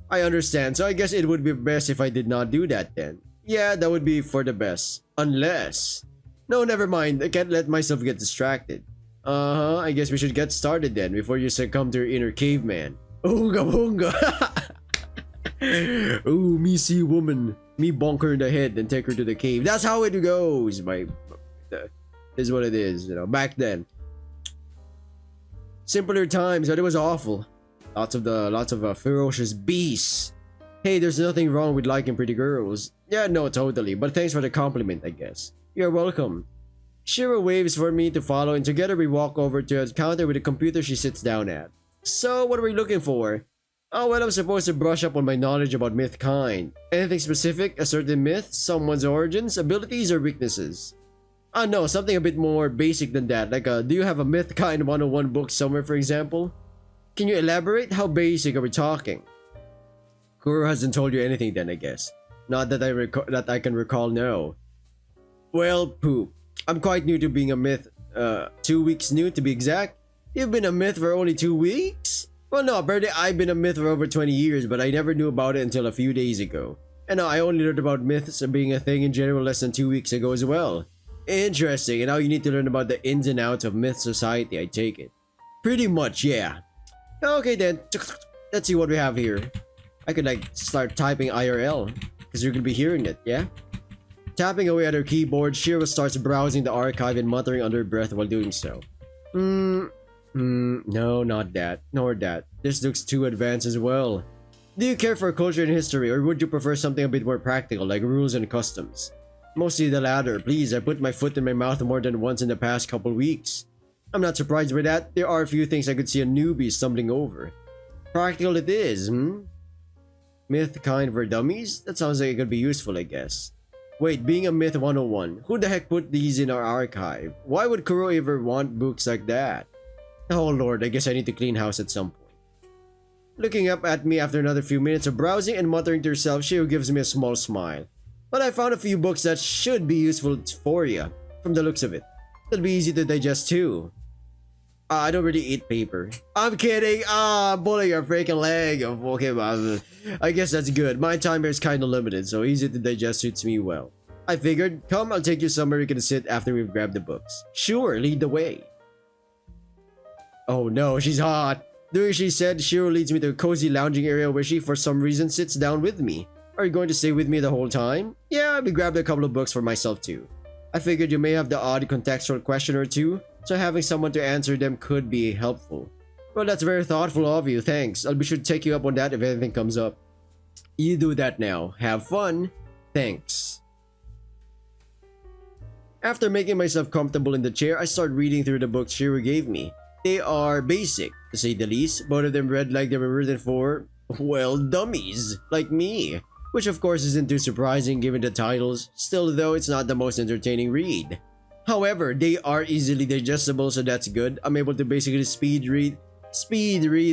I understand, so I guess it would be best if I did not do that then. Yeah, that would be for the best. Unless... No, never mind. I can't let myself get distracted. I guess we should get started then before you succumb to your inner caveman. Oonga boonga! Ooh, me see woman. Me bonk her in the head and take her to the cave. That's how it goes. Is what it is, you know, back then. Simpler times, but it was awful. Lots of ferocious beasts. Hey, there's nothing wrong with liking pretty girls. Yeah, no, totally. But thanks for the compliment, I guess. You're welcome. Shiro waves for me to follow, and together we walk over to a counter with a computer she sits down at. So, what are we looking for? Oh, well, I'm supposed to brush up on my knowledge about myth kind. Anything specific? A certain myth? Someone's origins? Abilities? Or weaknesses? No, something a bit more basic than that. Like, do you have a myth kind 101 book somewhere, for example? Can you elaborate? How basic are we talking? Kuro hasn't told you anything then, I guess. Not that I can recall, no. Well, poop. I'm quite new to being a myth. 2 weeks new to be exact. You've been a myth for only 2 weeks? Well, no, apparently I've been a myth for over 20 years, but I never knew about it until a few days ago. And I only learned about myths being a thing in general less than 2 weeks ago as well. Interesting, and now you need to learn about the ins and outs of myth society, I take it. Pretty much, yeah. Okay then, let's see what we have here. I could like start typing IRL, because you're gonna be hearing it, yeah? Tapping away at her keyboard, Shiro starts browsing the archive and muttering under her breath while doing so. No, not that, nor that. This looks too advanced as well. Do you care for culture and history, or would you prefer something a bit more practical, like rules and customs? Mostly the latter, please. I put my foot in my mouth more than once in the past couple weeks. I'm not surprised by that. There are a few things I could see a newbie stumbling over. Practical it is, Myth kind for dummies? That sounds like it could be useful, I guess. Wait, being a myth 101. Who the heck put these in our archive? Why would Kuro ever want books like that? Oh lord, I guess I need to clean house at some point. Looking up at me after another few minutes of browsing and muttering to herself, Shiro gives me a small smile. But I found a few books that should be useful for you, from the looks of it. They'll be easy to digest too. I don't really eat paper. I'm kidding! Pulling your freaking leg! Okay, I guess that's good. My time here is kinda limited, so easy to digest suits me well. I figured, come, I'll take you somewhere you can sit after we've grabbed the books. Sure, lead the way. Oh no, she's hot! Doing as she said, Shiro leads me to a cozy lounging area where she, for some reason, sits down with me. Are you going to stay with me the whole time? Yeah, we grabbed a couple of books for myself too. I figured you may have the odd contextual question or two, so having someone to answer them could be helpful. Well, that's very thoughtful of you, thanks. I'll be sure to take you up on that if anything comes up. You do that now. Have fun. Thanks. After making myself comfortable in the chair, I start reading through the books Shiro gave me. They are basic, to say the least. Both of them read like they were written for, well, dummies, like me. Which of course isn't too surprising given the titles, still though it's not the most entertaining read. However, they are easily digestible, so that's good. I'm able to basically speed read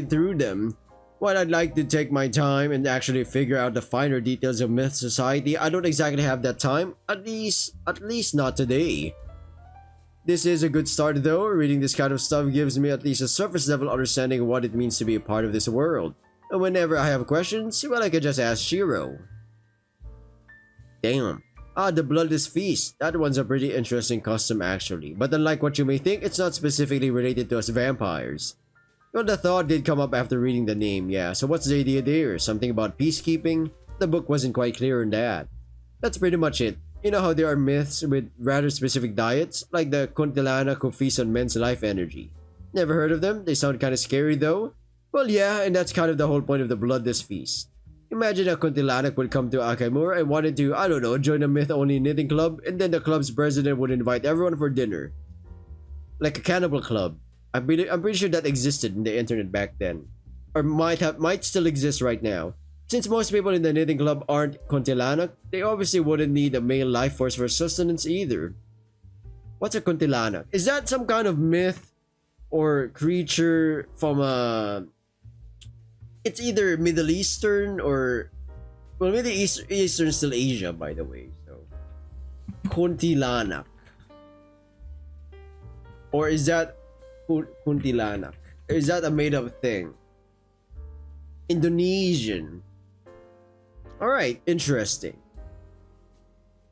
through them. While I'd like to take my time and actually figure out the finer details of myth society, I don't exactly have that time. At least not today. This is a good start though. Reading this kind of stuff gives me at least a surface level understanding of what it means to be a part of this world. And whenever I have questions, well, I can just ask Shiro. Damn. Ah, the Bloodless Feast. That one's a pretty interesting custom actually. But unlike what you may think, it's not specifically related to us vampires. Well, the thought did come up after reading the name, yeah. So what's the idea there? Something about peacekeeping? The book wasn't quite clear on that. That's pretty much it. You know how there are myths with rather specific diets? Like the Kuntilanak who feast on men's life energy. Never heard of them? They sound kinda scary though. Well yeah, and that's kind of the whole point of the Bloodless Feast. Imagine a Kuntilanak would come to Akamura and wanted to, I don't know, join a myth-only knitting club, and then the club's president would invite everyone for dinner. Like a cannibal club. I'm pretty sure that existed in the internet back then. Or might still exist right now. Since most people in the knitting club aren't Kuntilanak, they obviously wouldn't need a male life force for sustenance either. What's a Kuntilanak? Is that some kind of myth or creature from a... It's either Middle Eastern or... Well, Middle Eastern is still Asia, by the way. So, Kuntilanak. Or is that Kuntilanak? Is that a made-up thing? Indonesian. Alright, interesting.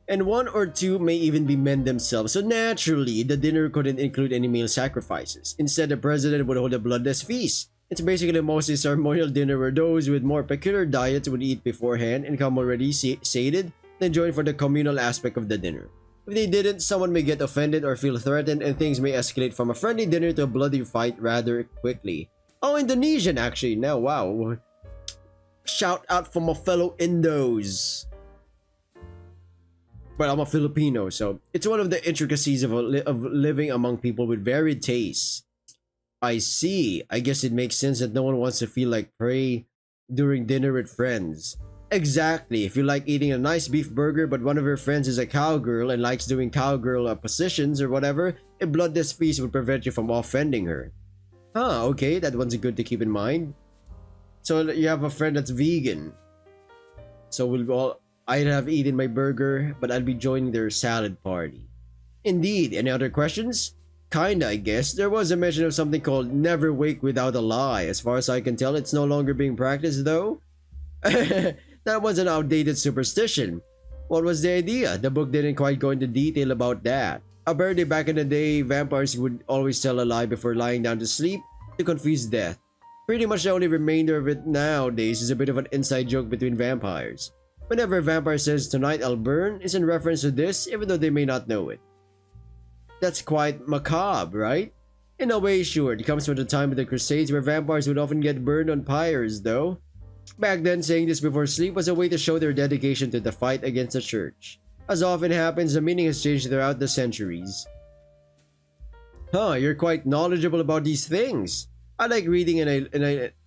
And one or two may even be men themselves, so naturally, the dinner couldn't include any male sacrifices. Instead, the president would hold a bloodless feast. It's basically mostly ceremonial dinner where those with more peculiar diets would eat beforehand and come already sated, then join for the communal aspect of the dinner. If they didn't, someone may get offended or feel threatened and things may escalate from a friendly dinner to a bloody fight rather quickly. Oh, Indonesian actually, now wow. Shout out for my fellow Indos. But I'm a Filipino, so it's one of the intricacies of living among people with varied tastes. I see. I guess it makes sense that no one wants to feel like prey during dinner with friends. Exactly. If you like eating a nice beef burger but one of your friends is a cowgirl and likes doing cowgirl positions or whatever, a bloodless feast would prevent you from offending her. Huh, okay, that one's good to keep in mind. So you have a friend that's vegan. So I'd have eaten my burger, but I'd be joining their salad party. Indeed. Any other questions? Kinda, I guess. There was a mention of something called never wake without a lie. As far as I can tell, it's no longer being practiced though. That was an outdated superstition. What was the idea? The book didn't quite go into detail about that. Apparently back in the day, vampires would always tell a lie before lying down to sleep to confuse death. Pretty much the only remainder of it nowadays is a bit of an inside joke between vampires. Whenever a vampire says, "Tonight I'll burn," is in reference to this, even though they may not know it. That's quite macabre, right? In a way, sure, it comes from the time of the Crusades where vampires would often get burned on pyres, though. Back then, saying this before sleep was a way to show their dedication to the fight against the church. As often happens, the meaning has changed throughout the centuries. Huh, you're quite knowledgeable about these things. I like reading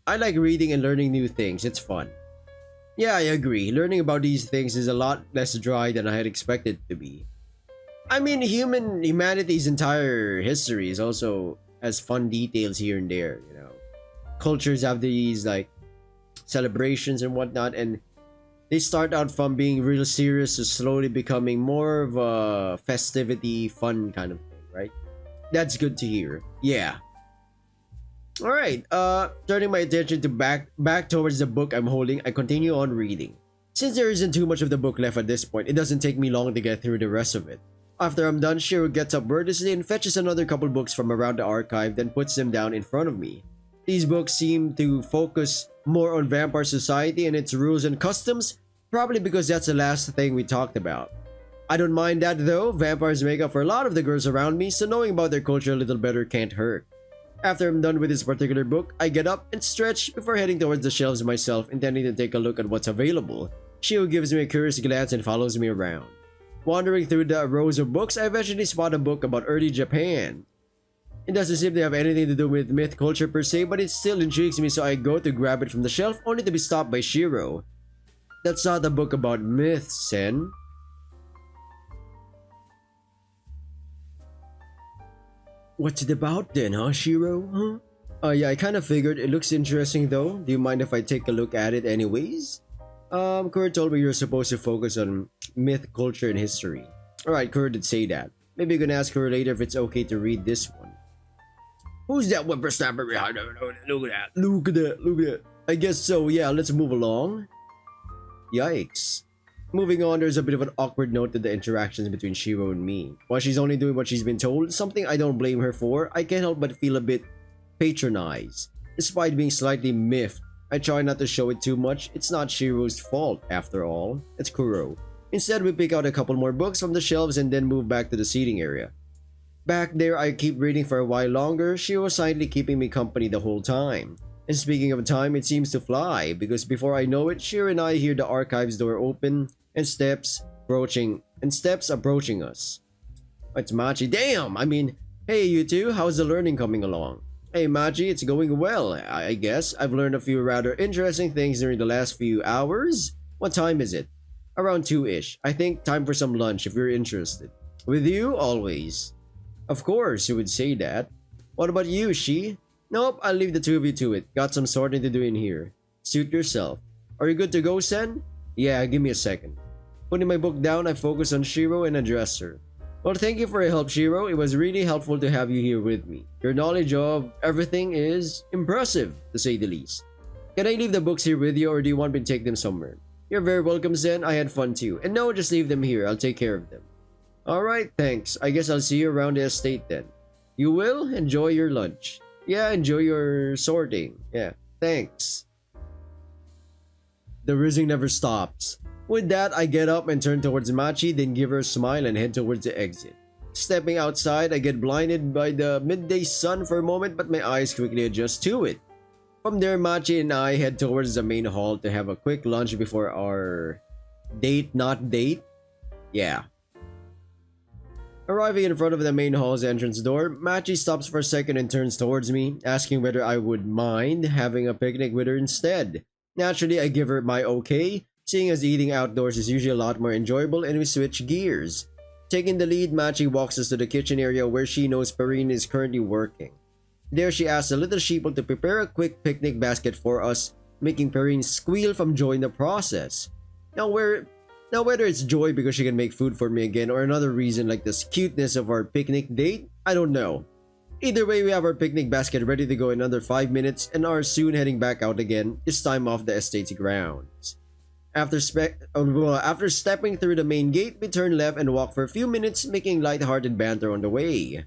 I like reading and learning new things. It's fun. Yeah, I agree. Learning about these things is a lot less dry than I had expected it to be. I mean, humanity's entire history is also has fun details here and there, you know. Cultures have these like celebrations and whatnot, and they start out from being real serious to slowly becoming more of a festivity, fun kind of thing, right? That's good to hear. Yeah. Alright, turning my attention to back towards the book I'm holding, I continue on reading. Since there isn't too much of the book left at this point, it doesn't take me long to get through the rest of it. After I'm done, Shiro gets up wordlessly and fetches another couple books from around the archive, then puts them down in front of me. These books seem to focus more on vampire society and its rules and customs, probably because that's the last thing we talked about. I don't mind that though, vampires make up for a lot of the girls around me, so knowing about their culture a little better can't hurt. After I'm done with this particular book, I get up and stretch before heading towards the shelves myself, intending to take a look at what's available. Shiro gives me a curious glance and follows me around. Wandering through the rows of books, I eventually spot a book about early Japan. It doesn't seem to have anything to do with myth culture per se, but it still intrigues me, so I go to grab it from the shelf only to be stopped by Shiro. That's not a book about myths, Sen. What's it about then, huh, Shiro? Huh? Yeah, I kind of figured. It looks interesting though. Do you mind if I take a look at it anyways? Kurt told me you're supposed to focus on myth, culture, and history. Alright, Kurt did say that. Maybe you can ask her later if it's okay to read this one. Who's that whippersnapper behind her? Look at that. Look at that. Look at that. I guess so. Yeah, let's move along. Yikes. Moving on, there's a bit of an awkward note to the interactions between Shiro and me. While she's only doing what she's been told, something I don't blame her for, I can't help but feel a bit patronized. Despite being slightly miffed, I try not to show it too much. It's not Shiro's fault, after all. It's Kuro. Instead, we pick out a couple more books from the shelves and then move back to the seating area. Back there, I keep reading for a while longer. Shiro silently keeping me company the whole time. And speaking of time, it seems to fly, because before I know it, Shiro and I hear the archives door open and steps approaching us. It's Machi. Damn! I mean, hey you two, how's the learning coming along? Hey Machi, it's going well, I guess. I've learned a few rather interesting things during the last few hours. What time is it? Around 2-ish. I think time for some lunch if you're interested. With you, always. Of course, you would say that. What about you, Shi? Nope, I'll leave the two of you to it. Got some sorting to do in here. Suit yourself. Are you good to go, Sen? Yeah, give me a second. Putting my book down, I focus on Shiro and address her. Well, thank you for your help, Shiro. It was really helpful to have you here with me. Your knowledge of everything is impressive, to say the least. Can I leave the books here with you, or do you want me to take them somewhere? You're very welcome, Zen. I had fun too. And no, just leave them here. I'll take care of them. Alright, thanks. I guess I'll see you around the estate then. You will? Enjoy your lunch. Yeah, enjoy your sorting. Yeah, thanks. The rizzing never stops. With that, I get up and turn towards Machi, then give her a smile and head towards the exit. Stepping outside, I get blinded by the midday sun for a moment, but my eyes quickly adjust to it. From there, Machi and I head towards the main hall to have a quick lunch before our date. Yeah. Arriving in front of the main hall's entrance door, Machi stops for a second and turns towards me, asking whether I would mind having a picnic with her instead. Naturally, I give her my okay, seeing as eating outdoors is usually a lot more enjoyable, and we switch gears. Taking the lead, Machi walks us to the kitchen area where she knows Perrine is currently working. There she asks a little sheeple to prepare a quick picnic basket for us, making Perrine squeal from joy in the process. Now whether it's joy because she can make food for me again or another reason like the cuteness of our picnic date, I don't know. Either way, we have our picnic basket ready to go in under 5 minutes and are soon heading back out again, this time off the estate's grounds. After stepping through the main gate, we turn left and walk for a few minutes, making light-hearted banter on the way.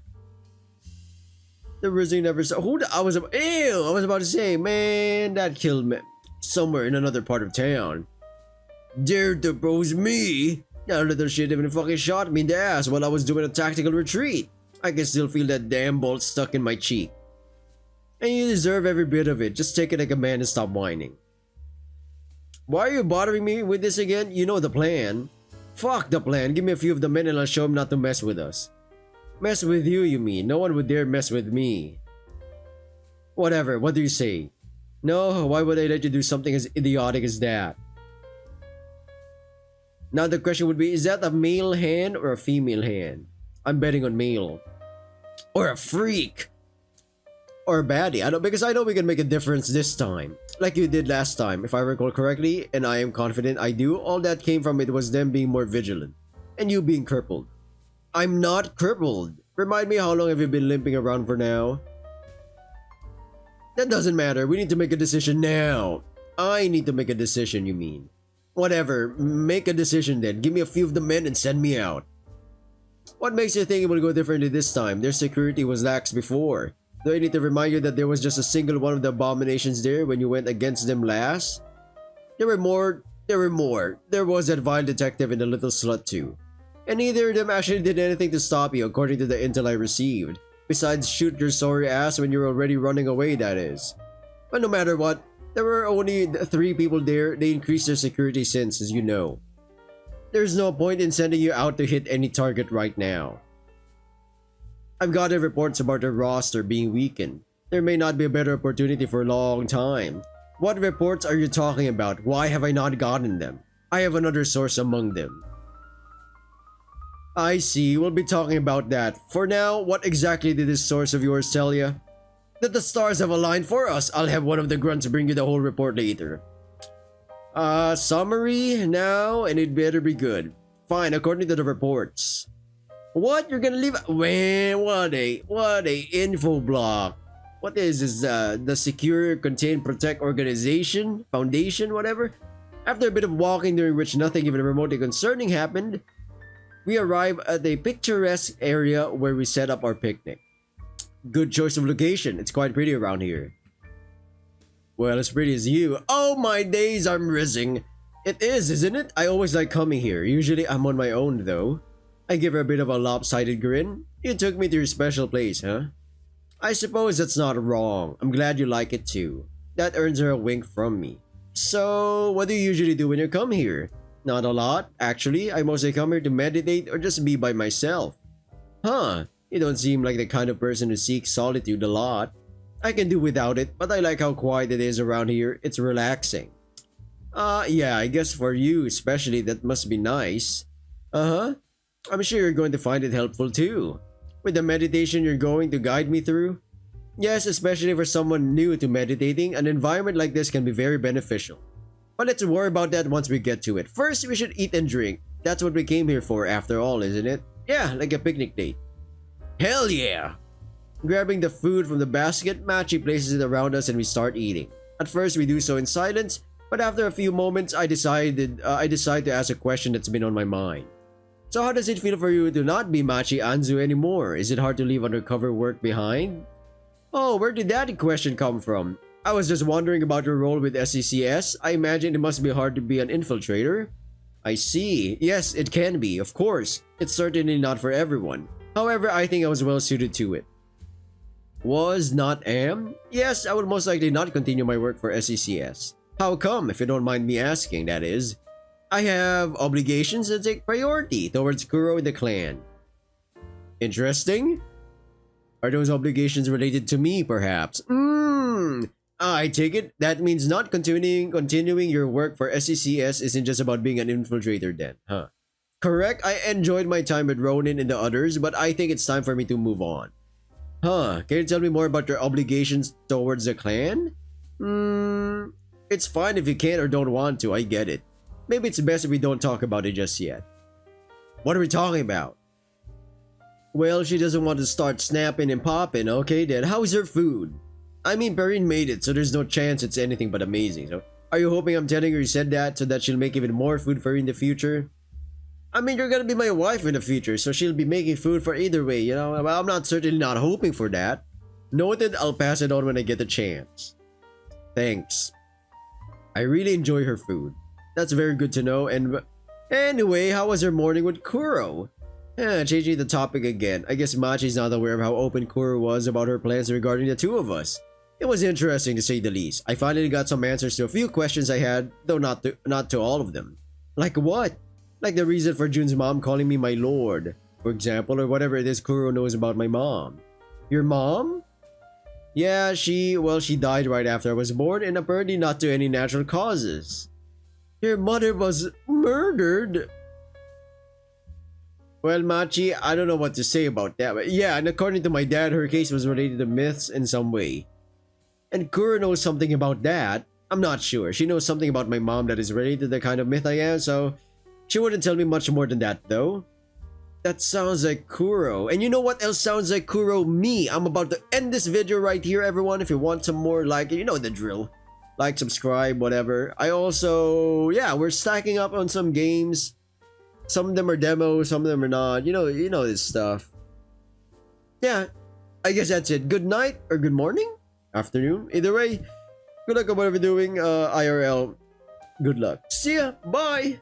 The rizzing never saw. I was about to say, man, that killed me somewhere in another part of town. Dared to oppose me? That little shit even fucking shot me in the ass while I was doing a tactical retreat. I can still feel that damn bolt stuck in my cheek. And you deserve every bit of it. Just take it like a man and stop whining. Why are you bothering me with this again? You know the plan. Fuck the plan. Give me a few of the men and I'll show him not to mess with us. Mess with you, you mean? No one would dare mess with me. Whatever, what do you say? No, why would I let you do something as idiotic as that? Now the question would be, is that a male hand or a female hand? I'm betting on male. Or a freak. Or a baddie. Because I know we can make a difference this time. Like you did last time, if I recall correctly, and I am confident I do. All that came from it was them being more vigilant. And you being crippled. I'm not crippled. Remind me, how long have you been limping around for now? That doesn't matter. We need to make a decision now. I need to make a decision, you mean. Whatever. Make a decision then. Give me a few of the men and send me out. What makes you think it will go differently this time? Their security was lax before. Do I need to remind you that there was just a single one of the abominations there when you went against them last? There were more. There was that vile detective and the little slut too. And neither of them actually did anything to stop you according to the intel I received. Besides shoot your sorry ass when you're already running away, that is. But no matter what, there were only 3 people there. They increased their security since, as you know. There's no point in sending you out to hit any target right now. I've gotten reports about their roster being weakened. There may not be a better opportunity for a long time. What reports are you talking about? Why have I not gotten them? I have another source among them. I see, we'll be talking about that. For now, what exactly did this source of yours tell you? That the stars have aligned for us. I'll have one of the grunts bring you the whole report later. Summary now, and it better be good. Fine, according to the reports. What? You're gonna leave? Man, what a info block. What is this? The Secure, Contain, Protect Organization? Foundation, whatever? After a bit of walking during which nothing even remotely concerning happened, we arrive at a picturesque area where we set up our picnic. Good choice of location. It's quite pretty around here. Well, as pretty as you. Oh my days, I'm rizzing. It is, isn't it? I always like coming here. Usually I'm on my own though. I give her a bit of a lopsided grin. You took me to your special place, huh? I suppose that's not wrong. I'm glad you like it too. That earns her a wink from me. So, what do you usually do when you come here? Not a lot, actually. I mostly come here to meditate or just be by myself. Huh, you don't seem like the kind of person who seeks solitude a lot. I can do without it, but I like how quiet it is around here. It's relaxing. Yeah, I guess for you especially that must be nice. Uh-huh. I'm sure you're going to find it helpful too. With the meditation you're going to guide me through. Yes, especially for someone new to meditating, an environment like this can be very beneficial. But let's worry about that once we get to it. First, we should eat and drink. That's what we came here for after all, isn't it? Yeah, like a picnic date. Hell yeah! Grabbing the food from the basket, Machi places it around us and we start eating. At first, we do so in silence, but after a few moments, I decide to ask a question that's been on my mind. So how does it feel for you to not be Machi Anzu anymore? Is it hard to leave undercover work behind? Oh, where did that question come from? I was just wondering about your role with SCCS. I imagine it must be hard to be an infiltrator. I see. Yes, it can be, of course. It's certainly not for everyone. However, I think I was well suited to it. Was, not am? Yes, I would most likely not continue my work for SCCS. How come, if you don't mind me asking, that is? I have obligations that take priority towards Kuro and the clan. Interesting? Are those obligations related to me, perhaps? I take it that means not continuing your work for SCCS isn't just about being an infiltrator then, huh? Correct, I enjoyed my time with Ronin and the others, but I think it's time for me to move on. Huh, can you tell me more about your obligations towards the clan? It's fine if you can't or don't want to, I get it. Maybe it's best if we don't talk about it just yet. What are we talking about? Well, she doesn't want to start snapping and popping. Okay then, how's her food? I mean, Perrine made it, so there's no chance it's anything but amazing. So, are you hoping I'm telling her you said that so that she'll make even more food for you in the future? I mean, you're gonna be my wife in the future, so she'll be making food for either way, you know? I'm not certainly not hoping for that. Noted, I'll pass it on when I get the chance. Thanks. I really enjoy her food. That's very good to know, and anyway, how was her morning with Kuro? Changing the topic again. I guess Machi's not aware of how open Kuro was about her plans regarding the two of us. It was interesting to say the least. I finally got some answers to a few questions I had, though not to all of them. Like what? Like the reason for Jun's mom calling me my lord, for example, or whatever it is Kuro knows about my mom. Your mom? Yeah, she died right after I was born, and apparently not to any natural causes. Your mother was murdered? Well, Machi, I don't know what to say about that, but yeah, and according to my dad, her case was related to myths in some way. And Kuro knows something about that. I'm not sure. She knows something about my mom that is related to the kind of myth I am, so she wouldn't tell me much more than that, though. That sounds like Kuro. And you know what else sounds like Kuro? Me. I'm about to end this video right here, everyone. If you want some more, like, you know the drill. Like, subscribe, whatever. I also, yeah, we're stacking up on some games. Some of them are demos, some of them are not. You know this stuff. Yeah, I guess that's it. Good night or good morning, afternoon. Either way, good luck on whatever you're doing. IRL. Good luck. See ya. Bye.